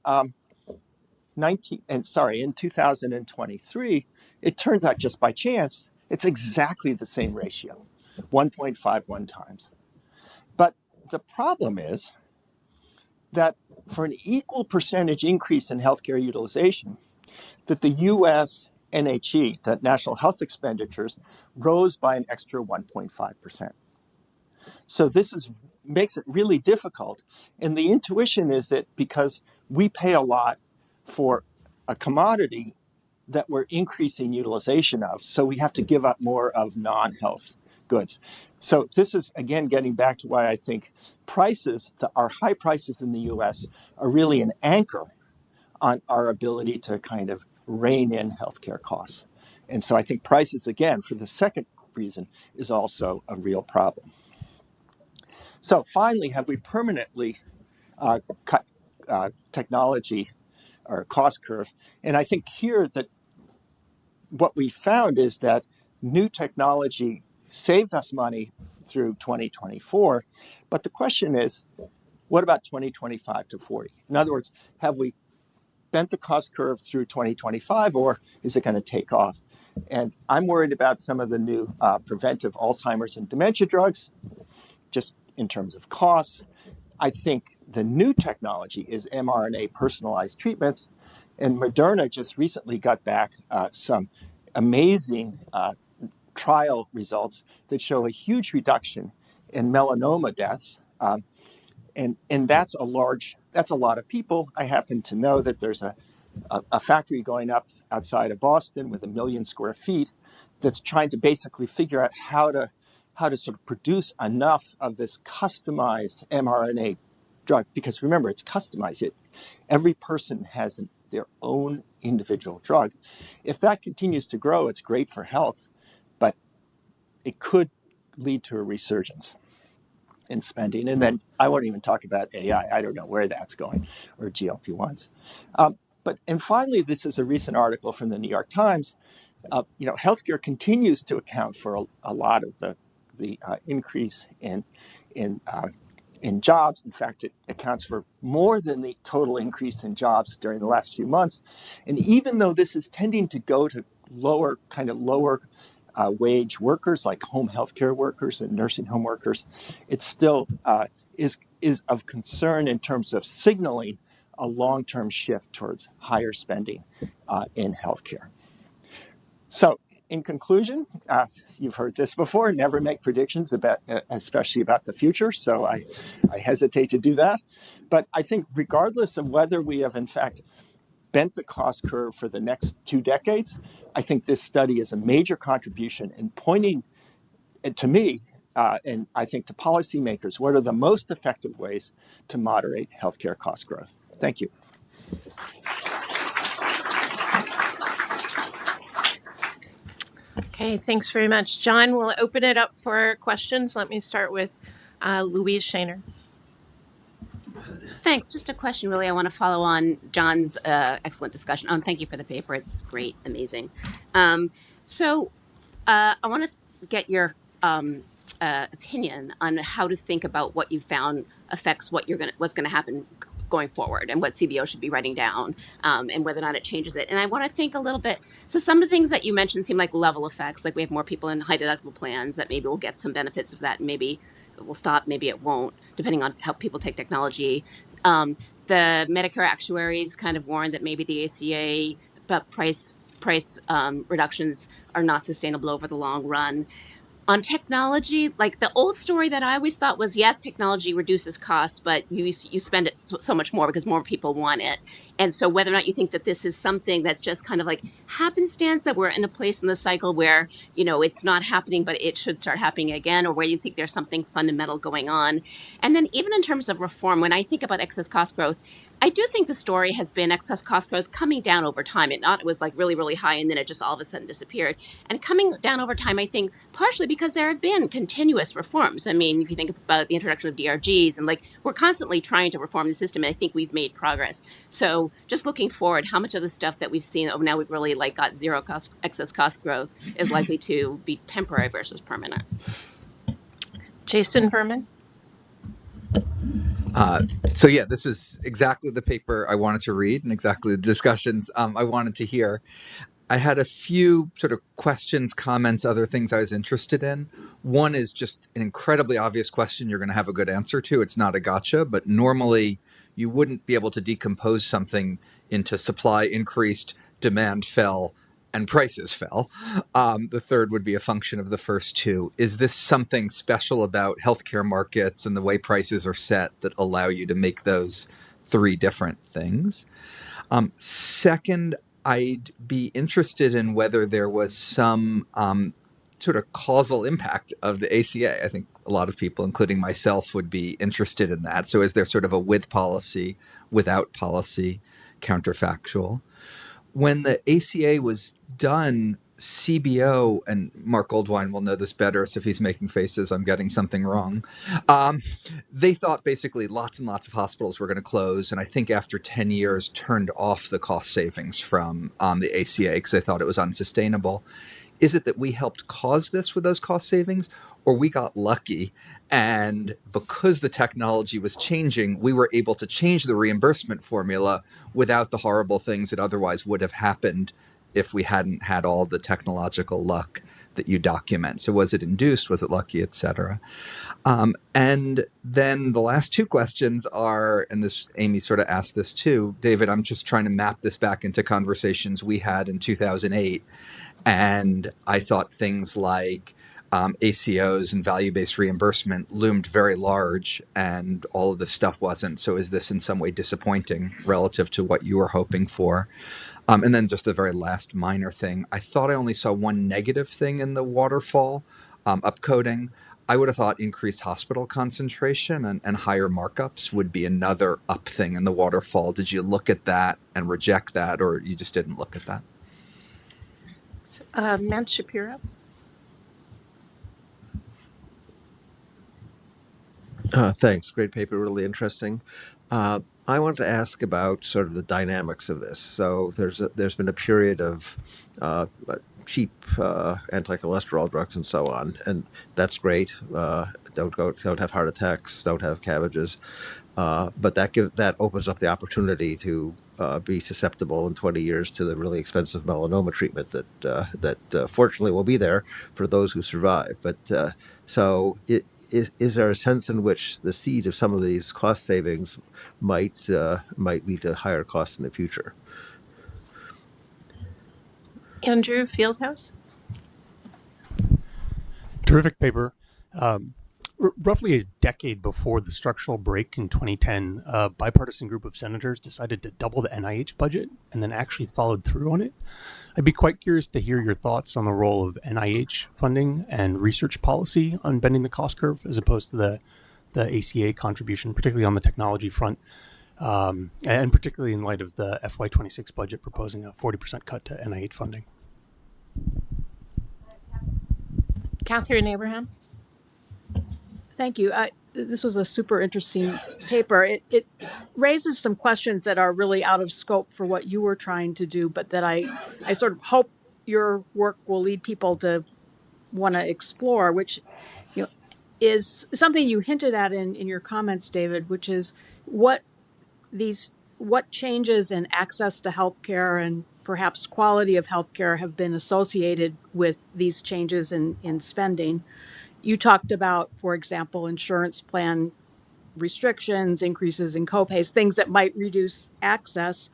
2023, it turns out just by chance, it's exactly the same ratio, 1.51 times. But the problem is that for an equal percentage increase in healthcare utilization, that the U.S. NHE, the national health expenditures, rose by an extra 1.5%. So this makes it really difficult. And the intuition is that because we pay a lot for a commodity that we're increasing utilization of, so we have to give up more of non-health goods. So this is, again, getting back to why I think prices, our high prices in the US, are really an anchor on our ability to kind of rein in healthcare costs. And so I think prices, again, for the second reason, is also a real problem. So finally, have we permanently cut technology or cost curve? And I think here that what we found is that new technology saved us money through 2024. But the question is, what about 2025 to 40? In other words, have we bent the cost curve through 2025, or is it going to take off? And I'm worried about some of the new preventive Alzheimer's and dementia drugs, just in terms of costs. I think the new technology is mRNA personalized treatments. And Moderna just recently got back some amazing trial results that show a huge reduction in melanoma deaths. And that's a lot of people. I happen to know that there's a factory going up outside of Boston with 1 million square feet that's trying to basically figure out how to sort of produce enough of this customized mRNA drug. Because remember, it's customized. Every person has their own individual drug. If that continues to grow, it's great for health, but it could lead to a resurgence in spending. And then I won't even talk about AI. I don't know where that's going, or GLP-1s. And finally, this is a recent article from the New York Times. Healthcare continues to account for a lot of the increase in jobs. In fact, it accounts for more than the total increase in jobs during the last few months. And even though this is tending to go to lower wage workers like home healthcare workers and nursing home workers, it still is of concern in terms of signaling a long-term shift towards higher spending in healthcare. So, in conclusion, you've heard this before, never make predictions about, especially about the future. So I hesitate to do that. But I think regardless of whether we have in fact bent the cost curve for the next 2 decades, I think this study is a major contribution in pointing to me, and I think to policymakers, what are the most effective ways to moderate healthcare cost growth. Thank you. Okay, thanks very much. John, we'll open it up for questions. Let me start with Louise Shaner. Thanks. Just a question, really. I want to follow on John's excellent discussion. Thank you for the paper. It's great, amazing. So I want to get your opinion on how to think about what you found affects what's going to happen going forward, and what CBO should be writing down, and whether or not it changes it. And I want to think a little bit. So some of the things that you mentioned seem like level effects, like we have more people in high deductible plans, that maybe we'll get some benefits of that, and maybe it will stop, maybe it won't, depending on how people take technology. The Medicare actuaries kind of warned that maybe the ACA price reductions are not sustainable over the long run. On technology, like the old story that I always thought was, yes, technology reduces costs, but you spend it so much more because more people want it. And so whether or not you think that this is something that's just kind of like happenstance, that we're in a place in the cycle where, it's not happening, but it should start happening again, or where you think there's something fundamental going on. And then even in terms of reform, when I think about excess cost growth, I do think the story has been excess cost growth coming down over time. It was like really, really high, and then it just all of a sudden disappeared. And coming down over time, I think partially because there have been continuous reforms. I mean, if you think about the introduction of DRGs, and we're constantly trying to reform the system, and I think we've made progress. So just looking forward, how much of the stuff that we've seen, now we've really got zero excess cost growth, is likely to be temporary versus permanent? Jason Verman. So yeah, this is exactly the paper I wanted to read and exactly the discussions I wanted to hear. I had a few sort of questions, comments, other things I was interested in. One is just an incredibly obvious question you're going to have a good answer to. It's not a gotcha, but normally you wouldn't be able to decompose something into supply increased, demand fell, and prices fell. The third would be a function of the first two. Is this something special about healthcare markets and the way prices are set that allow you to make those three different things? Second, I'd be interested in whether there was some sort of causal impact of the ACA. I think a lot of people, including myself, would be interested in that. So is there sort of a with policy, without policy, counterfactual? When the ACA was done, CBO, and Mark Goldwine will know this better, so if he's making faces, I'm getting something wrong. They thought basically lots and lots of hospitals were going to close, and I think after 10 years turned off the cost savings from the ACA because they thought it was unsustainable. Is it that we helped cause this with those cost savings, or we got lucky, and because the technology was changing, we were able to change the reimbursement formula without the horrible things that otherwise would have happened if we hadn't had all the technological luck that you document. So was it induced? Was it lucky, et cetera? And then the last two questions are, and this Amy sort of asked this too, David, I'm just trying to map this back into conversations we had in 2008. And I thought things like ACOs and value-based reimbursement loomed very large, and all of this stuff wasn't. So is this in some way disappointing relative to what you were hoping for? And then just a very last minor thing. I thought I only saw one negative thing in the waterfall, upcoding. I would have thought increased hospital concentration and higher markups would be another up thing in the waterfall. Did you look at that and reject that, or you just didn't look at that? Matt Shapiro. Thanks. Great paper, really interesting. I wanted to ask about sort of the dynamics of this. So there's been a period of cheap anti-cholesterol drugs and so on, and that's great. Don't have heart attacks, don't have cabbages, but that opens up the opportunity to be susceptible in 20 years to the really expensive melanoma treatment that fortunately will be there for those who survive. But is there a sense in which the seed of some of these cost savings might lead to higher costs in the future? Andrew Fieldhouse. Terrific paper. Roughly a decade before the structural break in 2010, a bipartisan group of senators decided to double the NIH budget and then actually followed through on it. I'd be quite curious to hear your thoughts on the role of NIH funding and research policy on bending the cost curve as opposed to the ACA contribution, particularly on the technology front, and particularly in light of the FY26 budget proposing a 40% cut to NIH funding. Catherine Abraham. Thank you. This was a super interesting paper. It raises some questions that are really out of scope for what you were trying to do, but that I sort of hope your work will lead people to want to explore, which is something you hinted at in your comments, David, which is what changes in access to healthcare and perhaps quality of healthcare have been associated with these changes in spending. You talked about, for example, insurance plan restrictions, increases in copays, things that might reduce access.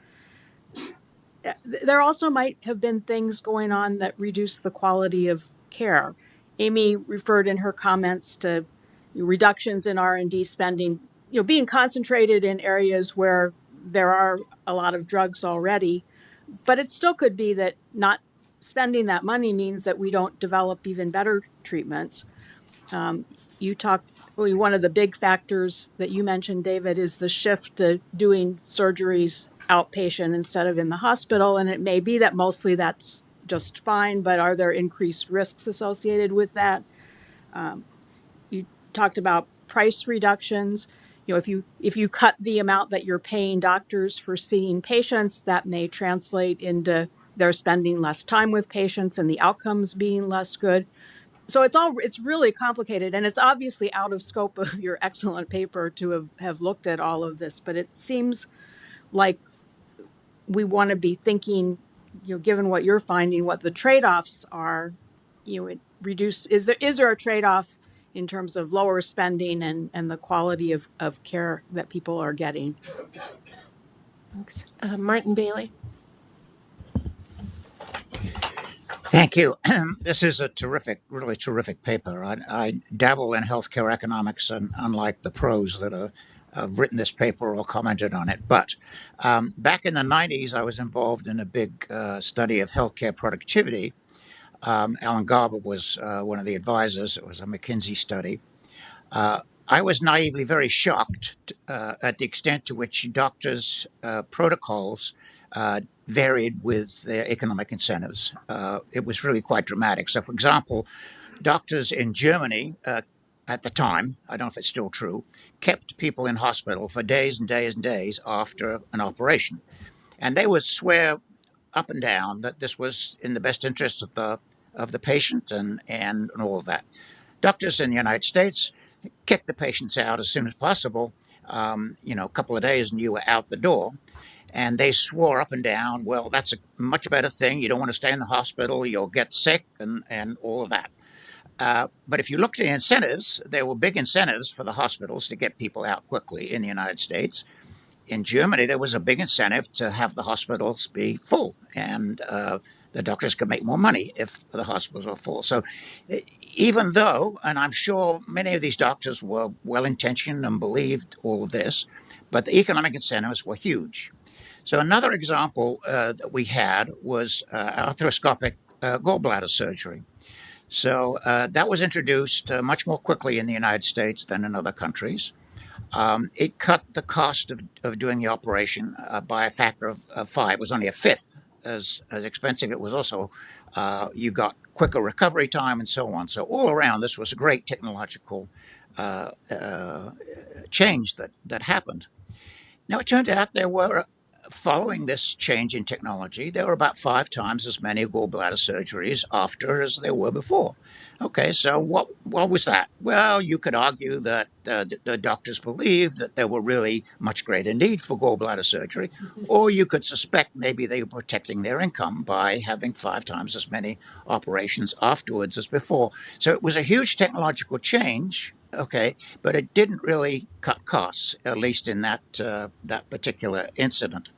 There also might have been things going on that reduce the quality of care. Amy referred in her comments to reductions in R&D spending, being concentrated in areas where there are a lot of drugs already, but it still could be that not spending that money means that we don't develop even better treatments. One of the big factors that you mentioned, David, is the shift to doing surgeries outpatient instead of in the hospital. And it may be that mostly that's just fine, but are there increased risks associated with that? You talked about price reductions. If you cut the amount that you're paying doctors for seeing patients, that may translate into their spending less time with patients and the outcomes being less good. So it's really complicated, and it's obviously out of scope of your excellent paper to have looked at all of this. But it seems like we want to be thinking, given what you're finding, what the trade-offs are. Is there a trade-off in terms of lower spending and the quality of care that people are getting? Thanks. Martin Bailey. Thank you. This is a really terrific paper. I dabble in healthcare economics, and unlike the pros that have written this paper or commented on it. But back in the 90s, I was involved in a big study of healthcare productivity. Alan Garber was one of the advisors. It was a McKinsey study. I was naively very shocked at the extent to which doctors' protocols varied with their economic incentives. It was really quite dramatic. So, for example, doctors in Germany at the time, I don't know if it's still true, kept people in hospital for days and days and days after an operation. And they would swear up and down that this was in the best interest of the patient and all of that. Doctors in the United States kicked the patients out as soon as possible, a couple of days and you were out the door. And they swore up and down, well, that's a much better thing. You don't want to stay in the hospital, you'll get sick, and all of that. But if you look at the incentives, there were big incentives for the hospitals to get people out quickly in the United States. In Germany, there was a big incentive to have the hospitals be full, and the doctors could make more money if the hospitals were full. So even though, and I'm sure many of these doctors were well-intentioned and believed all of this, but the economic incentives were huge. So another example that we had was arthroscopic gallbladder surgery. So that was introduced much more quickly in the United States than in other countries. It cut the cost of doing the operation by a factor of 5. It was only a fifth as expensive. It was also, you got quicker recovery time and so on. So all around, this was a great technological change that happened. Now, it turned out there were, following this change in technology, there were about 5 times as many gallbladder surgeries after as there were before. Okay, so what was that? Well, you could argue that the doctors believed that there were really much greater need for gallbladder surgery, or you could suspect maybe they were protecting their income by having 5 times as many operations afterwards as before. So it was a huge technological change. Okay, but it didn't really cut costs, at least in that particular incident.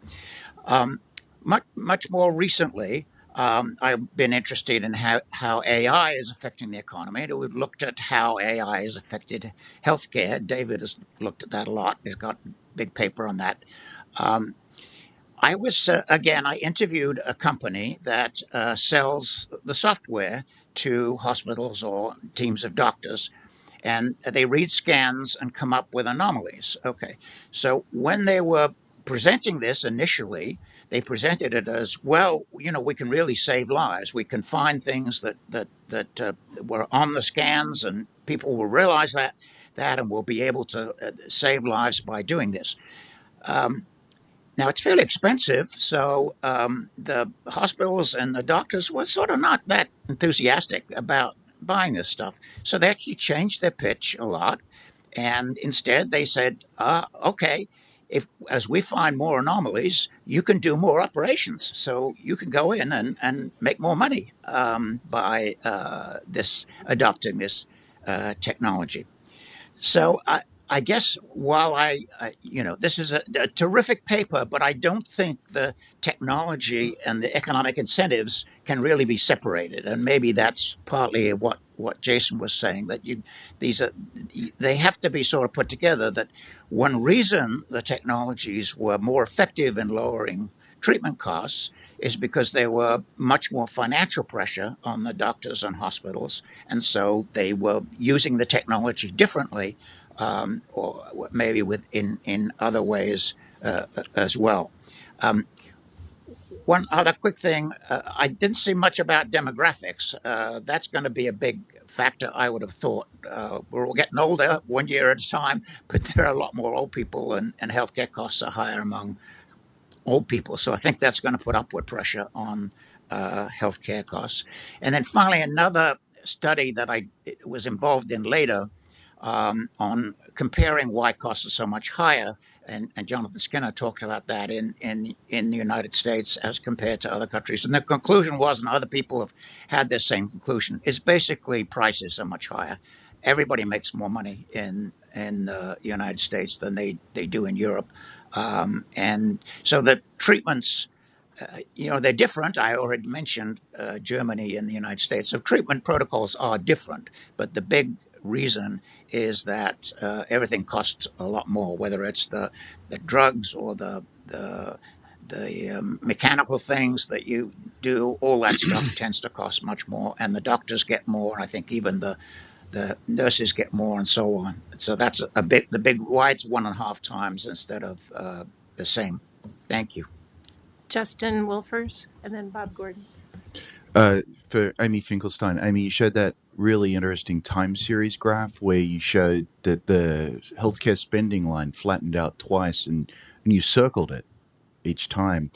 Much more recently, I've been interested in how AI is affecting the economy. And we've looked at how AI has affected healthcare. David has looked at that a lot. He's got a big paper on that. I interviewed a company that sells the software to hospitals or teams of doctors, and they read scans and come up with anomalies. Okay, so when they were presenting this initially, they presented it as, well, we can really save lives. We can find things that were on the scans, and people will realize that and will be able to save lives by doing this. Now, it's fairly expensive, so the hospitals and the doctors were sort of not that enthusiastic about buying this stuff. So they actually changed their pitch a lot, and instead they said, okay, as we find more anomalies, you can do more operations. So you can go in and make more money by adopting this technology. So I guess while this is a terrific paper, but I don't think the technology and the economic incentives can really be separated. And maybe that's partly what Jason was saying, that they have to be sort of put together. That one reason the technologies were more effective in lowering treatment costs is because there were much more financial pressure on the doctors and hospitals. And so they were using the technology differently, or maybe in other ways as well. One other quick thing, I didn't see much about demographics. That's going to be a big factor, I would have thought. We're all getting older, 1 year at a time, but there are a lot more old people, and healthcare costs are higher among old people. So I think that's going to put upward pressure on healthcare costs. And then finally, another study that I was involved in later on comparing why costs are so much higher. And Jonathan Skinner talked about that in the United States as compared to other countries. And the conclusion was, and other people have had this same conclusion, is basically prices are much higher. Everybody makes more money in the United States than they do in Europe. And so the treatments, they're different. I already mentioned Germany and the United States. So treatment protocols are different, but the big reason is that everything costs a lot more, whether it's the drugs or the mechanical things that you do. All that stuff tends to cost much more, and the doctors get more. I think even the nurses get more, and so on. So that's the big why it's 1.5 times instead of the same. Thank you. Justin Wilfers, and then Bob Gordon. For Amy Finkelstein, Amy, you showed that really interesting time series graph where you showed that the healthcare spending line flattened out twice, and you circled it each time.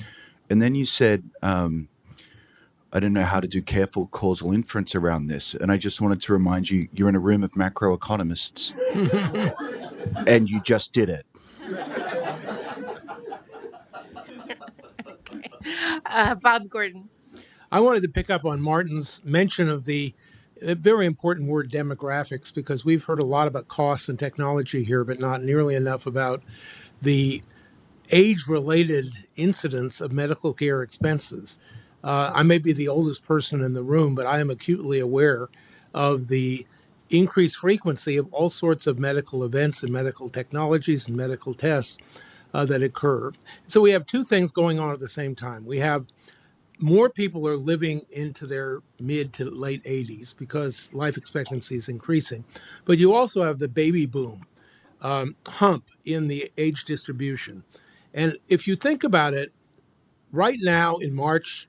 And then you said, I don't know how to do careful causal inference around this. And I just wanted to remind you, you're in a room of macroeconomists and you just did it. Bob Gordon. I wanted to pick up on Martin's mention of the very important word demographics, because we've heard a lot about costs and technology here, but not nearly enough about the age-related incidence of medical care expenses. I may be the oldest person in the room, but I am acutely aware of the increased frequency of all sorts of medical events and medical technologies and medical tests that occur. So we have two things going on at the same time. We have more people are living into their mid to late 80s because life expectancy is increasing. But you also have the baby boom hump in the age distribution. And if you think about it, right now in March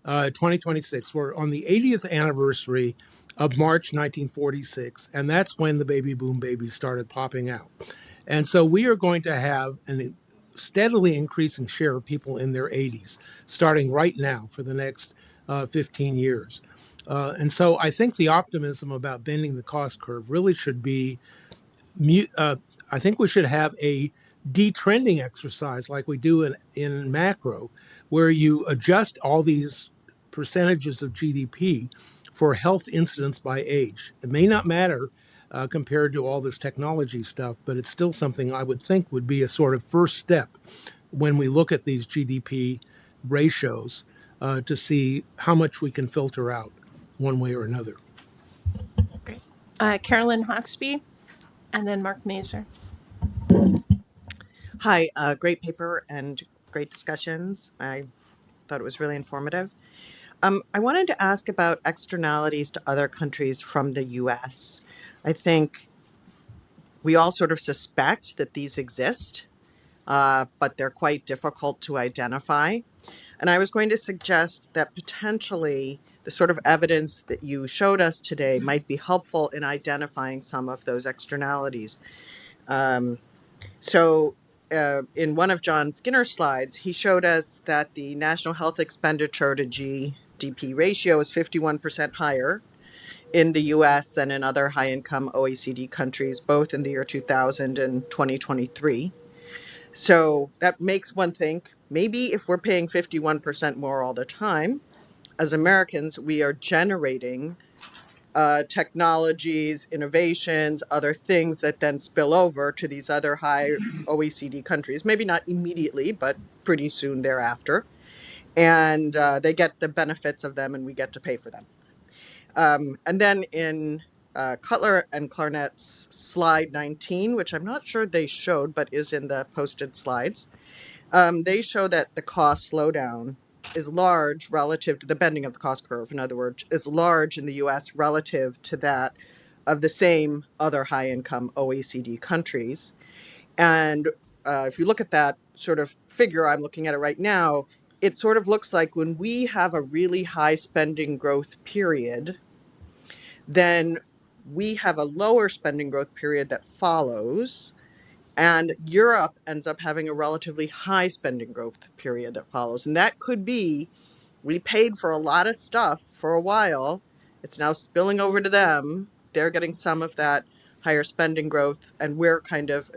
2026, we're on the 80th anniversary of March 1946, and that's when the baby boom babies started popping out. And so we are going to have a steadily increasing share of people in their 80s, starting right now for the next 15 years. And so I think the optimism about bending the cost curve really should be I think we should have a detrending exercise like we do in macro, where you adjust all these percentages of GDP for health incidence by age. It may not matter compared to all this technology stuff, but it's still something I would think would be a sort of first step when we look at these GDP ratios to see how much we can filter out one way or another. Great. Carolyn Hawksby, and then Mark Mazer. Hi, great paper and great discussions. I thought it was really informative. I wanted to ask about externalities to other countries from the US. I think we all sort of suspect that these exist, but they're quite difficult to identify. And I was going to suggest that potentially the sort of evidence that you showed us today might be helpful in identifying some of those externalities. In one of John Skinner's slides, he showed us that the national health expenditure to GDP ratio is 51% higher in the US than in other high-income OECD countries, both in the year 2000 and 2023. So that makes one think, maybe if we're paying 51% more all the time, as Americans, we are generating technologies, innovations, other things that then spill over to these other high OECD countries, maybe not immediately, but pretty soon thereafter. And they get the benefits of them and we get to pay for them. And then in Cutler and Clarnett's slide 19, which I'm not sure they showed, but is in the posted slides, they show that the cost slowdown is large relative to the bending of the cost curve, in other words, is large in the US relative to that of the same other high-income OECD countries. And if you look at that sort of figure, I'm looking at it right now, it sort of looks like when we have a really high spending growth period, then we have a lower spending growth period that follows. And Europe ends up having a relatively high spending growth period that follows. And that could be, we paid for a lot of stuff for a while. It's now spilling over to them. They're getting some of that higher spending growth, and we're kind of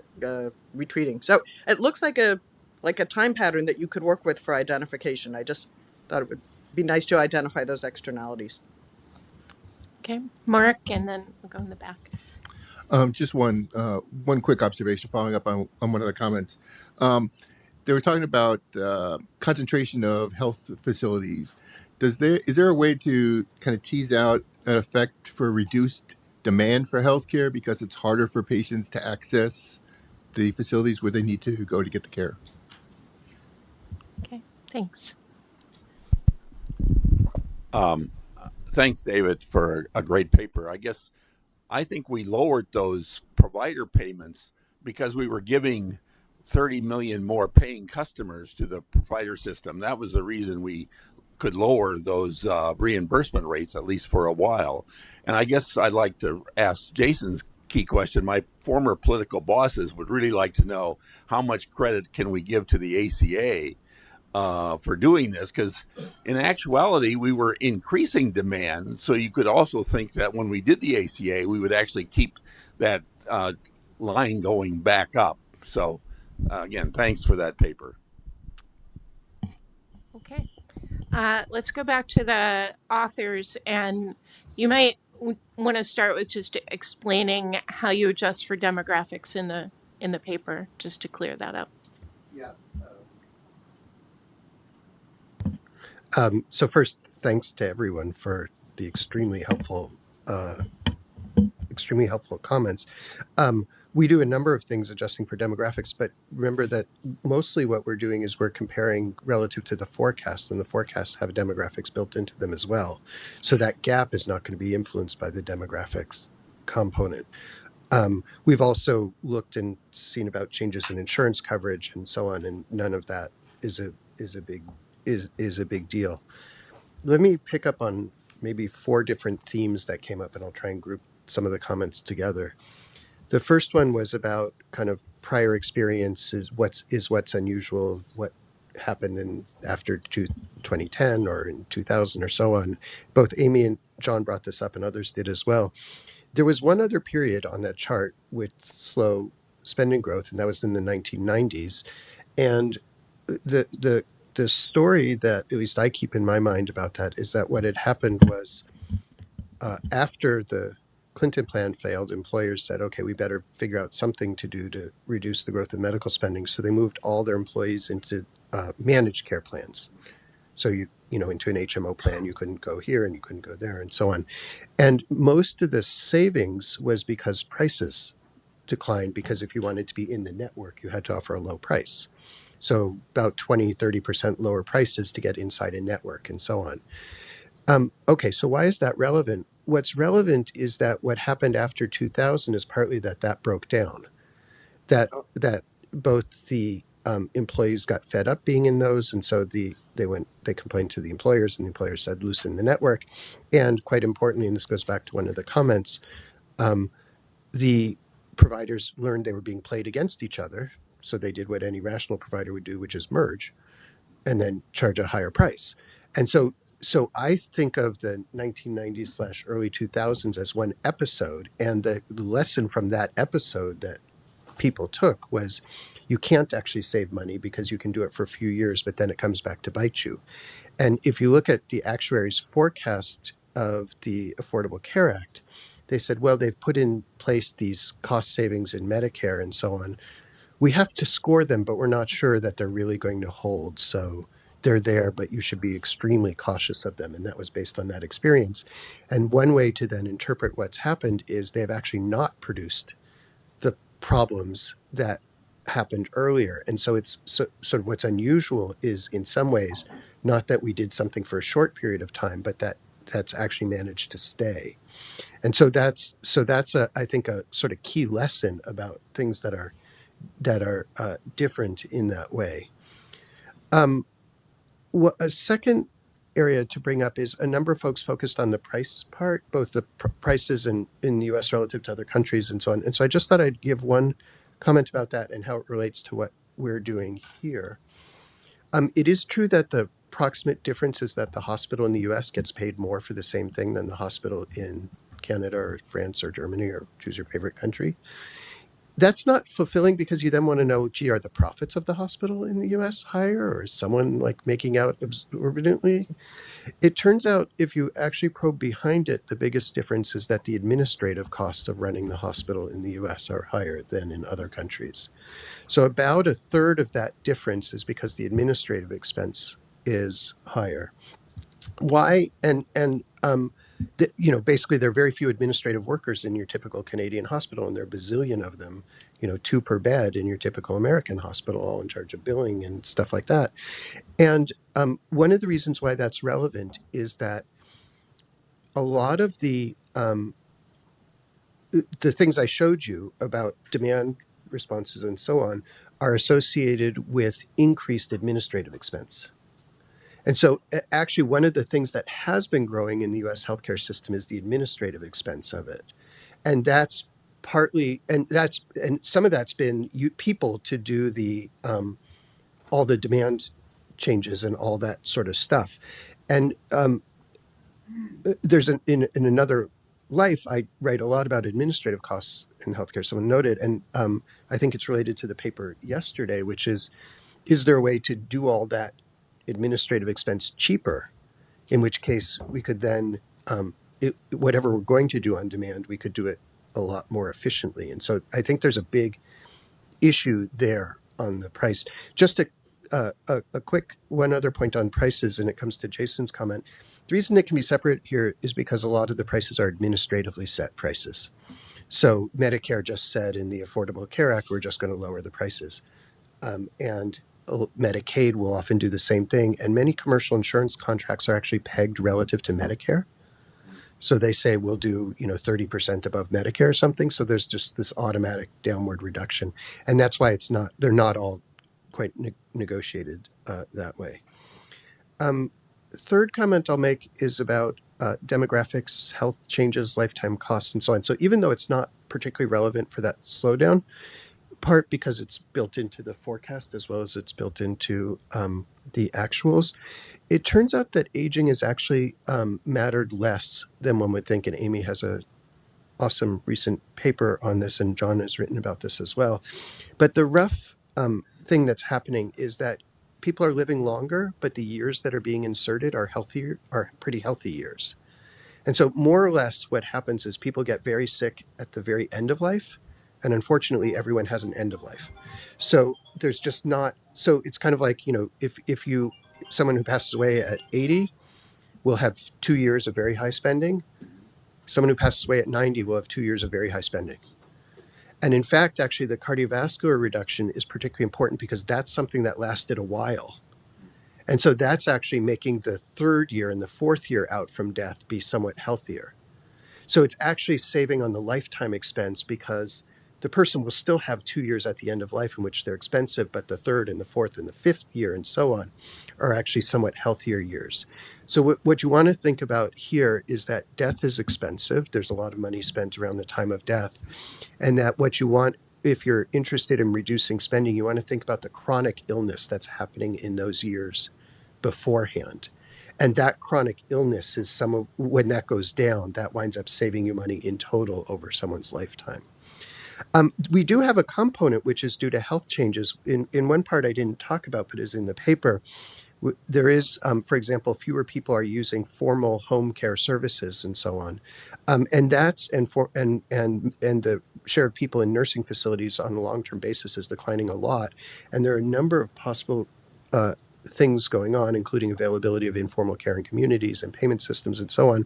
retreating. So it looks like a time pattern that you could work with for identification. I just thought it would be nice to identify those externalities. Okay, Mark, and then we'll go in the back. Just one quick observation following up on one of the comments. They were talking about concentration of health facilities. Is there a way to kind of tease out an effect for reduced demand for healthcare because it's harder for patients to access the facilities where they need to go to get the care? Okay, thanks. Thanks, David, for a great paper. I think we lowered those provider payments because we were giving 30 million more paying customers to the provider system. That was the reason we could lower those reimbursement rates, at least for a while. And I guess I'd like to ask Jason's key question. My former political bosses would really like to know how much credit can we give to the ACA for doing this, because in actuality, we were increasing demand. So you could also think that when we did the ACA, we would actually keep that line going back up. So again, thanks for that paper. Okay. Let's go back to the authors, and you might want to start with just explaining how you adjust for demographics in the paper, just to clear that up. Yeah. So first, thanks to everyone for the extremely helpful comments. We do a number of things adjusting for demographics, but remember that mostly what we're doing is we're comparing relative to the forecast, and the forecasts have demographics built into them as well. So that gap is not going to be influenced by the demographics component. We've also looked and seen about changes in insurance coverage and so on, and none of that is a big deal. Let me pick up on maybe 4 different themes that came up, and I'll try and group some of the comments together. The first one was about kind of prior experiences, what's unusual, what happened after 2010 or in 2000 or so on. Both Amy and John brought this up, and others did as well. There was one other period on that chart with slow spending growth, and that was in the 1990s. And the story that at least I keep in my mind about that is that what had happened was after the Clinton plan failed, employers said, okay, we better figure out something to do to reduce the growth of medical spending. So they moved all their employees into managed care plans. So into an HMO plan, you couldn't go here and you couldn't go there and so on. And most of the savings was because prices declined, because if you wanted to be in the network, you had to offer a low price. So about 20-30% lower prices to get inside a network and so on. Okay, so why is that relevant? What's relevant is that what happened after 2000 is partly that broke down, that both the employees got fed up being in those, and so they complained to the employers, and the employers said loosen the network. And quite importantly, and this goes back to one of the comments, the providers learned they were being played against each other, so they did what any rational provider would do, which is merge and then charge a higher price. And so I think of the 1990s / early 2000s as one episode, and the lesson from that episode that people took was you can't actually save money because you can do it for a few years, but then it comes back to bite you. And if you look at the actuaries' forecast of the Affordable Care Act, they said, well, they've put in place these cost savings in Medicare and so on. We have to score them, but we're not sure that they're really going to hold. So they're there, but you should be extremely cautious of them. And that was based on that experience. And one way to then interpret what's happened is they have actually not produced the problems that happened earlier. And so it's sort of what's unusual is in some ways, not that we did something for a short period of time, but that's actually managed to stay. And so that's I think a sort of key lesson about things that are different in that way. A second area to bring up is a number of folks focused on the price part, both the prices in the U.S. relative to other countries and so on. And so I just thought I'd give one comment about that and how it relates to what we're doing here. It is true that the proximate difference is that the hospital in the U.S. gets paid more for the same thing than the hospital in Canada or France or Germany, or choose your favorite country. That's not fulfilling because you then want to know, gee, are the profits of the hospital in the U.S. higher, or is someone like making out exorbitantly? It turns out if you actually probe behind it, the biggest difference is that the administrative costs of running the hospital in the U.S. are higher than in other countries. So about a third of that difference is because the administrative expense is higher. Why? Basically, there are very few administrative workers in your typical Canadian hospital, and there are a bazillion of them, 2 per bed in your typical American hospital, all in charge of billing and stuff like that. And one of the reasons why that's relevant is that a lot of the things I showed you about demand responses and so on are associated with increased administrative expense. And so actually one of the things that has been growing in the US healthcare system is the administrative expense of it. And that's partly, and some of that's been people to do the all the demand changes and all that sort of stuff. And there's in another life, I write a lot about administrative costs in healthcare, someone noted, and I think it's related to the paper yesterday, which is there a way to do all that administrative expense cheaper, in which case we could then, whatever we're going to do on demand, we could do it a lot more efficiently. And so I think there's a big issue there on the price. Just a quick one other point on prices, and it comes to Jason's comment. The reason it can be separate here is because a lot of the prices are administratively set prices. So Medicare just said in the Affordable Care Act, we're just going to lower the prices. And Medicaid will often do the same thing. And many commercial insurance contracts are actually pegged relative to Medicare. So they say we'll do, 30% above Medicare or something. So there's just this automatic downward reduction. And that's why they're not all quite negotiated that way. Third comment I'll make is about demographics, health changes, lifetime costs, and so on. So even though it's not particularly relevant for that slowdown, part because it's built into the forecast as well as it's built into the actuals, it turns out that aging has actually mattered less than one would think. And Amy has a awesome recent paper on this, and John has written about this as well. But the rough thing that's happening is that people are living longer, but the years that are being inserted are pretty healthy years. And so more or less what happens is people get very sick at the very end of life. And unfortunately, everyone has an end of life. So there's just not, so it's kind of like, if someone who passes away at 80 will have 2 years of very high spending. Someone who passes away at 90 will have 2 years of very high spending. And in fact, actually, the cardiovascular reduction is particularly important because that's something that lasted a while. And so that's actually making the third year and the fourth year out from death be somewhat healthier. So it's actually saving on the lifetime expense because the person will still have 2 years at the end of life in which they're expensive, but the third and the fourth and the fifth year and so on are actually somewhat healthier years. So what you want to think about here is that death is expensive. There's a lot of money spent around the time of death. And that what you want, if you're interested in reducing spending, you want to think about the chronic illness that's happening in those years beforehand. And that chronic illness is when that goes down, that winds up saving you money in total over someone's lifetime. We do have a component which is due to health changes. In one part I didn't talk about, but is in the paper. There is, for example, fewer people are using formal home care services and so on, and that's and the share of people in nursing facilities on a long-term basis is declining a lot, and there are a number of possible things going on, including availability of informal care in communities and payment systems and so on.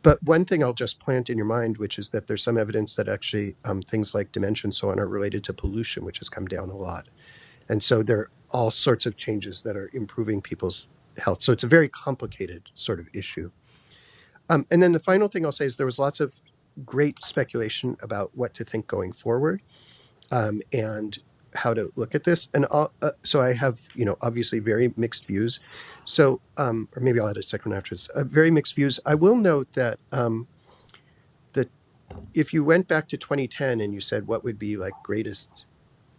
But one thing I'll just plant in your mind, which is that there's some evidence that actually things like dementia and so on are related to pollution, which has come down a lot. And so there are all sorts of changes that are improving people's health. So it's a very complicated sort of issue. And then the final thing I'll say is there was lots of great speculation about what to think going forward and how to look at this. And so I have, obviously very mixed views. So, or maybe I'll add a second afterwards. Very mixed views. I will note that that if you went back to 2010 and you said what would be like greatest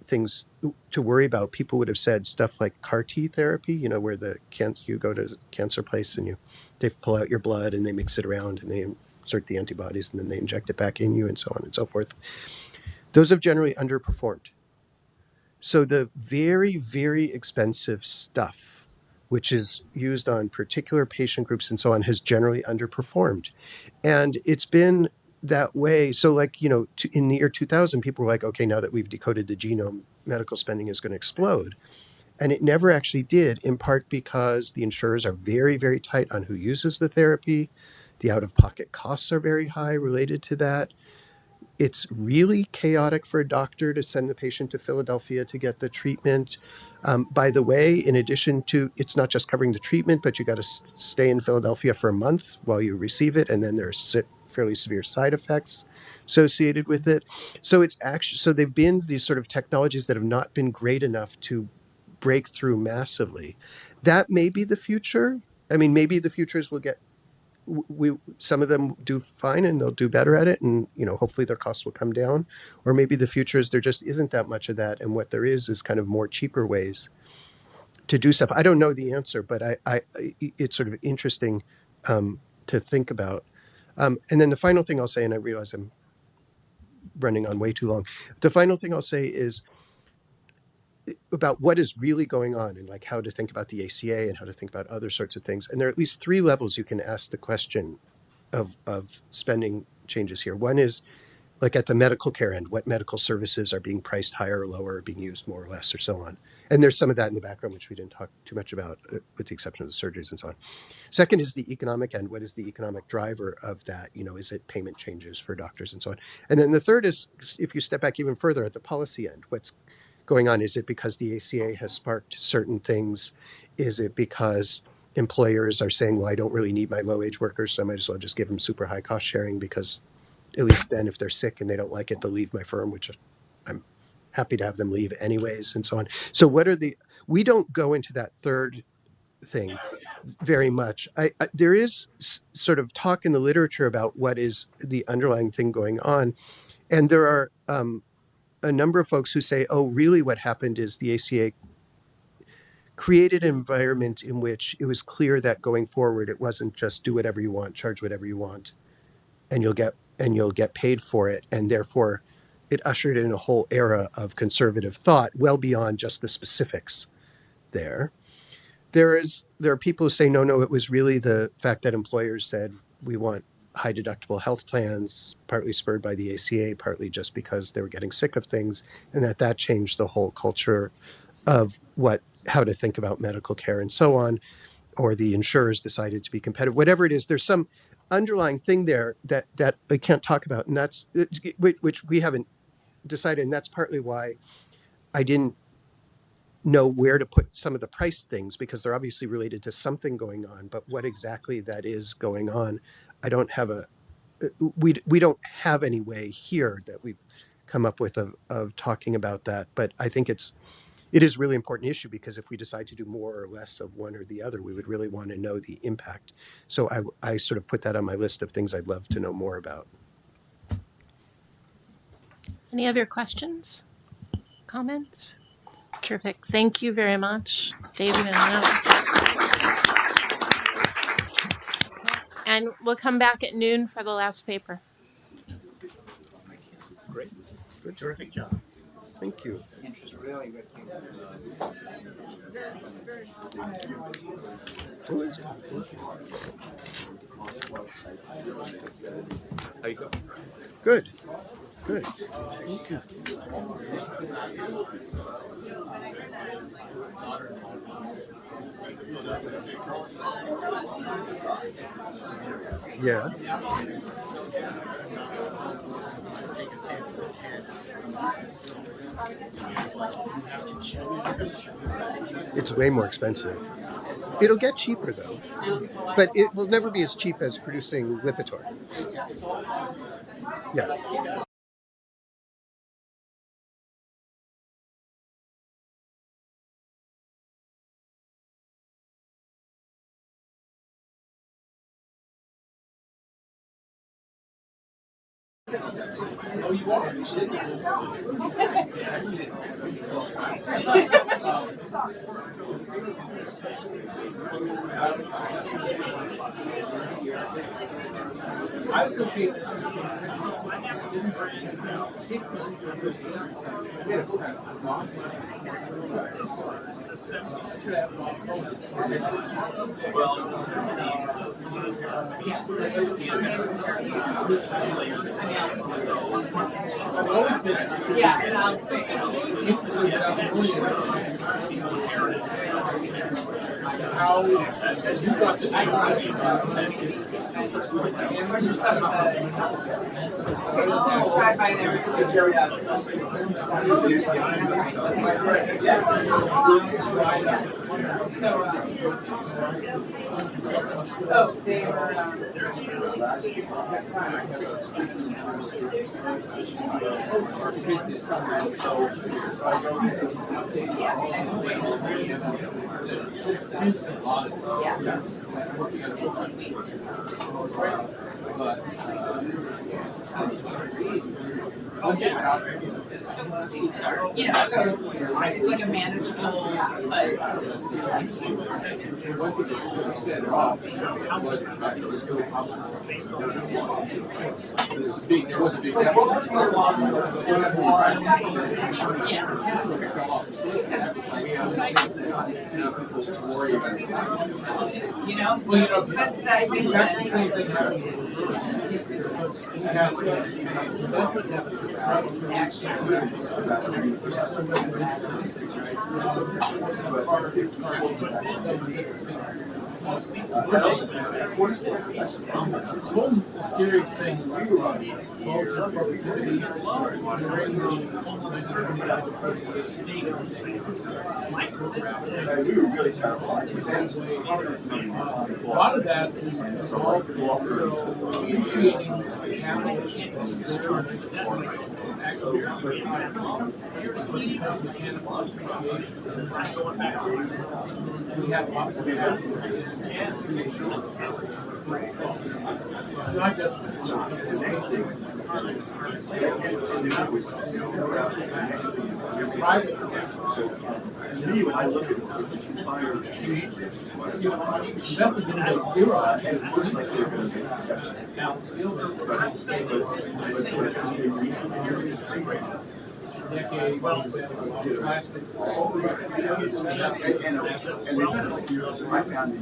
things to worry about, people would have said stuff like CAR T therapy, where you go to a cancer place and they pull out your blood and they mix it around and they insert the antibodies and then they inject it back in you and so on and so forth. Those have generally underperformed. So the very, very expensive stuff, which is used on particular patient groups and so on, has generally underperformed. And it's been that way. So in the year 2000, people were like, okay, now that we've decoded the genome, medical spending is going to explode. And it never actually did, in part because the insurers are very, very tight on who uses the therapy. The out-of-pocket costs are very high related to that. It's really chaotic for a doctor to send the patient to Philadelphia to get the treatment. By the way, in addition to, it's not just covering the treatment, but you got to stay in Philadelphia for a month while you receive it. And then there's fairly severe side effects associated with it. So they've been these sort of technologies that have not been great enough to break through massively. That may be the future. I mean, maybe the futures will some of them do fine and they'll do better at it, and hopefully their costs will come down. Or maybe the future is there just isn't that much of that, and what there is kind of more cheaper ways to do stuff. I don't know the answer, but it's sort of interesting to think about. And then the final thing I'll say, and I realize I'm running on way too long. The final thing I'll say is about what is really going on and like how to think about the ACA and how to think about other sorts of things. And there are at least three levels you can ask the question of spending changes here. One is like at the medical care end, what medical services are being priced higher or lower, or being used more or less, or so on. And there's some of that in the background, which we didn't talk too much about, with the exception of the surgeries and so on. Second is the economic end. What is the economic driver of that? You know, is it payment changes for doctors and so on? And then the third is, if you step back even further at the policy end, what's going on? Is it because the ACA has sparked certain things? Is it because employers are saying, well, I don't really need my low-wage workers, so I might as well just give them super high cost sharing, because at least then if they're sick and they don't like it, they'll leave my firm, which I'm happy to have them leave anyways, and so on. So we don't go into that third thing very much. There is sort of talk in the literature about what is the underlying thing going on. And there are a number of folks who say, oh, really what happened is the ACA created an environment in which it was clear that going forward, it wasn't just do whatever you want, charge whatever you want, and you'll get paid for it. And therefore it ushered in a whole era of conservative thought well beyond just the specifics there. There are people who say, no, it was really the fact that employers said, we want high deductible health plans, partly spurred by the ACA, partly just because they were getting sick of things, and that changed the whole culture of how to think about medical care and so on, or the insurers decided to be competitive. Whatever it is, there's some underlying thing there that I can't talk about, and that's which we haven't decided, and that's partly why I didn't know where to put some of the price things, because they're obviously related to something going on, but what exactly that is going on, I don't have we don't have any way here that we've come up with of talking about that. But I think it is a really important issue, because if we decide to do more or less of one or the other, we would really want to know the impact. So I sort of put that on my list of things I'd love to know more about. Any other questions, comments? Terrific. Thank you very much, David and Matt. And we'll come back at noon for the last paper. Great. Good. Terrific job. Thank you. Really good. Who is it? How you go? Good. Good. Thank you. Yeah. It's way more expensive. It'll get cheaper though, but it will never be as cheap as producing Lipitor. Yeah. I associate this Yeah, so it's like a manageable, you know, so, but I think That's the same thing happens with we have investment deficits one scariest thing a lot of that is involved in also creating capital. We have lots of capital. It's not just the next thing. And the was consistent around the next thing is private capital. So to me, when I look at it, if you fire investment didn't go zero, and it looks like they're going to make exceptions. Alex feels it. Decade, plastics, and they've done it. I found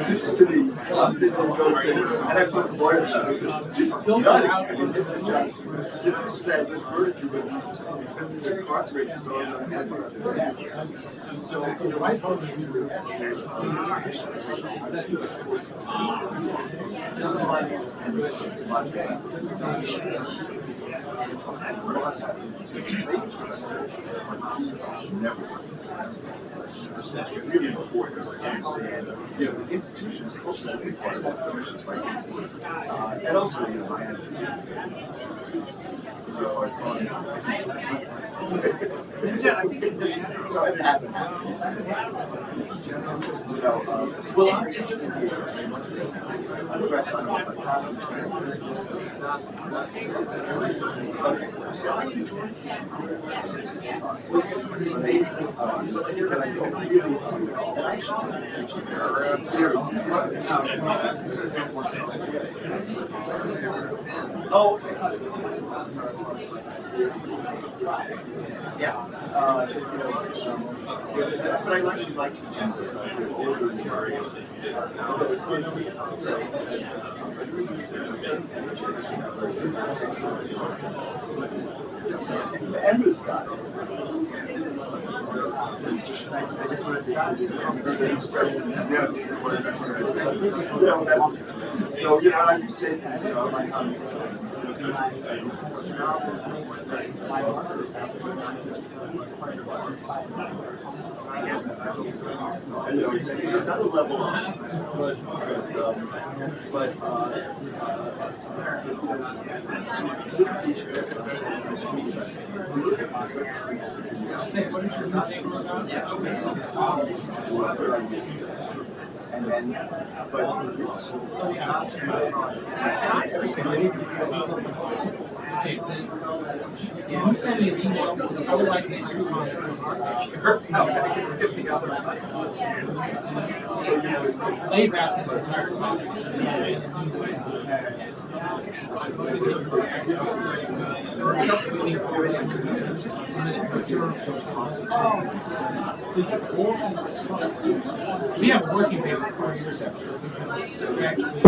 this to me, I'm sitting there going, and I've talked to lawyers about this, this nutty, I mean, this is just, this said, this verdict, you're going to be expensive to incarcerate you, so I'm going to have so, the right home, that's really important to understand. You know, institutions, culture is a big part of institutions, right? And also, you know, my attitude institutes, you know, are telling so it hasn't happened. You know, well, I'm oh, okay. Yeah. But I actually like teaching the older the area. Although it's going to be so. And this guy. You know, that's so. You know, like you said, you know, like and, you know, it's another level up, but look at each and then, but this is you send me an email, I would like to make your comments on our page. No, it's going to be other. So, you know, it lays out this entire topic. We have a working paper for your sector. So we actually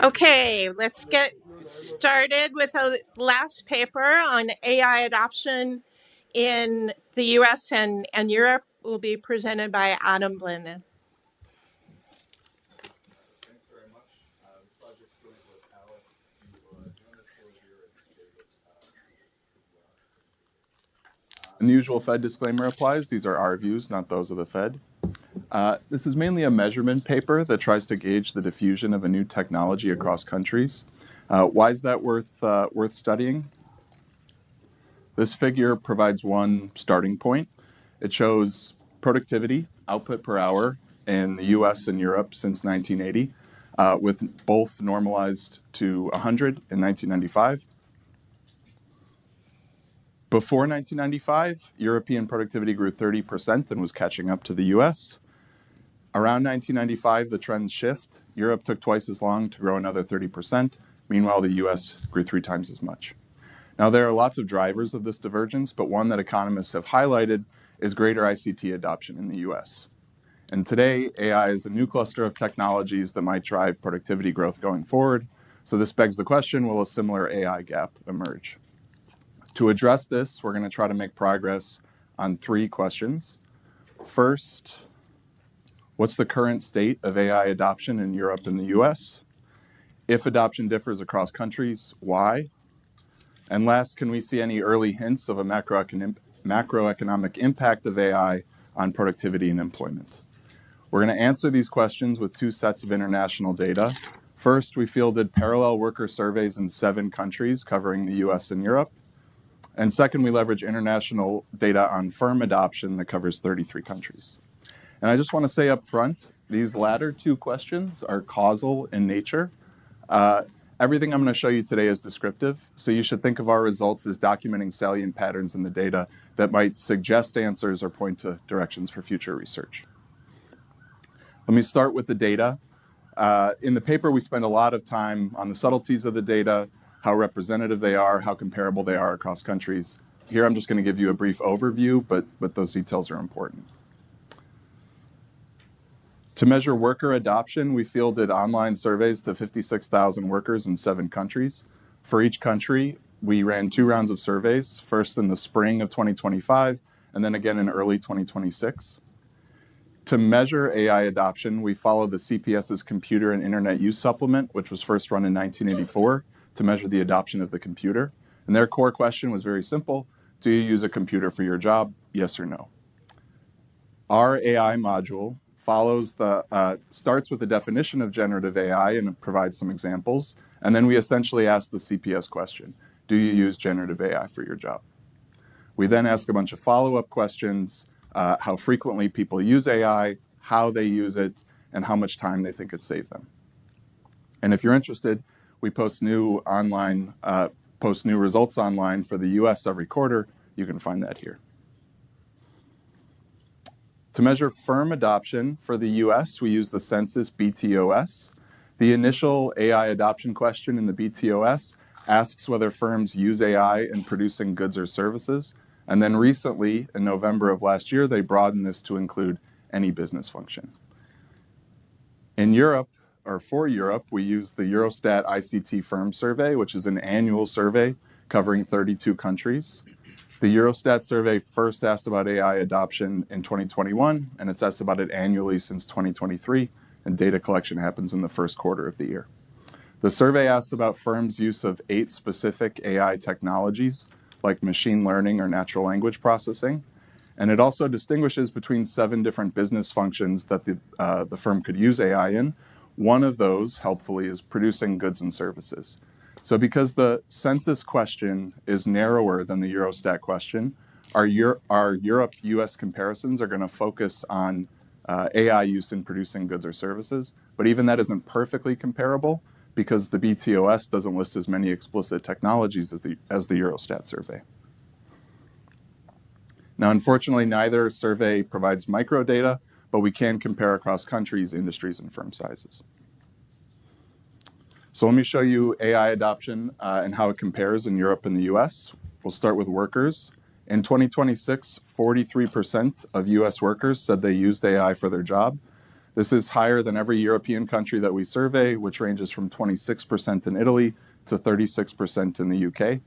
Okay, let's get started with a last paper on AI adoption in the US and Europe. Will be presented by Adam Blinden. And the usual Fed disclaimer applies. These are our views, not those of the Fed. This is mainly a measurement paper that tries to gauge the diffusion of a new technology across countries. Why is that worth studying? This figure provides one starting point. It shows productivity, output per hour, in the US and Europe since 1980, with both normalized to 100 in 1995. Before 1995, European productivity grew 30% and was catching up to the US. Around 1995, the trends shift. Europe took twice as long to grow another 30%. Meanwhile, the US grew 3 times as much. Now, there are lots of drivers of this divergence, but one that economists have highlighted is greater ICT adoption in the US. And today, AI is a new cluster of technologies that might drive productivity growth going forward. So this begs the question, will a similar AI gap emerge? To address this, we're going to try to make progress on 3 questions. First, what's the current state of AI adoption in Europe and the US? If adoption differs across countries, why? And last, can we see any early hints of a macroeconomic impact of AI on productivity and employment? We're going to answer these questions with 2 sets of international data. First, we fielded parallel worker surveys in 7 countries covering the US and Europe. And second, we leverage international data on firm adoption that covers 33 countries. And I just want to say up front, these latter 2 questions are causal in nature. Everything I'm going to show you today is descriptive, so you should think of our results as documenting salient patterns in the data that might suggest answers or point to directions for future research. Let me start with the data. In the paper, we spend a lot of time on the subtleties of the data, how representative they are, how comparable they are across countries. Here, I'm just going to give you a brief overview, but those details are important. To measure worker adoption, we fielded online surveys to 56,000 workers in 7 countries. For each country, we ran 2 rounds of surveys, first in the spring of 2025, and then again in early 2026. To measure AI adoption, we followed the CPS's Computer and Internet Use Supplement, which was first run in 1984, to measure the adoption of the computer. And their core question was very simple. Do you use a computer for your job? Yes or no? Our AI module starts with the definition of generative AI and provides some examples. And then we essentially ask the CPS question. Do you use generative AI for your job? We then ask a bunch of follow-up questions, how frequently people use AI, how they use it, and how much time they think it saved them. And if you're interested, we post new results online for the US every quarter. You can find that here. To measure firm adoption for the US, we use the census BTOS. The initial AI adoption question in the BTOS asks whether firms use AI in producing goods or services. And then recently, in November of last year, they broadened this to include any business function. In Europe, or for Europe, we use the Eurostat ICT Firm Survey, which is an annual survey covering 32 countries. The Eurostat survey first asked about AI adoption in 2021, and it's asked about it annually since 2023, and data collection happens in the first quarter of the year. The survey asked about firms' use of 8 specific AI technologies, like machine learning or natural language processing, and it also distinguishes between 7 different business functions that the firm could use AI in. One of those, helpfully, is producing goods and services. So because the census question is narrower than the Eurostat question, our Europe-US comparisons are going to focus on AI use in producing goods or services. But even that isn't perfectly comparable because the BTOS doesn't list as many explicit technologies as the Eurostat survey. Now, unfortunately, neither survey provides microdata, but we can compare across countries, industries, and firm sizes. So let me show you AI adoption and how it compares in Europe and the US. We'll start with workers. In 2026, 43% of US workers said they used AI for their job. This is higher than every European country that we survey, which ranges from 26% in Italy to 36% in the UK.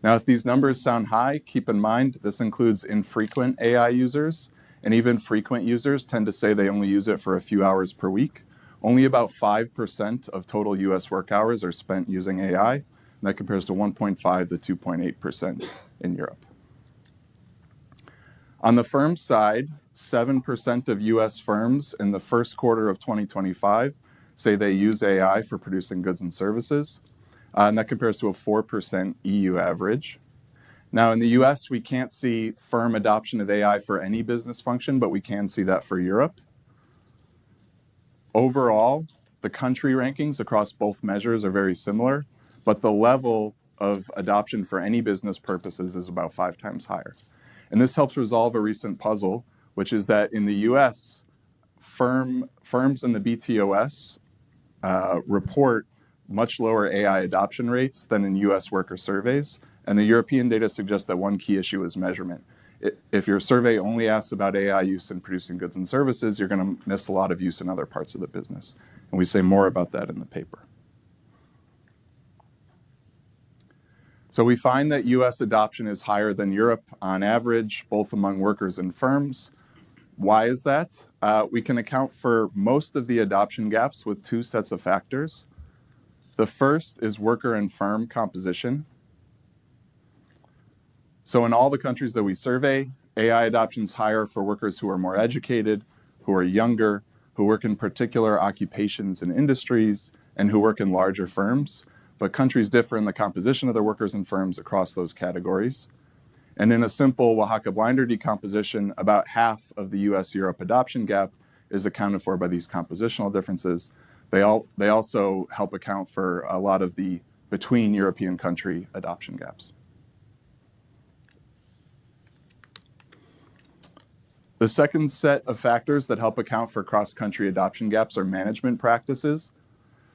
Now, if these numbers sound high, keep in mind this includes infrequent AI users, and even frequent users tend to say they only use it for a few hours per week. Only about 5% of total US work hours are spent using AI, and that compares to 1.5 to 2.8% in Europe. On the firm side, 7% of US firms in the first quarter of 2025 say they use AI for producing goods and services, and that compares to a 4% EU average. Now, in the US, we can't see firm adoption of AI for any business function, but we can see that for Europe. Overall, the country rankings across both measures are very similar, but the level of adoption for any business purposes is about 5 times higher. And this helps resolve a recent puzzle, which is that in the US, firms in the BTOS report much lower AI adoption rates than in US worker surveys. And the European data suggests that one key issue is measurement. If your survey only asks about AI use in producing goods and services, you're going to miss a lot of use in other parts of the business. And we say more about that in the paper. So we find that US adoption is higher than Europe on average, both among workers and firms. Why is that? We can account for most of the adoption gaps with 2 sets of factors. The first is worker and firm composition. So in all the countries that we survey, AI adoption is higher for workers who are more educated, who are younger, who work in particular occupations and industries, and who work in larger firms. But countries differ in the composition of their workers and firms across those categories. And in a simple Oaxaca blinder decomposition, about half of the US-Europe adoption gap is accounted for by these compositional differences. They also help account for a lot of the between European country adoption gaps. The second set of factors that help account for cross-country adoption gaps are management practices.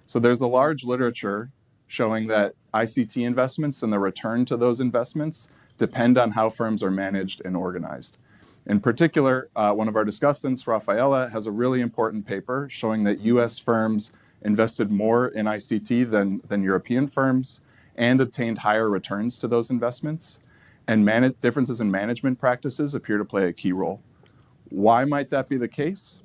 So there's a large literature showing that ICT investments and the return to those investments depend on how firms are managed and organized. In particular, one of our discussants, Rafaela, has a really important paper showing that US firms invested more in ICT than European firms and obtained higher returns to those investments. And differences in management practices appear to play a key role. Why might that be the case?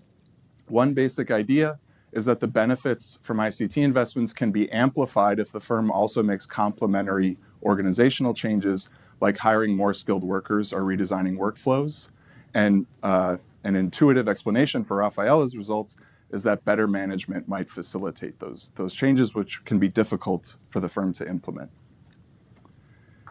One basic idea is that the benefits from ICT investments can be amplified if the firm also makes complementary organizational changes like hiring more skilled workers or redesigning workflows. And an intuitive explanation for Rafaela's results is that better management might facilitate those changes, which can be difficult for the firm to implement.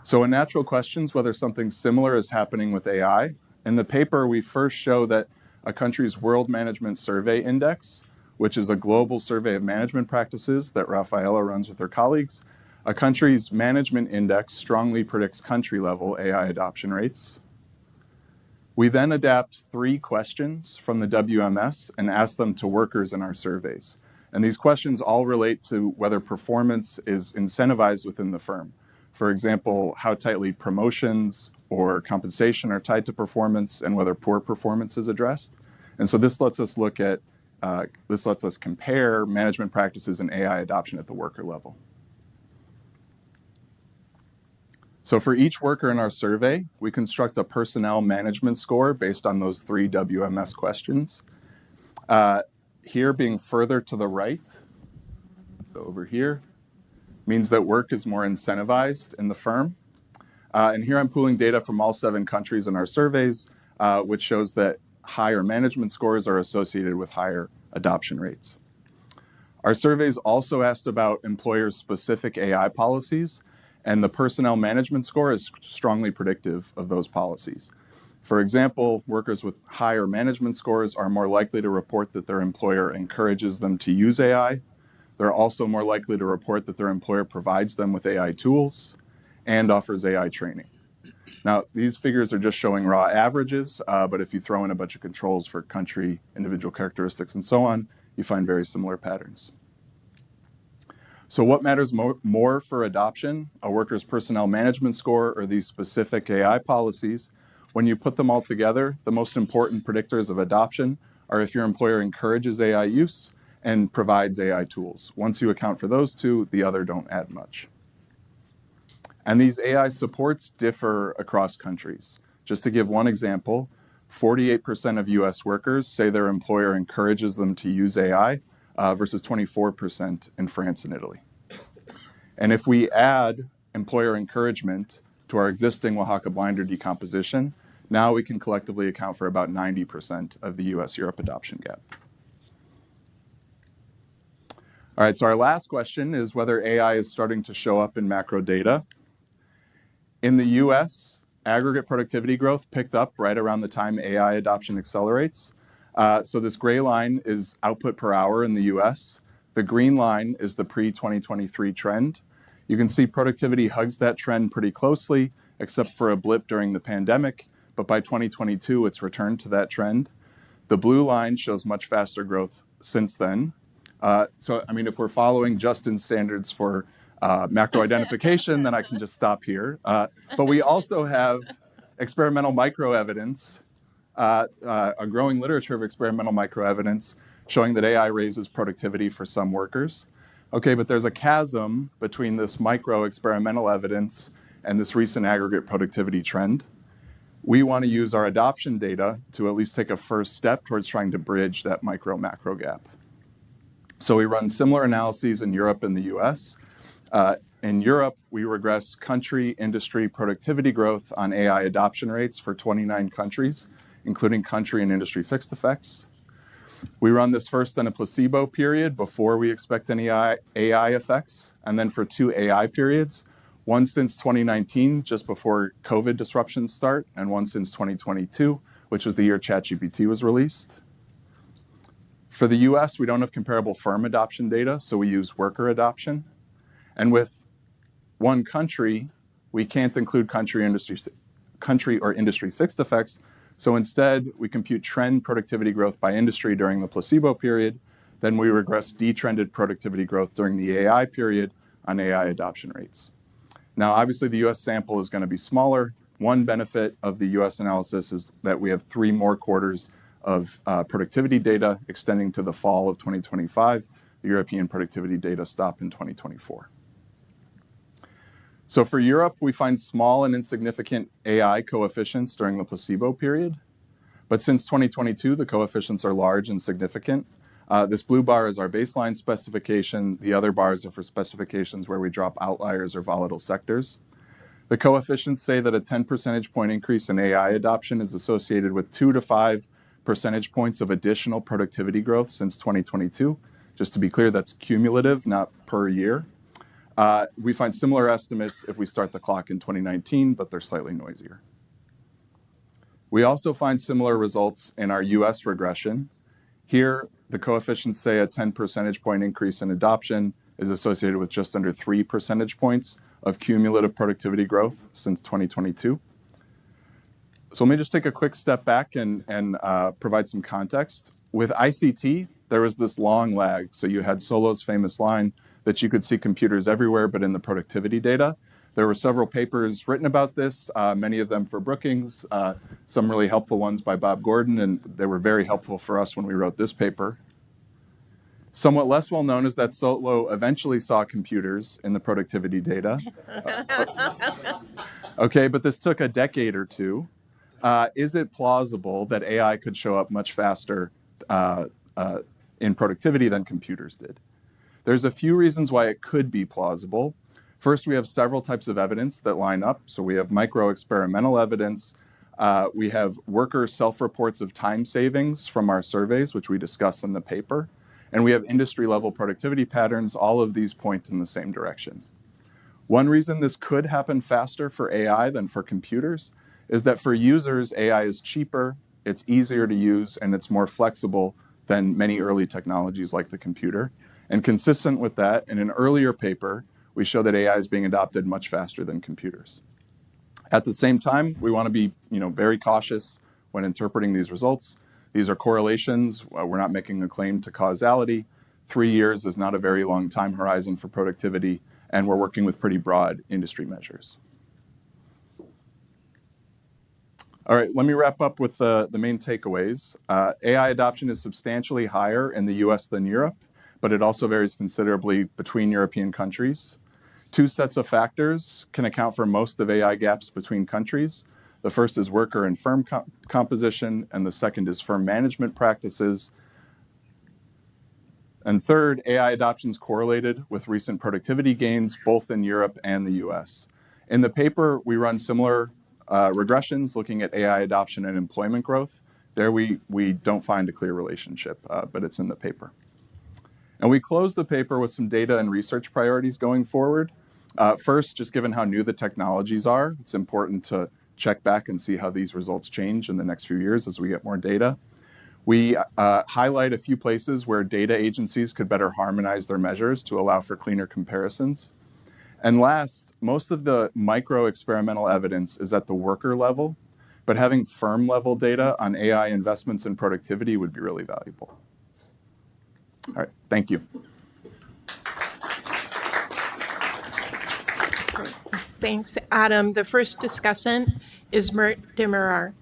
So a natural question is whether something similar is happening with AI. In the paper, we first show that a country's World Management Survey Index, which is a global survey of management practices that Rafaela runs with her colleagues, a country's management index strongly predicts country-level AI adoption rates. We then adapt 3 questions from the WMS and ask them to workers in our surveys. And these questions all relate to whether performance is incentivized within the firm. For example, how tightly promotions or compensation are tied to performance and whether poor performance is addressed. And so this lets us compare management practices and AI adoption at the worker level. So for each worker in our survey, we construct a personnel management score based on those 3 WMS questions. Here being further to the right, so over here, means that work is more incentivized in the firm. And here I'm pooling data from all 7 countries in our surveys, which shows that higher management scores are associated with higher adoption rates. Our surveys also asked about employer-specific AI policies, and the personnel management score is strongly predictive of those policies. For example, workers with higher management scores are more likely to report that their employer encourages them to use AI. They're also more likely to report that their employer provides them with AI tools and offers AI training. Now, these figures are just showing raw averages, but if you throw in a bunch of controls for country, individual characteristics, and so on, you find very similar patterns. So what matters more for adoption, a worker's personnel management score or these specific AI policies? When you put them all together, the most important predictors of adoption are if your employer encourages AI use and provides AI tools. Once you account for those two, the other don't add much. And these AI supports differ across countries. Just to give one example, 48% of US workers say their employer encourages them to use AI versus 24% in France and Italy. And if we add employer encouragement to our existing Oaxaca blinder decomposition, now we can collectively account for about 90% of the US-Europe adoption gap. All right, so our last question is whether AI is starting to show up in macro data. In the US, aggregate productivity growth picked up right around the time AI adoption accelerates. So this gray line is output per hour in the US. The green line is the pre-2023 trend. You can see productivity hugs that trend pretty closely, except for a blip during the pandemic. But by 2022, it's returned to that trend. The blue line shows much faster growth since then. So, I mean, if we're following Justin's standards for macro identification, then I can just stop here. But we also have experimental microevidence, a growing literature of experimental microevidence showing that AI raises productivity for some workers. Okay, but there's a chasm between this micro experimental evidence and this recent aggregate productivity trend. We want to use our adoption data to at least take a first step towards trying to bridge that micro-macro gap. So we run similar analyses in Europe and the US. In Europe, we regress country industry productivity growth on AI adoption rates for 29 countries, including country and industry fixed effects. We run this first in a placebo period before we expect any AI effects, and then for 2 AI periods, one since 2019, just before COVID disruptions start, and one since 2022, which was the year ChatGPT was released. For the US, we don't have comparable firm adoption data, so we use worker adoption. And with one country, we can't include country or industry fixed effects, so instead, we compute trend productivity growth by industry during the placebo period, then we regress detrended productivity growth during the AI period on AI adoption rates. Now, obviously, the US sample is going to be smaller. One benefit of the US analysis is that we have 3 more quarters of productivity data extending to the fall of 2025. The European productivity data stop in 2024. So for Europe, we find small and insignificant AI coefficients during the placebo period. But since 2022, the coefficients are large and significant. This blue bar is our baseline specification. The other bars are for specifications where we drop outliers or volatile sectors. The coefficients say that a 10 percentage point increase in AI adoption is associated with 2 to 5 percentage points of additional productivity growth since 2022. Just to be clear, that's cumulative, not per year. We find similar estimates if we start the clock in 2019, but they're slightly noisier. We also find similar results in our US regression. Here, the coefficients say a 10 percentage point increase in adoption is associated with just under 3 percentage points of cumulative productivity growth since 2022. So let me just take a quick step back and provide some context. With ICT, there was this long lag. So you had Solo's famous line that you could see computers everywhere, but in the productivity data. There were several papers written about this, many of them for Brookings, some really helpful ones by Bob Gordon, and they were very helpful for us when we wrote this paper. Somewhat less well known is that Solo eventually saw computers in the productivity data. Okay, but this took a decade or 2. Is it plausible that AI could show up much faster in productivity than computers did? There's a few reasons why it could be plausible. First, we have several types of evidence that line up. So we have micro-experimental evidence. We have worker self-reports of time savings from our surveys, which we discuss in the paper. And we have industry-level productivity patterns. All of these point in the same direction. One reason this could happen faster for AI than for computers is that for users, AI is cheaper, it's easier to use, and it's more flexible than many early technologies like the computer. And consistent with that, in an earlier paper, we show that AI is being adopted much faster than computers. At the same time, we want to be very cautious when interpreting these results. These are correlations. We're not making a claim to causality. 3 years is not a very long time horizon for productivity, and we're working with pretty broad industry measures. All right, let me wrap up with the main takeaways. AI adoption is substantially higher in the US than Europe, but it also varies considerably between European countries. Two sets of factors can account for most of AI gaps between countries. The first is worker and firm composition, and the second is firm management practices. And third, AI adoption is correlated with recent productivity gains, both in Europe and the US. In the paper, we run similar regressions looking at AI adoption and employment growth. There we don't find a clear relationship, but it's in the paper. And we close the paper with some data and research priorities going forward. First, just given how new the technologies are, it's important to check back and see how these results change in the next few years as we get more data. We highlight a few places where data agencies could better harmonize their measures to allow for cleaner comparisons. And last, most of the micro-experimental evidence is at the worker level, but having firm-level data on AI investments in productivity would be really valuable. All right, thank you. Thanks, Adam. The first discussant is Mert Demirar.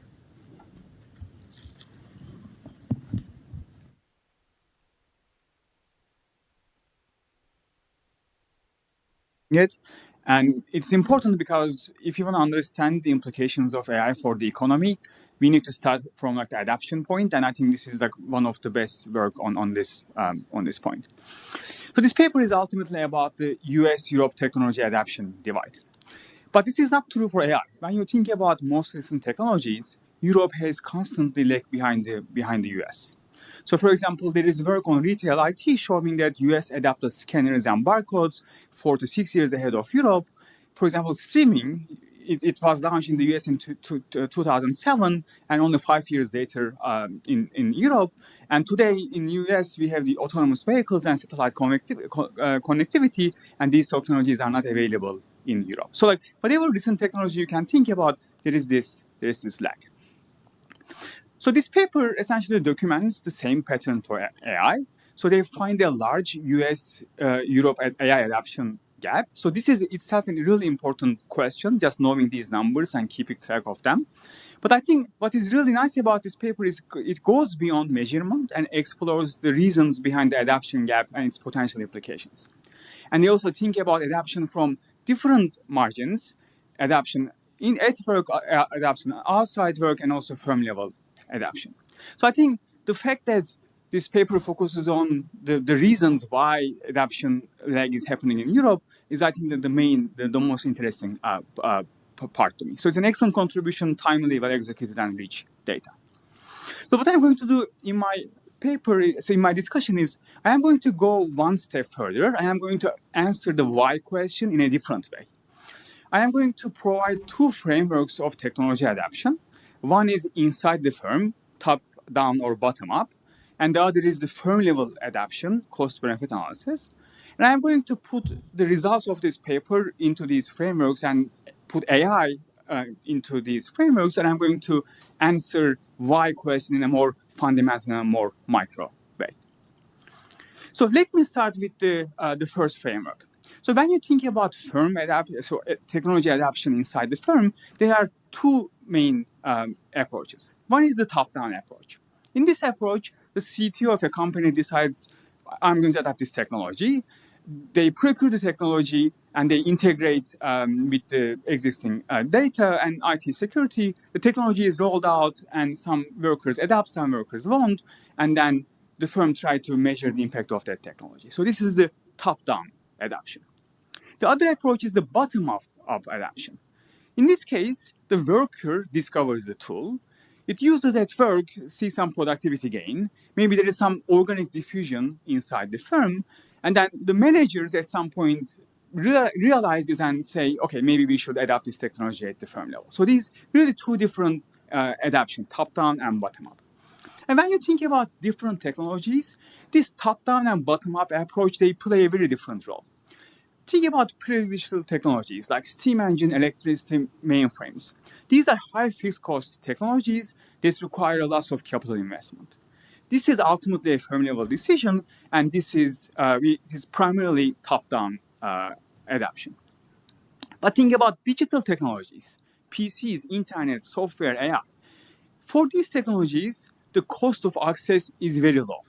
It. And it's important because if you want to understand the implications of AI for the economy, we need to start from like the adoption point. And I think this is like one of the best work on this point. So this paper is ultimately about the US-Europe technology adoption divide. But this is not true for AI. When you think about most recent technologies, Europe has constantly lagged behind the US. So, for example, there is work on retail IT showing that US adopted scanners and barcodes 4 to 6 years ahead of Europe. For example, streaming, it was launched in the US in 2007 and only 5 years later in Europe. And today in US, we have the autonomous vehicles and satellite connectivity, and these technologies are not available in Europe. So like whatever recent technology you can think about, there is this lag. So this paper essentially documents the same pattern for AI. So they find a large US-Europe AI adoption gap. So this is itself a really important question, just knowing these numbers and keeping track of them. But I think what is really nice about this paper is it goes beyond measurement and explores the reasons behind the adoption gap and its potential implications. And they also think about adoption from different margins, adoption at work, adoption outside work, and also firm-level adoption. So I think the fact that this paper focuses on the reasons why adoption lag is happening in Europe is, I think, the most interesting part to me. So it's an excellent contribution, timely, well executed, and rich data. So what I'm going to do in my paper, so in my discussion is, I am going to go one step further. I am going to answer the why question in a different way. I am going to provide two frameworks of technology adoption. One is inside the firm, top-down or bottom-up, and the other is the firm-level adoption, cost-benefit analysis. And I'm going to put the results of this paper into these frameworks and put AI into these frameworks, and I'm going to answer why question in a more fundamental and more micro way. So let me start with the first framework. So when you think about technology adoption inside the firm, there are two main approaches. One is the top-down approach. In this approach, the CTO of a company decides, I'm going to adopt this technology. They procure the technology and they integrate with the existing data and IT security. The technology is rolled out and some workers adopt, some workers won't, and then the firm tries to measure the impact of that technology. So this is the top-down adoption. The other approach is the bottom-up adoption. In this case, the worker discovers the tool. It uses at work, sees some productivity gain. Maybe there is some organic diffusion inside the firm. And then the managers at some point realize this and say, okay, maybe we should adopt this technology at the firm level. So these really two different adoption, top-down and bottom-up. And when you think about different technologies, this top-down and bottom-up approach, they play a very different role. Think about pre-digital technologies like steam engine, electricity, mainframes. These are high fixed cost technologies that require a lot of capital investment. This is ultimately a firm-level decision, and this is primarily top-down adoption. But think about digital technologies, PCs, internet, software, AI. For these technologies, the cost of access is very low.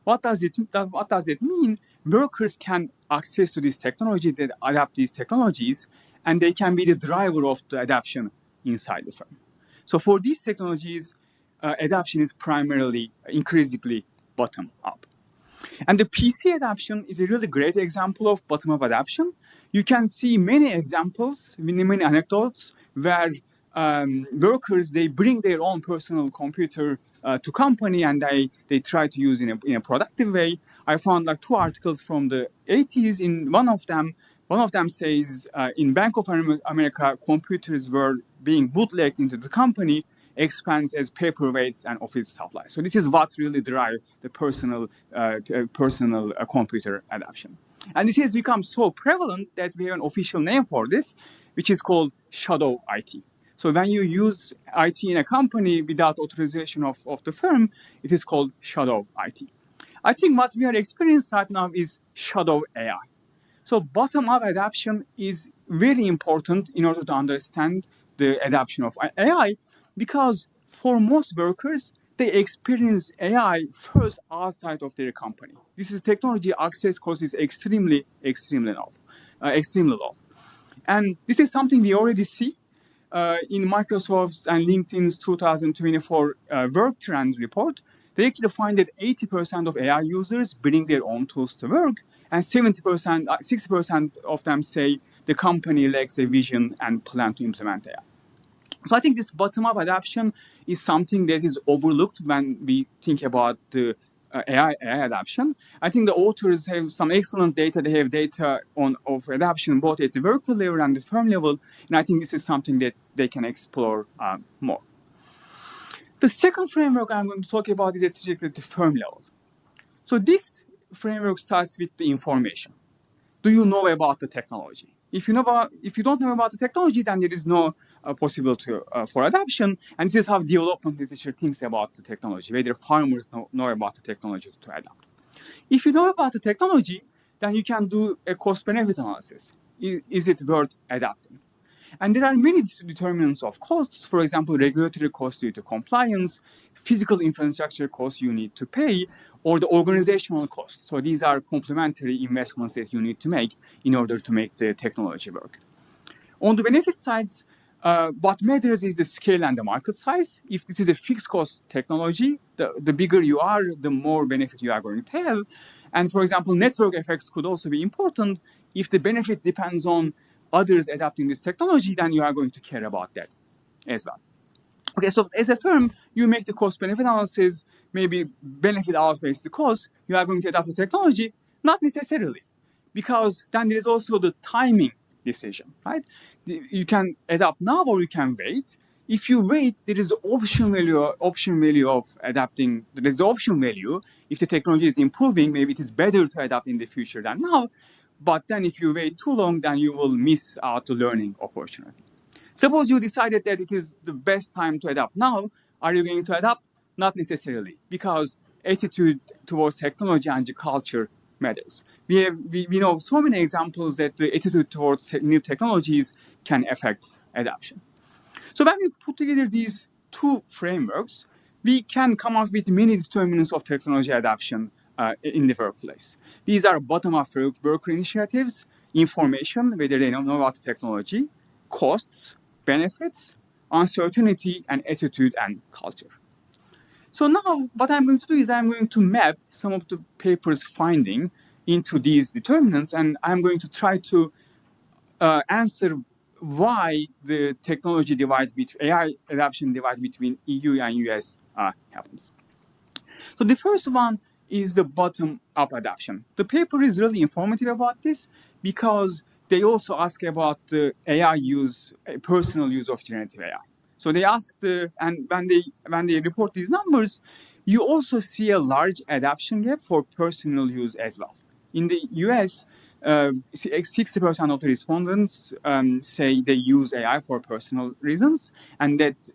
What does it mean? Workers can access to this technology, they adapt these technologies, and they can be the driver of the adoption inside the firm. So for these technologies, adoption is primarily, increasingly bottom up. And the PC adoption is a really great example of bottom-up adoption. You can see many examples, many anecdotes where workers, they bring their own personal computer to company and they try to use in a productive way. I found like 2 articles from the 80s. In one of them says in Bank of America, computers were being bootlegged into the company, expands as paperweights and office supplies. So this is what really drives the personal computer adoption. And this has become so prevalent that we have an official name for this, which is called shadow IT. So when you use IT in a company without authorization of the firm, it is called shadow IT. I think what we are experiencing right now is shadow AI. So bottom-up adoption is very important in order to understand the adoption of AI, because for most workers, they experience AI first outside of their company. This is technology access cost is extremely low. And this is something we already see in Microsoft's and LinkedIn's 2024 work trend report. They actually find that 80% of AI users bring their own tools to work, and 60% of them say the company lacks a vision and plan to implement AI. So I think this bottom-up adoption is something that is overlooked when we think about the AI adoption. I think the authors have some excellent data. They have data of adoption both at the worker level and the firm level, and I think this is something that they can explore more. The second framework I'm going to talk about is at the firm level. So this framework starts with the information. Do you know about the technology? If you don't know about the technology, then there is no possibility for adoption. And this is how development literature thinks about the technology, whether farmers know about the technology to adapt. If you know about the technology, then you can do a cost-benefit analysis. Is it worth adapting? And there are many determinants of costs. For example, regulatory costs due to compliance, physical infrastructure costs you need to pay, or the organizational costs. So these are complementary investments that you need to make in order to make the technology work. On the benefit sides, what matters is the scale and the market size. If this is a fixed cost technology, the bigger you are, the more benefit you are going to have. And for example, network effects could also be important. If the benefit depends on others adopting this technology, then you are going to care about that as well. Okay, so as a firm, you make the cost-benefit analysis, maybe benefit outweighs the cost, you are going to adopt the technology, not necessarily, because then there is also the timing decision, right? You can adopt now or you can wait. If you wait, there is option value of adapting. There is the option value. If the technology is improving, maybe it is better to adapt in the future than now. But then if you wait too long, then you will miss out the learning opportunity. Suppose you decided that it is the best time to adapt now. Are you going to adapt? Not necessarily, because attitude towards technology and the culture matters. We know so many examples that the attitude towards new technologies can affect adoption. So when we put together these two frameworks, we can come up with many determinants of technology adoption in the workplace. These are bottom-up worker initiatives, information, whether they know about the technology, costs, benefits, uncertainty, and attitude and culture. So now what I'm going to do is I'm going to map some of the paper's finding into these determinants, and I'm going to try to answer why the technology divide between AI adoption divide between EU and US happens. So the first one is the bottom-up adoption. The paper is really informative about this because they also ask about the AI use, personal use of generative AI. So they ask and when they report these numbers, you also see a large adoption gap for personal use as well. In the US, 60% of the respondents say they use AI for personal reasons, and that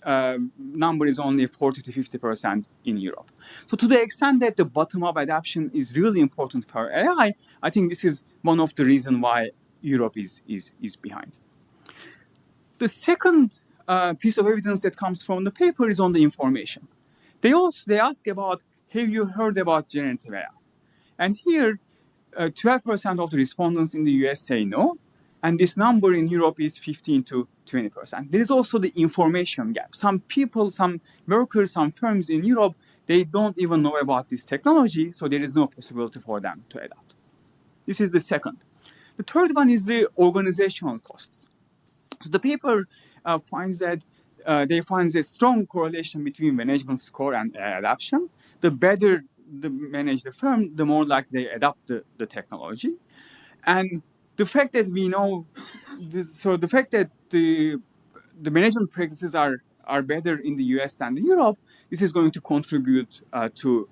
number is only 40 to 50% in Europe. So to the extent that the bottom-up adoption is really important for AI, I think this is one of the reasons why Europe is behind. The second piece of evidence that comes from the paper is on the information. They ask about, have you heard about generative AI? And here, 12% of the respondents in the US say no, and this number in Europe is 15 to 20%. There is also the information gap. Some people, some workers, some firms in Europe, they don't even know about this technology, so there is no possibility for them to adopt. This is the second. The third one is the organizational costs. So the paper finds that they find a strong correlation between management score and AI adoption. The better the manage the firm, the more likely they adopt the technology. And the fact that we know, the fact that the management practices are better in the US than in Europe, this is going to contribute to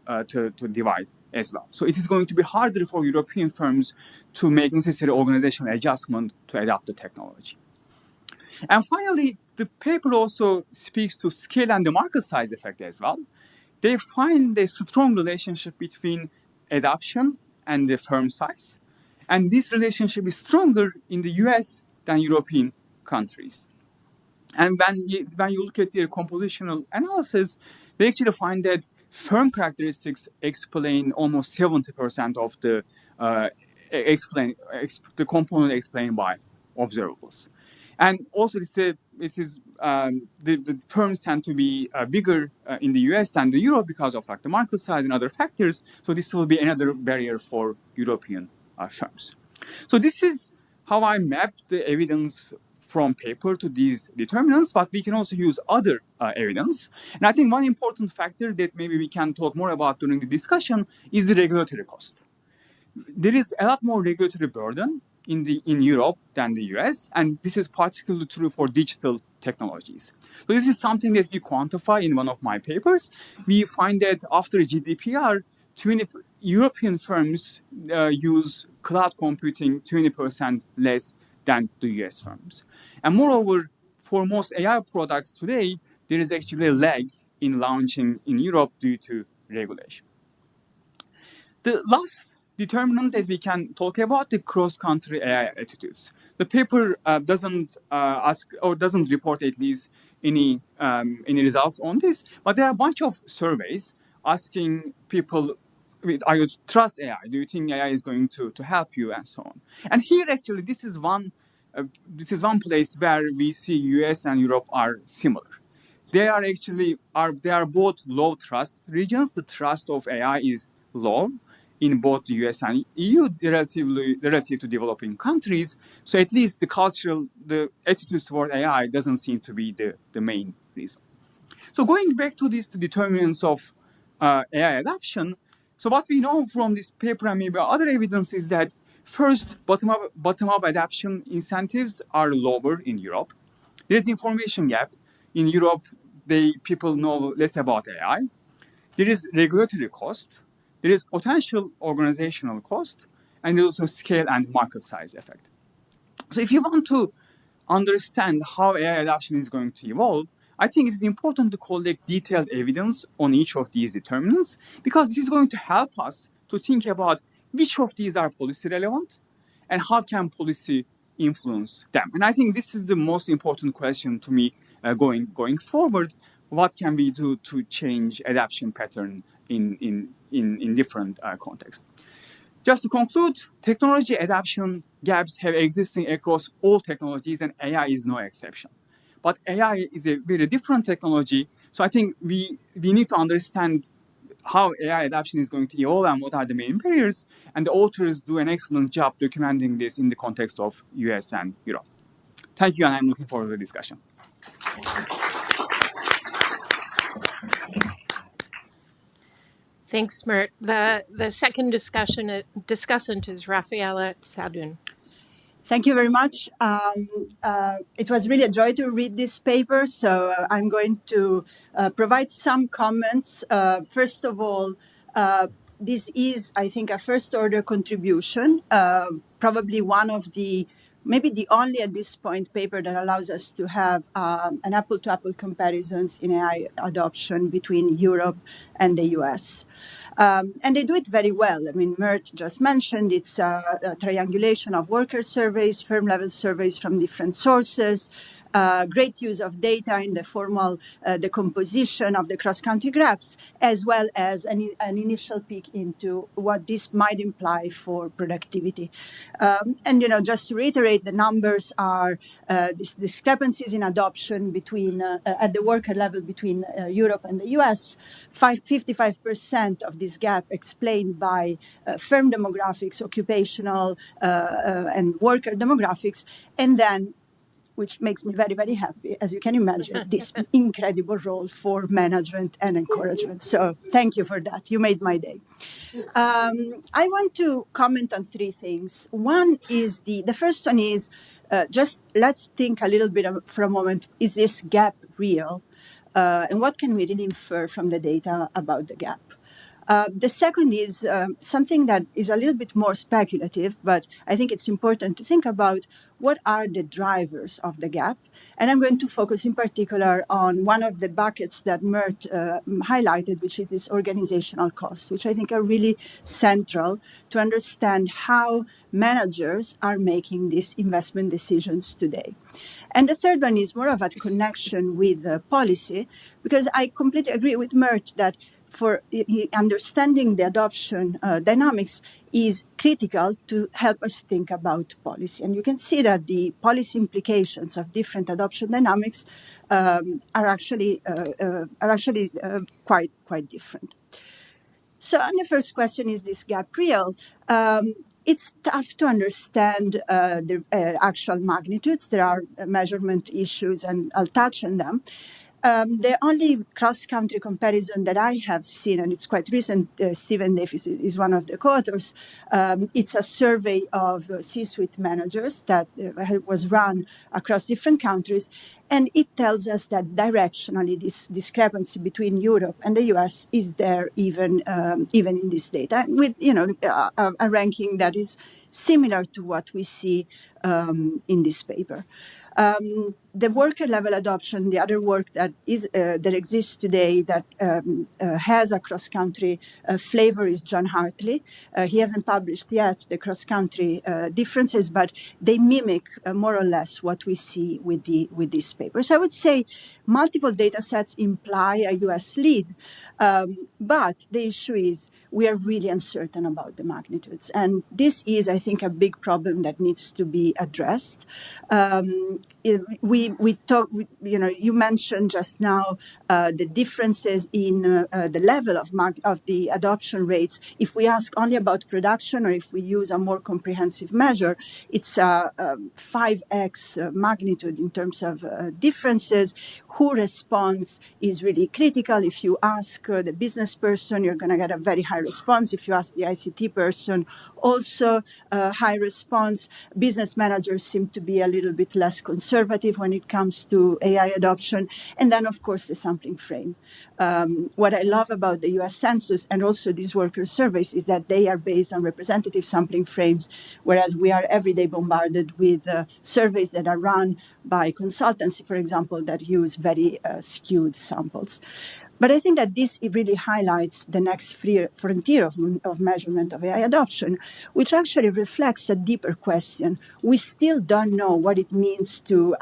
divide as well. So it is going to be harder for European firms to make necessary organizational adjustment to adopt the technology. And finally, the paper also speaks to scale and the market size effect as well. They find a strong relationship between adoption and the firm size. And this relationship is stronger in the US than European countries. And when you look at their compositional analysis, they actually find that firm characteristics explain almost 70% of the component explained by observables. And also, the firms tend to be bigger in the US than the Europe because of the market size and other factors. So this will be another barrier for European firms. So this is how I mapped the evidence from paper to these determinants, but we can also use other evidence. And I think one important factor that maybe we can talk more about during the discussion is the regulatory cost. There is a lot more regulatory burden in Europe than the US, and this is particularly true for digital technologies. So this is something that we quantify in one of my papers. We find that after GDPR, European firms use cloud computing 20% less than the US firms. And moreover, for most AI products today, there is actually a lag in launching in Europe due to regulation. The last determinant that we can talk about, the cross-country AI attitudes. The paper doesn't ask or doesn't report at least any results on this, but there are a bunch of surveys asking people, are you trust AI? Do you think AI is going to help you, and so on? And here, actually, this is one place where we see US and Europe are similar. They are both low trust regions. The trust of AI is low in both the US and EU relative to developing countries. So at least the attitudes toward AI doesn't seem to be the main reason. So going back to these determinants of AI adoption, so what we know from this paper and maybe other evidence is that first, bottom-up adoption incentives are lower in Europe. There is information gap. In Europe, people know less about AI. There is regulatory cost. There is potential organizational cost, and there's also scale and market size effect. So if you want to understand how AI adoption is going to evolve, I think it is important to collect detailed evidence on each of these determinants, because this is going to help us to think about which of these are policy relevant and how can policy influence them. And I think this is the most important question to me going forward. What can we do to change adoption pattern in different contexts? Just to conclude, technology adoption gaps have existing across all technologies, and AI is no exception. But AI is a very different technology, so I think we need to understand how AI adoption is going to evolve and what are the main barriers, and the authors do an excellent job documenting this in the context of US and Europe. Thank you, and I'm looking forward to the discussion. Thanks, Mert. The second discussant is Rafaela Sadun. Thank you very much. It was really a joy to read this paper, so I'm going to provide some comments. First of all, this is, I think, a first-order contribution, probably one of maybe the only at this point paper that allows us to have an apple-to-apple comparisons in AI adoption between Europe and the US. And they do it very well. I mean, Mert just mentioned it's a triangulation of worker surveys, firm-level surveys from different sources. great use of data in the formal the composition of the cross-country graphs, as well as an initial peek into what this might imply for productivity. And just to reiterate, the numbers are these discrepancies in adoption between at the worker level between Europe and the US. 55% of this gap explained by firm demographics, occupational and worker demographics, and then, which makes me very, very happy, as you can imagine, this incredible role for management and encouragement. So thank you for that. You made my day. I want to comment on three things. One is the first one is just let's think a little bit for a moment, is this gap real? And what can we really infer from the data about the gap? The second is something that is a little bit more speculative, but I think it's important to think about what are the drivers of the gap. And I'm going to focus in particular on one of the buckets that Mert highlighted, which is this organizational cost, which I think are really central to understand how managers are making these investment decisions today. And the third one is more of a connection with policy, because I completely agree with Mert that for understanding the adoption dynamics is critical to help us think about policy. And you can see that the policy implications of different adoption dynamics are actually quite different. So on the first question, is this gap real? It's tough to understand the actual magnitudes. There are measurement issues, and I'll touch on them. The only cross-country comparison that I have seen, and it's quite recent, Stephen Davis is one of the co-authors, it's a survey of C-suite managers that was run across different countries, and it tells us that directionally this discrepancy between Europe and the US is there even in this data, with a ranking that is similar to what we see in this paper. The worker level adoption, the other work that exists today that has a cross-country flavor is John Hartley. He hasn't published yet the cross-country differences, but they mimic more or less what we see with this paper. So I would say multiple data sets imply a US lead, but the issue is we are really uncertain about the magnitudes. And this is, I think, a big problem that needs to be addressed. You mentioned just now the differences in the level of the adoption rates. If we ask only about production, or if we use a more comprehensive measure, it's a 5x magnitude in terms of differences. Who responds is really critical. If you ask the business person, you're going to get a very high response. If you ask the ICT person, also high response. Business managers seem to be a little bit less conservative when it comes to AI adoption. And then, of course, the sampling frame. What I love about the US Census and also these worker surveys is that they are based on representative sampling frames, whereas we are every day bombarded with surveys that are run by consultancy, for example, that use very skewed samples. But I think that this really highlights the next frontier of measurement of AI adoption, which actually reflects a deeper question. We still don't know what it means to,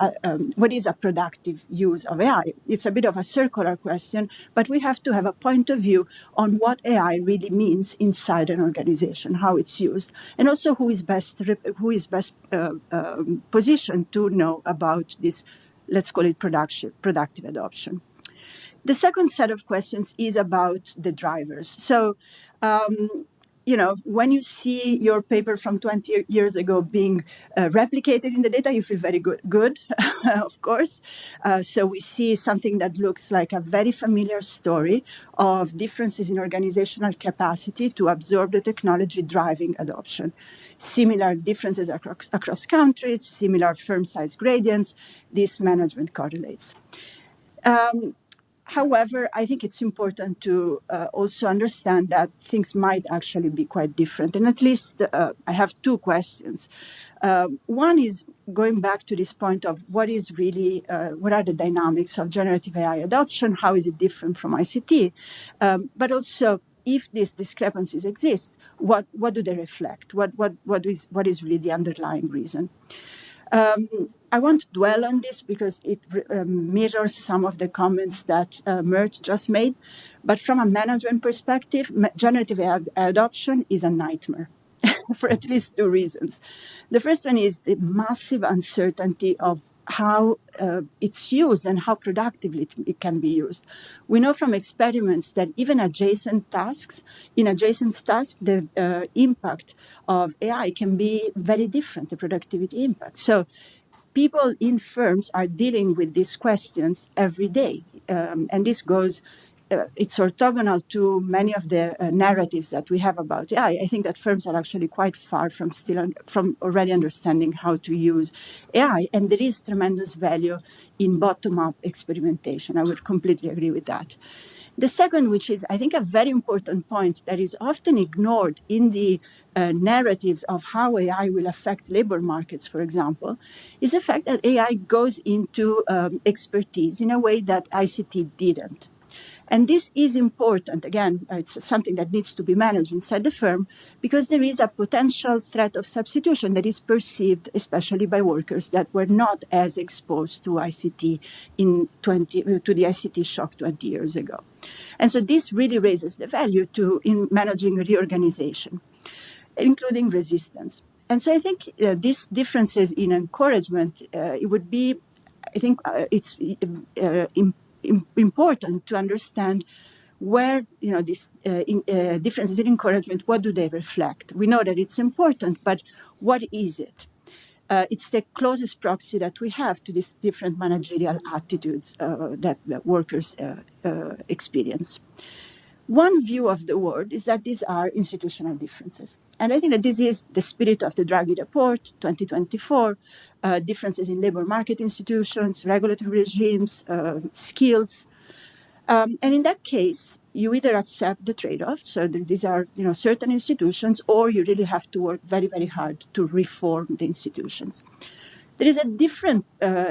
what is a productive use of AI. It's a bit of a circular question, but we have to have a point of view on what AI really means inside an organization, how it's used, and also who is best positioned to know about this, let's call it productive adoption. The second set of questions is about the drivers. So, when you see your paper from 20 years ago being replicated in the data, you feel very good, of course. So we see something that looks like a very familiar story of differences in organizational capacity to absorb the technology driving adoption. Similar differences across countries, similar firm size gradients. This management correlates. However, I think it's important to also understand that things might actually be quite different. And at least I have two questions. One is going back to this point of what are the dynamics of generative AI adoption? How is it different from ICT? But also, if these discrepancies exist, what do they reflect? What is really the underlying reason? I won't dwell on this because it mirrors some of the comments that Mert just made. But from a management perspective, generative AI adoption is a nightmare for at least two reasons. The first one is the massive uncertainty of how it's used and how productively it can be used. We know from experiments that even in adjacent tasks, the impact of AI can be very different, the productivity impact. So people in firms are dealing with these questions every day. And this goes, it's orthogonal to many of the narratives that we have about AI. I think that firms are actually quite far from already understanding how to use AI. And there is tremendous value in bottom-up experimentation. I would completely agree with that. The second, which is, I think, a very important point that is often ignored in the narratives of how AI will affect labor markets, for example, is the fact that AI goes into expertise in a way that ICT didn't. And this is important. Again, it's something that needs to be managed inside the firm because there is a potential threat of substitution that is perceived, especially by workers that were not as exposed to ICT to the ICT shock 20 years ago. And so this really raises the value in managing reorganization, including resistance. And so I think these differences in encouragement, it would be, I think it's important to understand where these differences in encouragement, what do they reflect? We know that it's important, but what is it? It's the closest proxy that we have to these different managerial attitudes that workers experience. One view of the world is that these are institutional differences. And I think that this is the spirit of the Draghi report, 2024, differences in labor market institutions, regulatory regimes, skills. And in that case, you either accept the trade-off, so that these are certain institutions, or you really have to work very, very hard to reform the institutions. There is a different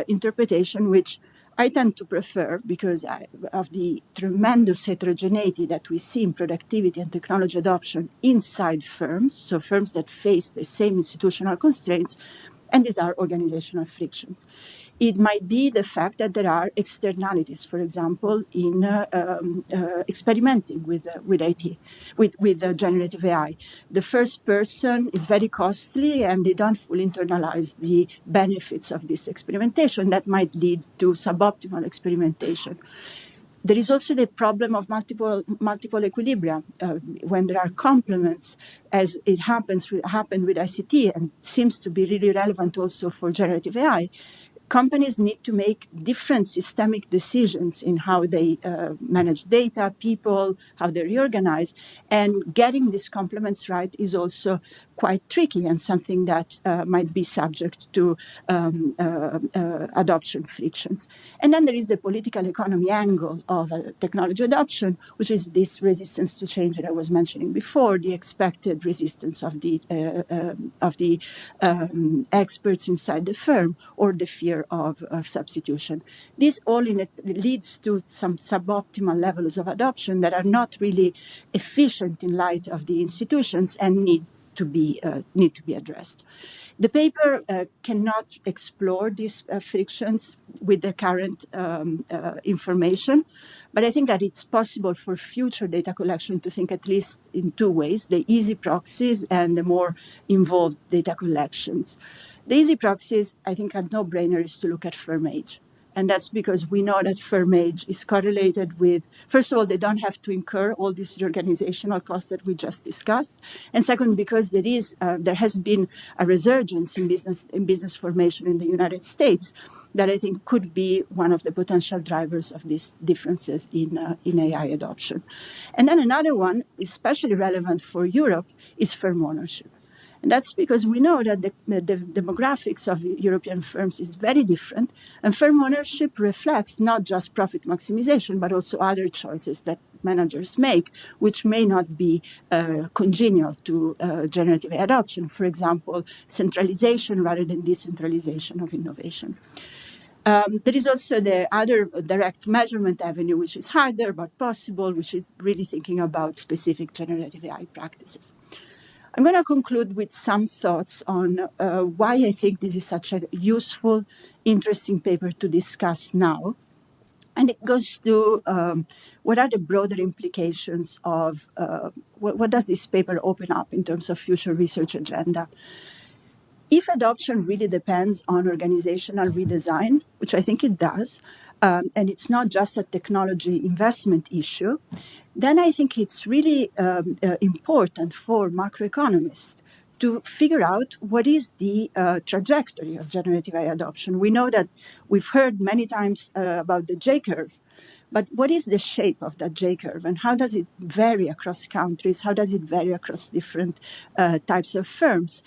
interpretation, which I tend to prefer because of the tremendous heterogeneity that we see in productivity and technology adoption inside firms, so firms that face the same institutional constraints, and these are organizational frictions. It might be the fact that there are externalities, for example, in experimenting with IT, with generative AI. The first person is very costly, and they don't fully internalize the benefits of this experimentation. That might lead to suboptimal experimentation. There is also the problem of multiple equilibria. When there are complements, as it happened with ICT and seems to be really relevant also for generative AI, companies need to make different systemic decisions in how they manage data, people, how they reorganize. And getting these complements right is also quite tricky and something that might be subject to adoption frictions. And then there is the political economy angle of technology adoption, which is this resistance to change that I was mentioning before, the expected resistance of the experts inside the firm, or the fear of substitution. This all leads to some suboptimal levels of adoption that are not really efficient in light of the institutions and need to be addressed. The paper cannot explore these frictions with the current information, but I think that it's possible for future data collection to think at least in two ways: the easy proxies and the more involved data collections. The easy proxies, I think, a no-brainer is to look at firm age. And that's because we know that firm age is correlated with, first of all, they don't have to incur all these organizational costs that we just discussed. And second, because there has been a resurgence in business formation in the United States that I think could be one of the potential drivers of these differences in AI adoption. And then another one, especially relevant for Europe, is firm ownership. And that's because we know that the demographics of European firms is very different. And firm ownership reflects not just profit maximization, but also other choices that managers make, which may not be congenial to generative adoption. For example, centralization rather than decentralization of innovation. There is also the other direct measurement avenue, which is harder but possible, which is really thinking about specific generative AI practices. I'm going to conclude with some thoughts on why I think this is such a useful, interesting paper to discuss now. And it goes to what are the broader implications of what does this paper open up in terms of future research agenda? If adoption really depends on organizational redesign, which I think it does, and it's not just a technology investment issue, then I think it's really important for macroeconomists to figure out what is the trajectory of generative AI adoption. We know that we've heard many times about the J curve, but what is the shape of that J curve and how does it vary across countries? How does it vary across different types of firms?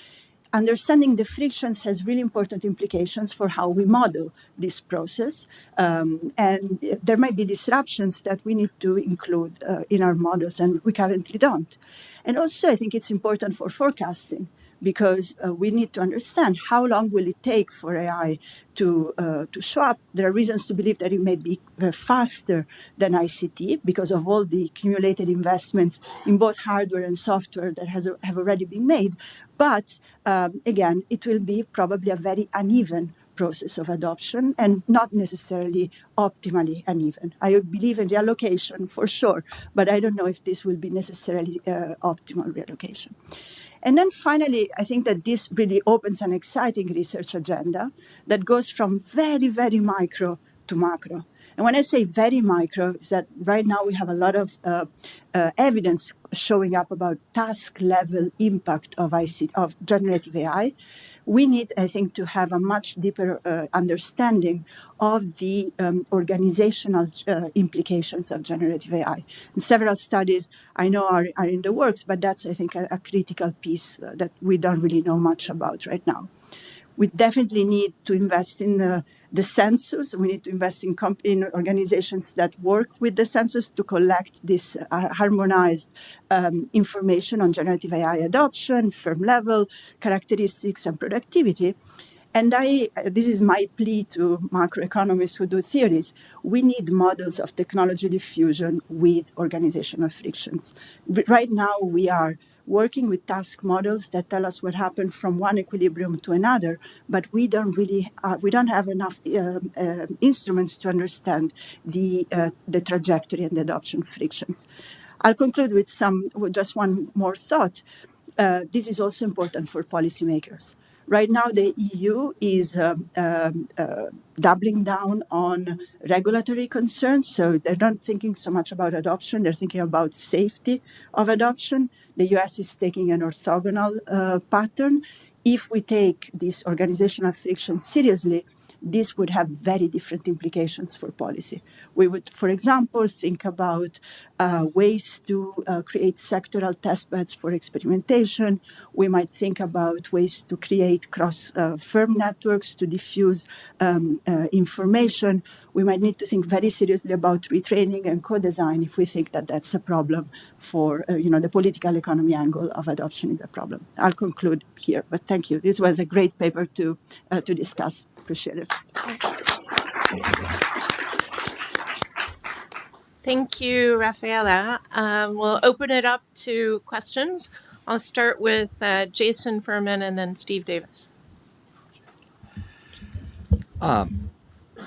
Understanding the frictions has really important implications for how we model this process. And there might be disruptions that we need to include in our models, and we currently don't. And also, I think it's important for forecasting, because we need to understand how long will it take for AI to show up. There are reasons to believe that it may be faster than ICT because of all the accumulated investments in both hardware and software that have already been made. But again, it will be probably a very uneven process of adoption and not necessarily optimally uneven. I believe in reallocation for sure, but I don't know if this will be necessarily optimal reallocation. And then finally, I think that this really opens an exciting research agenda that goes from very, very micro to macro. And when I say very micro, is that right now we have a lot of evidence showing up about task level impact of generative AI. We need, I think, to have a much deeper understanding of the organizational implications of generative AI. And several studies I know are in the works, but that's, I think, a critical piece that we don't really know much about right now. We definitely need to invest in the census. We need to invest in organizations that work with the census to collect this harmonized information on generative AI adoption, firm level characteristics, and productivity. And this is my plea to macroeconomists who do theories. We need models of technology diffusion with organizational frictions. Right now, we are working with task models that tell us what happened from one equilibrium to another, but we don't have enough instruments to understand the trajectory and the adoption frictions. I'll conclude with just one more thought. This is also important for policymakers. Right now, the EU is doubling down on regulatory concerns. So they're not thinking so much about adoption. They're thinking about safety of adoption. The US is taking an orthogonal pattern. If we take this organizational friction seriously, this would have very different implications for policy. We would, for example, think about ways to create sectoral testbeds for experimentation. We might think about ways to create cross-firm networks to diffuse information. We might need to think very seriously about retraining and co-design if we think that that's a problem for, the political economy angle of adoption is a problem. I'll conclude here, but thank you. This was a great paper to discuss. Appreciate it. Thank you, Rafaela. We'll open it up to questions. I'll start with Jason Furman and then Steve Davis.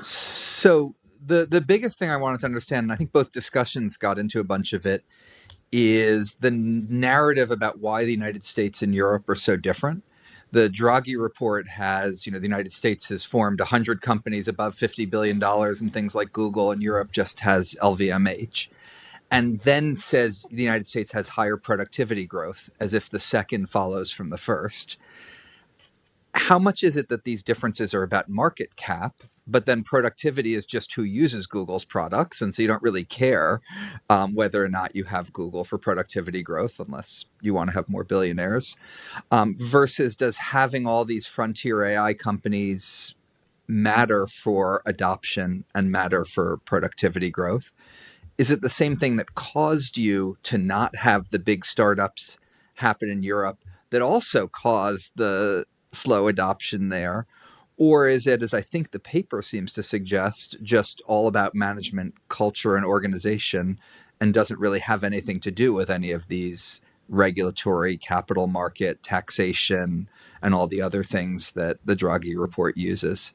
So the biggest thing I wanted to understand, and I think both discussions got into a bunch of it, is the narrative about why the United States and Europe are so different. The Draghi report has, the United States has formed 100 companies above $50 billion and things like Google, and Europe just has LVMH. And then says the United States has higher productivity growth, as if the second follows from the first. How much is it that these differences are about market cap, but then productivity is just who uses Google's products, and so you don't really care whether or not you have Google for productivity growth, unless you want to have more billionaires, versus does having all these frontier AI companies matter for adoption and matter for productivity growth? Is it the same thing that caused you to not have the big startups happen in Europe that also caused the slow adoption there? Or is it, as I think the paper seems to suggest, just all about management, culture, and organization, and doesn't really have anything to do with any of these regulatory, capital market, taxation, and all the other things that the Draghi report uses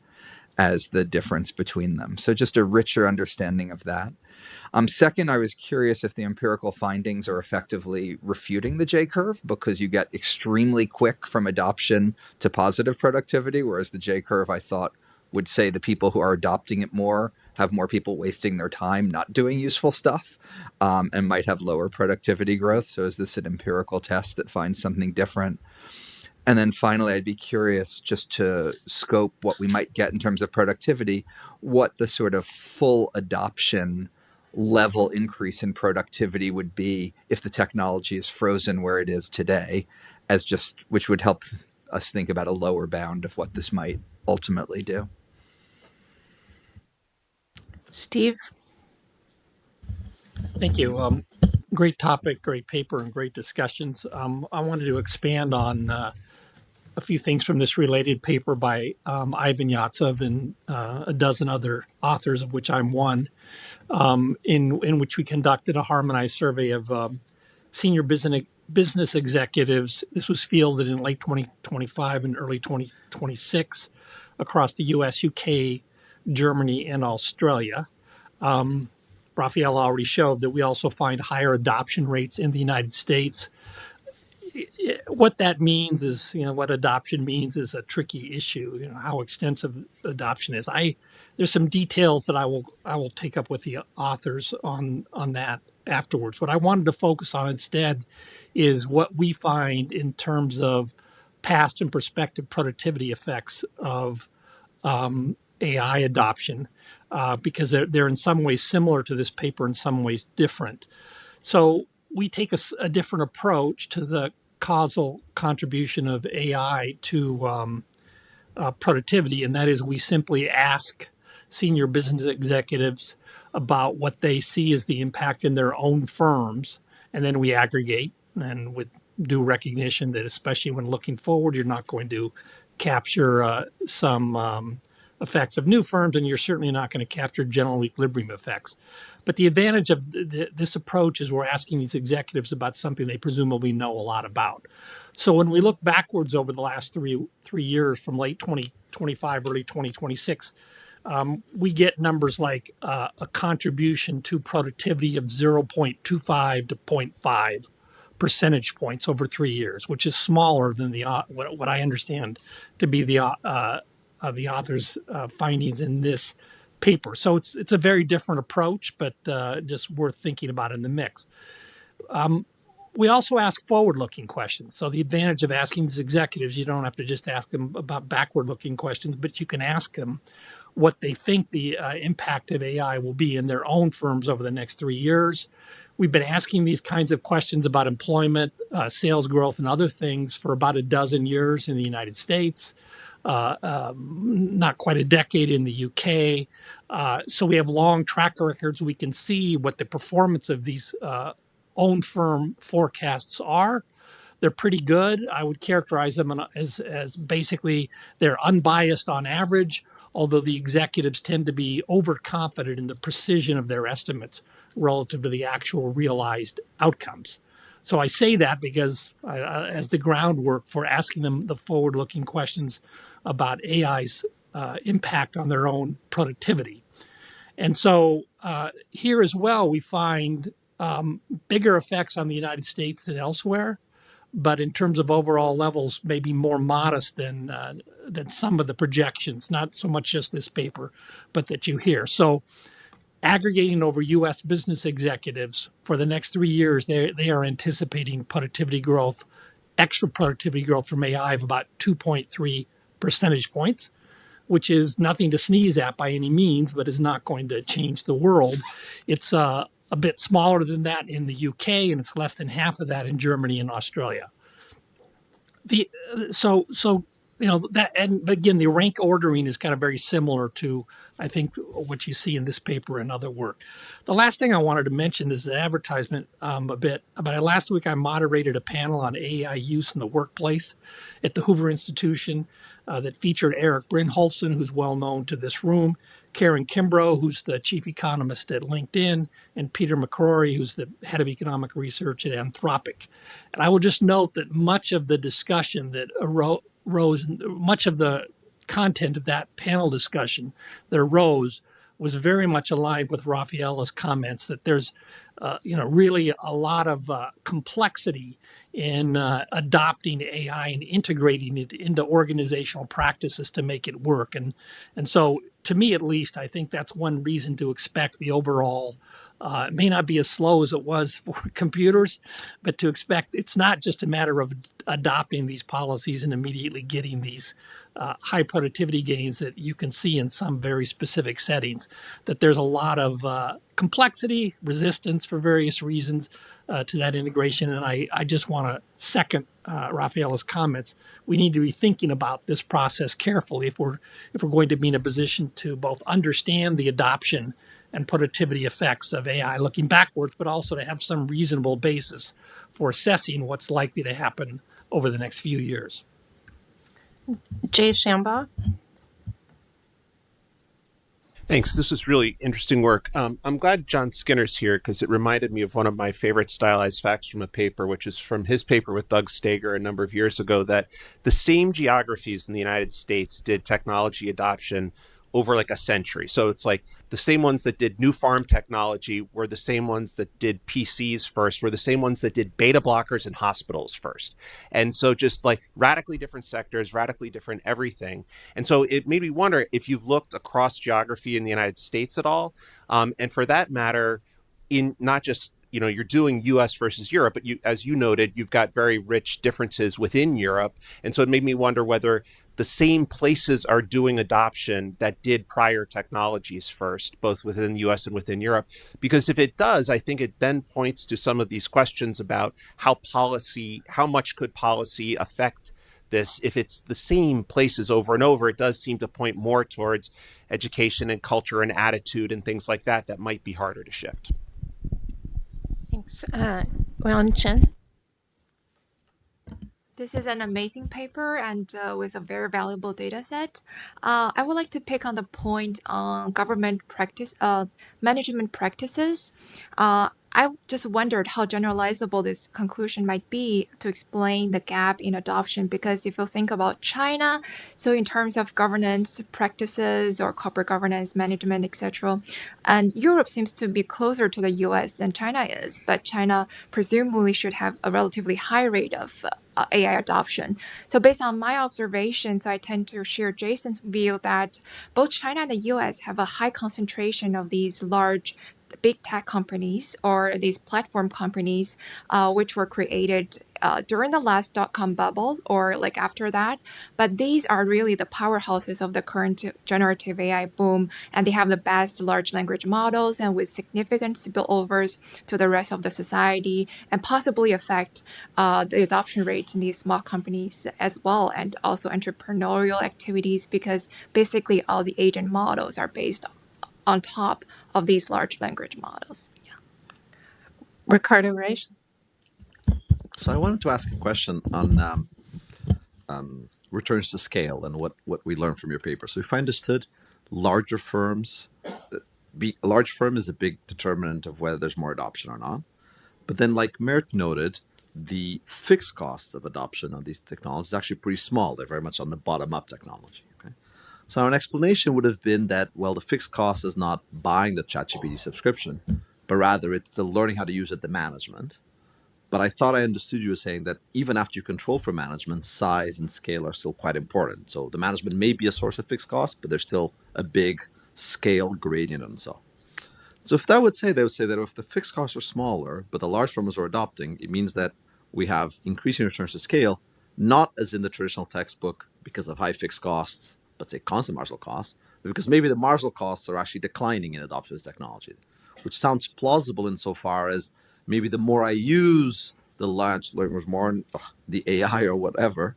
as the difference between them. So just a richer understanding of that. Second, I was curious if the empirical findings are effectively refuting the J-curve, because you get extremely quick from adoption to positive productivity, whereas the J-curve, I thought, would say the people who are adopting it more have more people wasting their time not doing useful stuff, and might have lower productivity growth. So is this an empirical test that finds something different? And then finally, I'd be curious just to scope what we might get in terms of productivity, what the sort of full adoption level increase in productivity would be if the technology is frozen where it is today, as just, which would help us think about a lower bound of what this might ultimately do. Steve? Thank you. Great topic, great paper, and great discussions. I wanted to expand on a few things from this related paper by Ivan Yatsov and a dozen other authors, of which I'm one, in which we conducted a harmonized survey of senior business executives. This was fielded in late 2025 and early 2026 across the US, UK, Germany, and Australia. Raphael already showed that we also find higher adoption rates in the United States. What that means is, what adoption means is a tricky issue. How extensive adoption is. There's some details that I will take up with the authors on that afterwards. What I wanted to focus on instead is what we find in terms of past and prospective productivity effects of AI adoption, because they're in some ways similar to this paper, in some ways different. So we take a different approach to the causal contribution of AI to productivity, and that is we simply ask senior business executives about what they see as the impact in their own firms, and then we aggregate, and with due recognition that especially when looking forward, you're not going to capture some effects of new firms, and you're certainly not going to capture general equilibrium effects. But the advantage of this approach is we're asking these executives about something they presumably know a lot about. So when we look backwards over the last three years, from late 2025, early 2026, we get numbers like a contribution to productivity of 0.25 to 0.5 percentage points over 3 years, which is smaller than what I understand to be the author's findings in this paper. So it's a very different approach, but just worth thinking about in the mix. We also ask forward-looking questions. So the advantage of asking these executives, you don't have to just ask them about backward-looking questions, but you can ask them what they think the impact of AI will be in their own firms over the next 3 years. We've been asking these kinds of questions about employment, sales growth, and other things for about a dozen years in the United States, not quite a decade in the UK. So we have long track records. We can see what the performance of these own firm forecasts are. They're pretty good. I would characterize them as basically they're unbiased on average, although the executives tend to be overconfident in the precision of their estimates relative to the actual realized outcomes. So I say that because as the groundwork for asking them the forward-looking questions about AI's impact on their own productivity. And so here as well, we find bigger effects on the United States than elsewhere, but in terms of overall levels, maybe more modest than some of the projections, not so much just this paper, but that you hear. So aggregating over U.S. business executives for the next 3 years, they are anticipating productivity growth, extra productivity growth from AI of about 2.3 percentage points, which is nothing to sneeze at by any means, but is not going to change the world. It's a bit smaller than that in the UK, and it's less than half of that in Germany and Australia. So that, and again, the rank ordering is kind of very similar to, I think, what you see in this paper and other work. The last thing I wanted to mention is an advertisement a bit. About last week, I moderated a panel on AI use in the workplace at the Hoover Institution that featured Eric Brynjolfsson, who's well known to this room, Karen Kimbrough, who's the chief economist at LinkedIn, and Peter McCrory, who's the head of economic research at Anthropic. And I will just note that much of the discussion that arose, much of the content of that panel discussion that arose was very much aligned with Rafaela's comments that there's, really a lot of complexity in adopting AI and integrating it into organizational practices to make it work. And so, to me at least, I think that's one reason to expect the overall. It may not be as slow as it was for computers, but to expect it's not just a matter of adopting these policies and immediately getting these high productivity gains that you can see in some very specific settings, that there's a lot of complexity, resistance for various reasons to that integration. And I just want to second Rafaela's comments. We need to be thinking about this process carefully if we're going to be in a position to both understand the adoption and productivity effects of AI looking backwards, but also to have some reasonable basis for assessing what's likely to happen over the next few years. Jay Shambaugh. Thanks. This was really interesting work. I'm glad John Skinner's here because it reminded me of one of my favorite stylized facts from a paper, which is from his paper with Doug Steger a number of years ago, that the same geographies in the United States did technology adoption over like a century. So it's like the same ones that did new farm technology were the same ones that did PCs first, were the same ones that did beta blockers in hospitals first. And so just like radically different sectors, radically different everything. And so it made me wonder if you've looked across geography in the United States at all. And for that matter, in not just you're doing US versus Europe, but as you noted, you've got very rich differences within Europe. And so it made me wonder whether the same places are doing adoption that did prior technologies first, both within the US and within Europe. Because if it does, I think it then points to some of these questions about how much could policy affect this. If it's the same places over and over, it does seem to point more towards education and culture and attitude and things like that might be harder to shift. Thanks. Wen Chen. This is an amazing paper and with a very valuable data set. I would like to pick on the point on government management practices. I just wondered how generalizable this conclusion might be to explain the gap in adoption, because if you think about China, so in terms of governance practices or corporate governance, management, etc., and Europe seems to be closer to the US than China is, but China presumably should have a relatively high rate of AI adoption. So based on my observations, I tend to share Jason's view that both China and the US have a high concentration of these large big tech companies or these platform companies, which were created during the last dot-com bubble or like after that. But these are really the powerhouses of the current generative AI boom, and they have the best large language models and with significant spillovers to the rest of the society and possibly affect the adoption rates in these small companies as well, and also entrepreneurial activities, because basically all the agent models are based on top of these large language models. Yeah. Ricardo Reis. So I wanted to ask a question on returns to scale and what we learned from your paper. So if I understood, larger firms, a large firm is a big determinant of whether there's more adoption or not. But then, like Mert noted, the fixed costs of adoption of these technologies is actually pretty small. They're very much on the bottom-up technology. Okay? So an explanation would have been that, well, the fixed cost is not buying the ChatGPT subscription, but rather it's the learning how to use it, the management. But I thought I understood you as saying that even after you control for management, size and scale are still quite important. So the management may be a source of fixed cost, but there's still a big scale gradient and so. So if that would say, they would say that if the fixed costs are smaller, but the large firms are adopting, it means that we have increasing returns to scale, not as in the traditional textbook because of high fixed costs, but say constant marginal costs, but because maybe the marginal costs are actually declining in adoption of this technology, which sounds plausible insofar as maybe the more I use the large language model, the AI or whatever,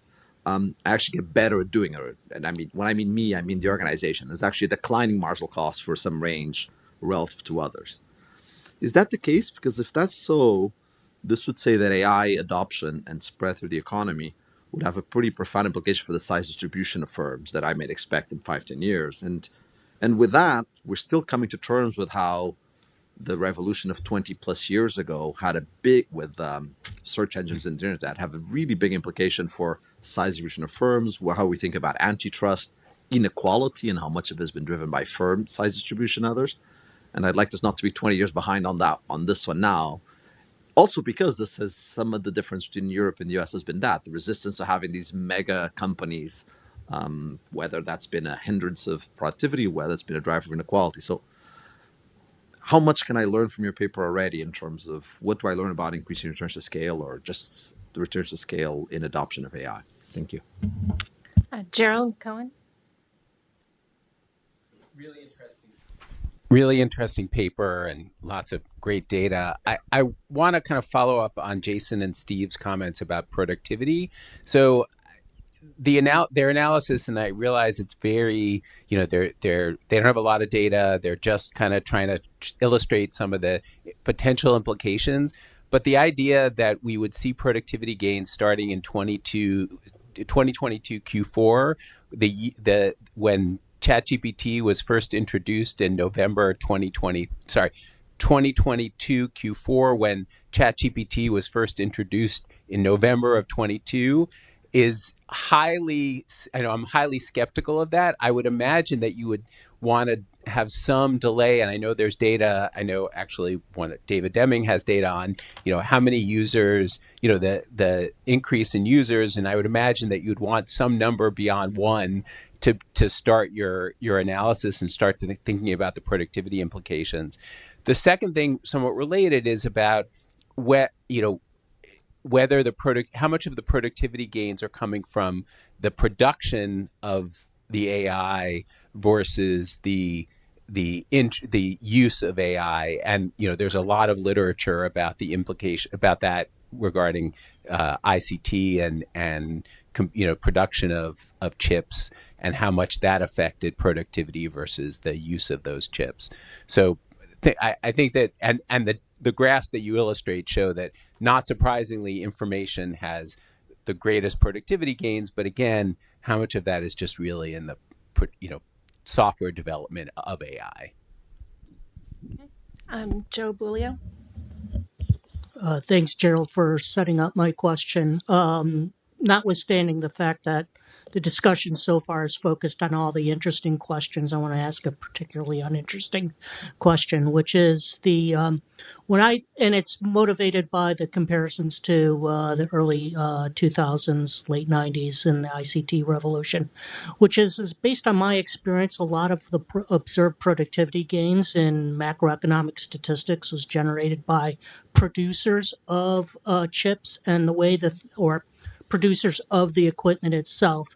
actually get better at doing it. And I mean, when I mean me, I mean the organization. There's actually a declining marginal cost for some range relative to others. Is that the case? Because if that's so, this would say that AI adoption and spread through the economy would have a pretty profound implication for the size distribution of firms that I might expect in 5-10 years. And with that, we're still coming to terms with how the revolution of 20 plus years ago had a big, with search engines and the internet, have a really big implication for size distribution of firms, how we think about antitrust, inequality, and how much of it has been driven by firm size distribution and others. And I'd like us not to be 20 years behind on this one now. Also because this has some of the difference between Europe and the US has been that the resistance to having these mega companies, whether that's been a hindrance of productivity, whether it's been a driver of inequality. So how much can I learn from your paper already in terms of what do I learn about increasing returns to scale or just the returns to scale in adoption of AI? Thank you. Gerald Cohen. Really interesting paper and lots of great data. I want to kind of follow up on Jason and Steve's comments about productivity. So their analysis, and I realize it's very, they don't have a lot of data. They're just kind of trying to illustrate some of the potential implications. But the idea that we would see productivity gains starting in 2022 Q4, when ChatGPT was first introduced in November 2022 Q4, when ChatGPT was first introduced in November of 22, is I'm highly skeptical of that. I would imagine that you would want to have some delay, and I know there's data. I know actually David Deming has data on, how many users, the increase in users, and I would imagine that you'd want some number beyond one to start your analysis and start thinking about the productivity implications. The second thing, somewhat related, is about how much of the productivity gains are coming from the production of the AI versus the use of AI. And there's a lot of literature about the implication about that regarding ICT and production of chips and how much that affected productivity versus the use of those chips. So I think that and the graphs that you illustrate show that, not surprisingly, information has the greatest productivity gains. But again, how much of that is just really in the software development of AI? Joe Bulio. Thanks, Gerald, for setting up my question. Notwithstanding the fact that the discussion so far is focused on all the interesting questions, I want to ask a particularly uninteresting question, which is and it's motivated by the comparisons to the early 2000s, late 90s, and the ICT revolution, which is based on my experience. A lot of the observed productivity gains in macroeconomic statistics was generated by producers of chips and the way or producers of the equipment itself.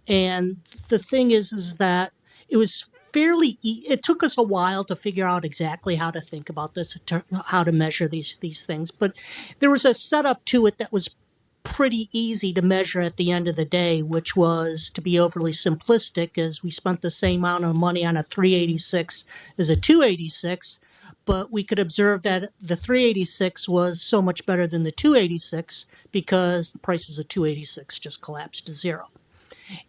And the thing is that it was it took us a while to figure out exactly how to think about this, how to measure these things. But there was a setup to it that was pretty easy to measure at the end of the day, which was, to be overly simplistic, as we spent the same amount of money on a 386 as a 286, but we could observe that the 386 was so much better than the 286 because the prices of 286 just collapsed to zero.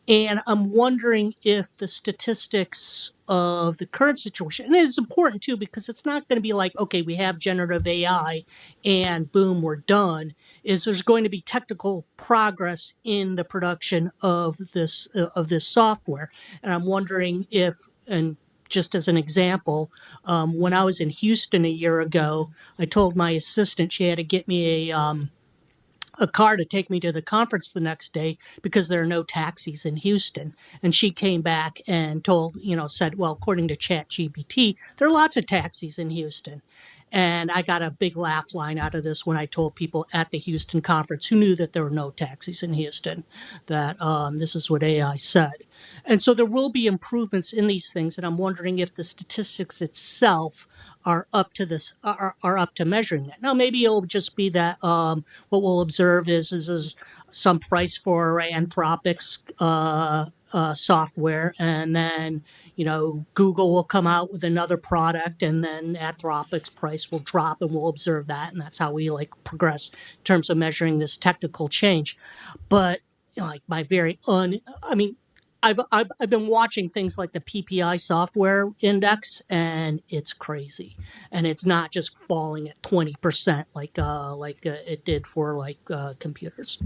And I'm wondering if the statistics of the current situation, and it's important too, because it's not going to be like, okay, we have generative AI and boom, we're done, is there's going to be technical progress in the production of this software. And I'm wondering if, and just as an example, when I was in Houston a year ago, I told my assistant she had to get me a car to take me to the conference the next day because there are no taxis in Houston. And she came back and said, well, according to ChatGPT, there are lots of taxis in Houston. And I got a big laugh line out of this when I told people at the Houston conference who knew that there were no taxis in Houston, that this is what AI said. And so there will be improvements in these things. And I'm wondering if the statistics itself are up to this, are up to measuring that. Now, maybe it'll just be that what we'll observe is some price for Anthropic's software, and then Google will come out with another product, and then Anthropic's price will drop, and we'll observe that, and that's how we progress in terms of measuring this technical change. But like my very I've been watching things like the PPI software index, and it's crazy, and it's not just falling at 20% like it did for computers.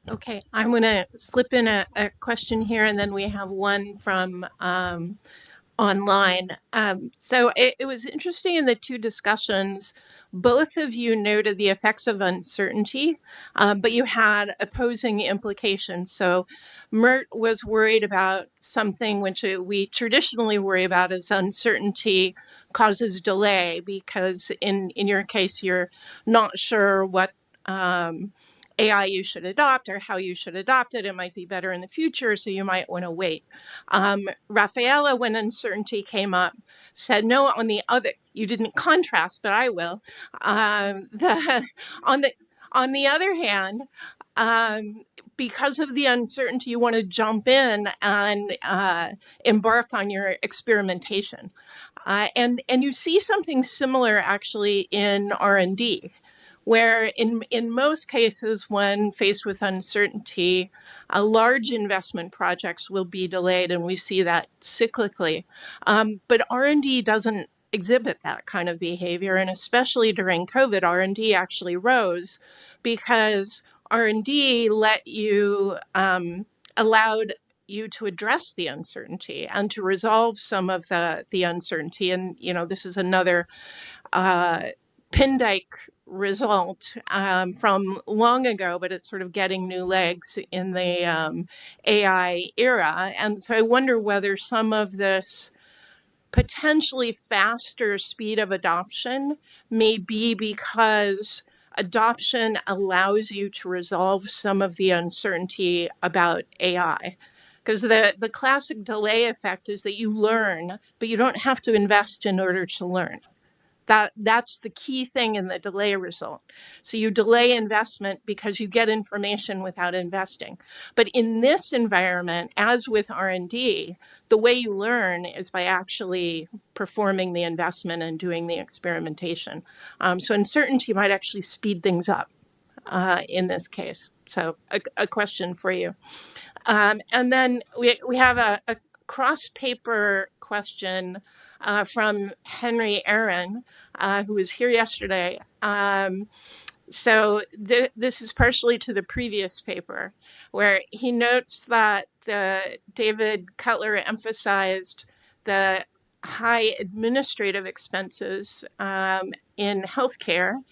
Okay, I'm going to slip in a question here, and then we have one from online. So it was interesting in the two discussions. Both of you noted the effects of uncertainty, but you had opposing implications. So Mert was worried about something which we traditionally worry about as uncertainty causes delay, because in your case, you're not sure what AI you should adopt or how you should adopt it. It might be better in the future, so you might want to wait. Rafaela, when uncertainty came up, said, no, on the other, you didn't contrast, but I will. On the other hand, because of the uncertainty, you want to jump in and embark on your experimentation. And you see something similar actually in R&D, where in most cases, when faced with uncertainty, large investment projects will be delayed, and we see that cyclically. But R&D doesn't exhibit that kind of behavior, and especially during COVID, R&D actually rose because R&D allowed you to address the uncertainty and to resolve some of the uncertainty. And this is another Pindyke result from long ago, but it's sort of getting new legs in the AI era. And so I wonder whether some of this potentially faster speed of adoption may be because adoption allows you to resolve some of the uncertainty about AI. Because the classic delay effect is that you learn, but you don't have to invest in order to learn. That's the key thing in the delay result. So you delay investment because you get information without investing. But in this environment, as with R&D, the way you learn is by actually performing the investment and doing the experimentation. So uncertainty might actually speed things up in this case. So a question for you. And then we have a cross-paper question from Henry Aaron, who was here yesterday. So this is partially to the previous paper, where he notes that David Cutler emphasized the high administrative expenses in healthcare,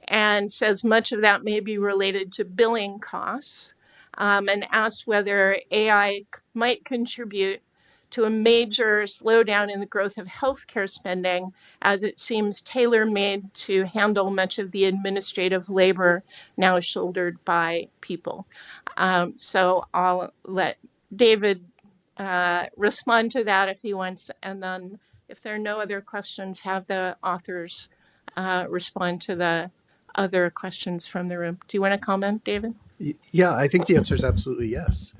and says much of that may be related to billing costs, and asks whether AI might contribute to a major slowdown in the growth of healthcare spending, as it seems tailor-made to handle much of the administrative labor now shouldered by people. So I'll let David respond to that if he wants, and then if there are no other questions, have the authors respond to the other questions from the room. Do you want to comment, David? Yeah, I think the answer is absolutely yes.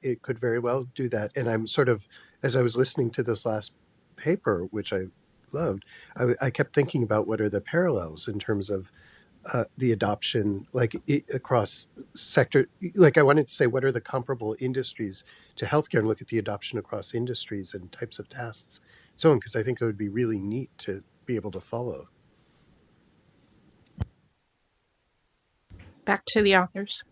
It could very well do that. And I'm sort of, as I was listening to this last paper, which I loved, I kept thinking about what are the parallels in terms of the adoption, across sector. I wanted to say, what are the comparable industries to healthcare, and look at the adoption across industries and types of tasks, so on, because I think it would be really neat to be able to follow. Back to the authors.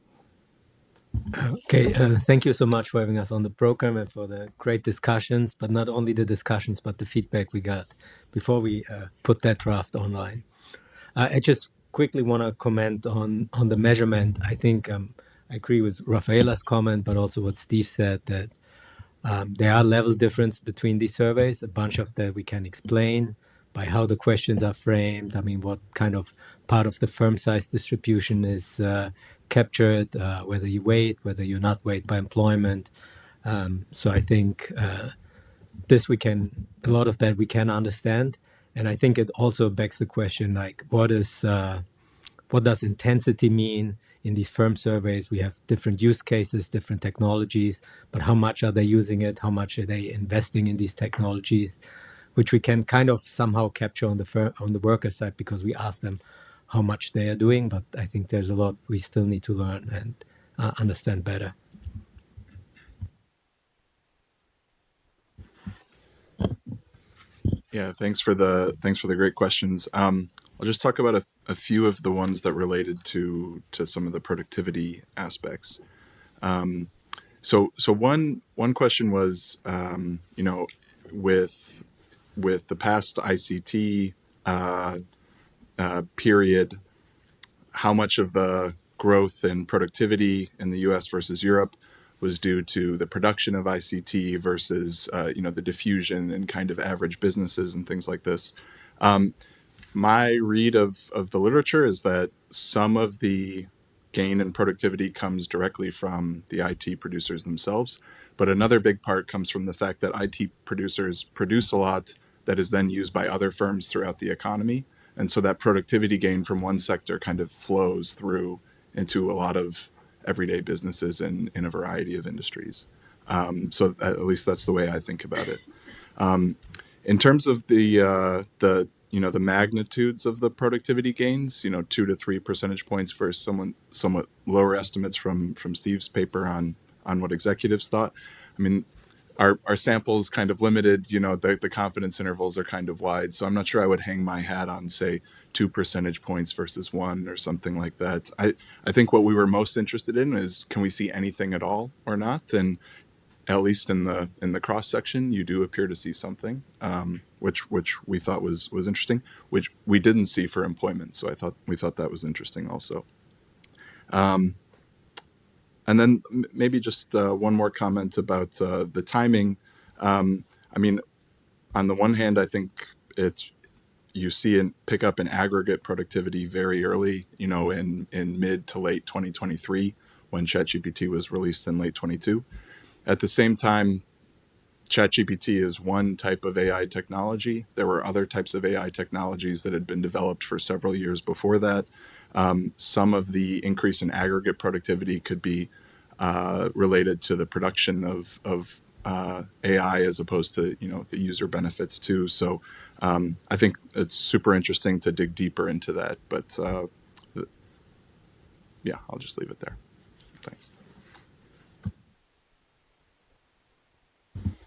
Okay, thank you so much for having us on the program and for the great discussions, but not only the discussions, but the feedback we got before we put that draft online. I just quickly want to comment on the measurement. I think I agree with Rafaela's comment, but also what Steve said, that there are level difference between these surveys. A bunch of that we can explain, by how the questions are framed. I mean, what kind of part of the firm size distribution is captured, whether you weight, whether you're not weight by employment. So I think a lot of that we can understand. And I think it also begs the question, like, what does intensity mean in these firm surveys? We have different use cases, different technologies, but how much are they using it? How much are they investing in these technologies? Which we can kind of somehow capture on the worker side because we ask them how much they are doing. But I think there's a lot we still need to learn and understand better. Yeah, thanks for the great questions. I'll just talk about a few of the ones that related to some of the productivity aspects. So one question was, with the past ICT period, how much of the growth in productivity in the U.S. versus Europe was due to the production of ICT versus the diffusion and kind of average businesses and things like this. My read of the literature is that some of the gain in productivity comes directly from the IT producers themselves, but another big part comes from the fact that IT producers produce a lot that is then used by other firms throughout the economy. And so that productivity gain from one sector kind of flows through into a lot of everyday businesses in a variety of industries. So at least that's the way I think about it. In terms of the magnitudes of the productivity gains, 2 to 3 percentage points versus somewhat lower estimates from Steve's paper on what executives thought. I mean, our samples kind of limited, the confidence intervals are kind of wide. So I'm not sure I would hang my hat on, say, 2 percentage points versus 1 or something like that. I think what we were most interested in is, can we see anything at all or not? And at least in the cross section, you do appear to see something, which we thought was interesting, which we didn't see for employment. So we thought that was interesting also. And then maybe just one more comment about the timing. I mean, on the one hand, I think you see and pick up in aggregate productivity very early, in mid to late 2023 when ChatGPT was released in late 22. At the same time, ChatGPT is one type of AI technology. There were other types of AI technologies that had been developed for several years before that. Some of the increase in aggregate productivity could be related to the production of AI as opposed to the user benefits too. So I think it's super interesting to dig deeper into that. But yeah, I'll just leave it there. Thanks.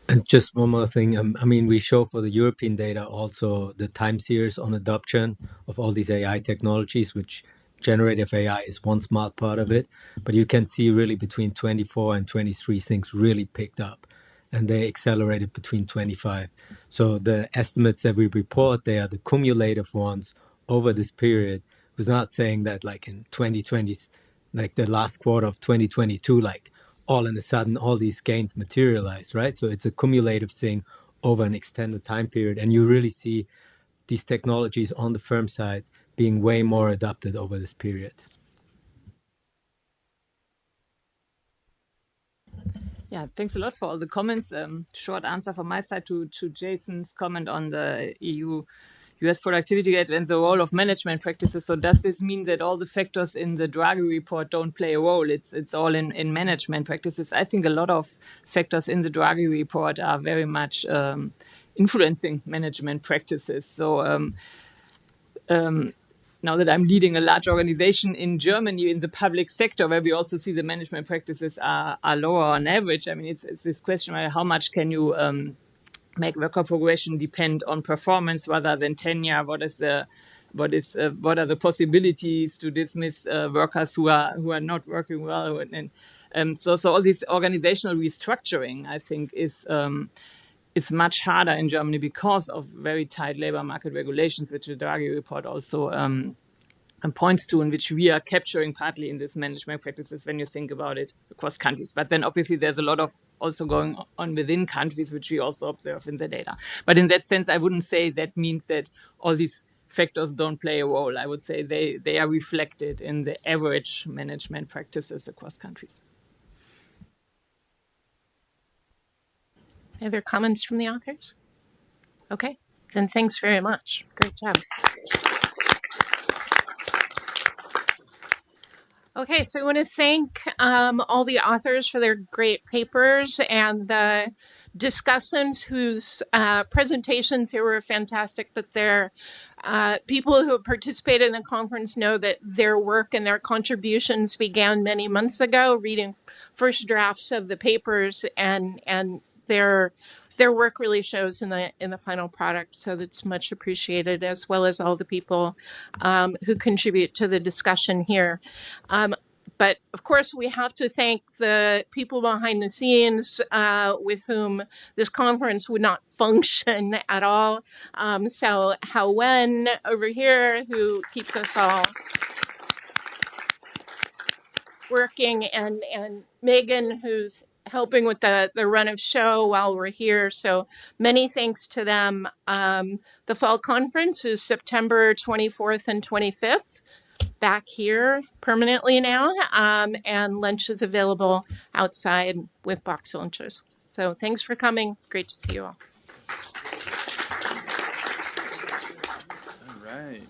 And just one more thing. I mean, we show for the European data also the time series on adoption of all these AI technologies, which generative AI is one smart part of it. But you can see really between 24 and 23, things really picked up. And they accelerated between 25. So the estimates that we report, they are the cumulative ones over this period. It was not saying that like in 2020, like the last quarter of 2022, like all of a sudden all these gains materialize, right? So it's a cumulative thing over an extended time period. And you really see these technologies on the firm side being way more adopted over this period. Yeah, thanks a lot for all the comments. Short answer from my side to Jason's comment on the EU-US productivity gap and the role of management practices. So does this mean that all the factors in the Draghi report don't play a role? It's all in management practices. I think a lot of factors in the Draghi report are very much influencing management practices. So now that I'm leading a large organization in Germany in the public sector, where we also see the management practices are lower on average. I mean, it's this question, right? How much can you make worker progression depend on performance rather than tenure? What are the possibilities to dismiss workers who are not working well? And so all this organizational restructuring, I think, is much harder in Germany because of very tight labor market regulations, which the Draghi report also points to, and which we are capturing partly in this management practices when you think about it across countries. But then obviously there's a lot of also going on within countries, which we also observe in the data. But in that sense, I wouldn't say that means that all these factors don't play a role. I would say they are reflected in the average management practices across countries. Other comments from the authors? Okay, then thanks very much. Great job. Okay, so I want to thank all the authors for their great papers and the discussants whose presentations here were fantastic, but their people who participated in the conference know that their work and their contributions began many months ago, reading first drafts of the papers, and their work really shows in the final product. So that's much appreciated, as well as all the people who contribute to the discussion here. But of course, we have to thank the people behind the scenes with whom this conference would not function at all. So Hao Wen over here, who keeps us all working, and Megan, who's helping with the run of show while we're here. So many thanks to them. The fall conference is September 24th and 25th. Back here permanently now, and lunch is available outside with box lunches. So thanks for coming. Great to see you all. All right.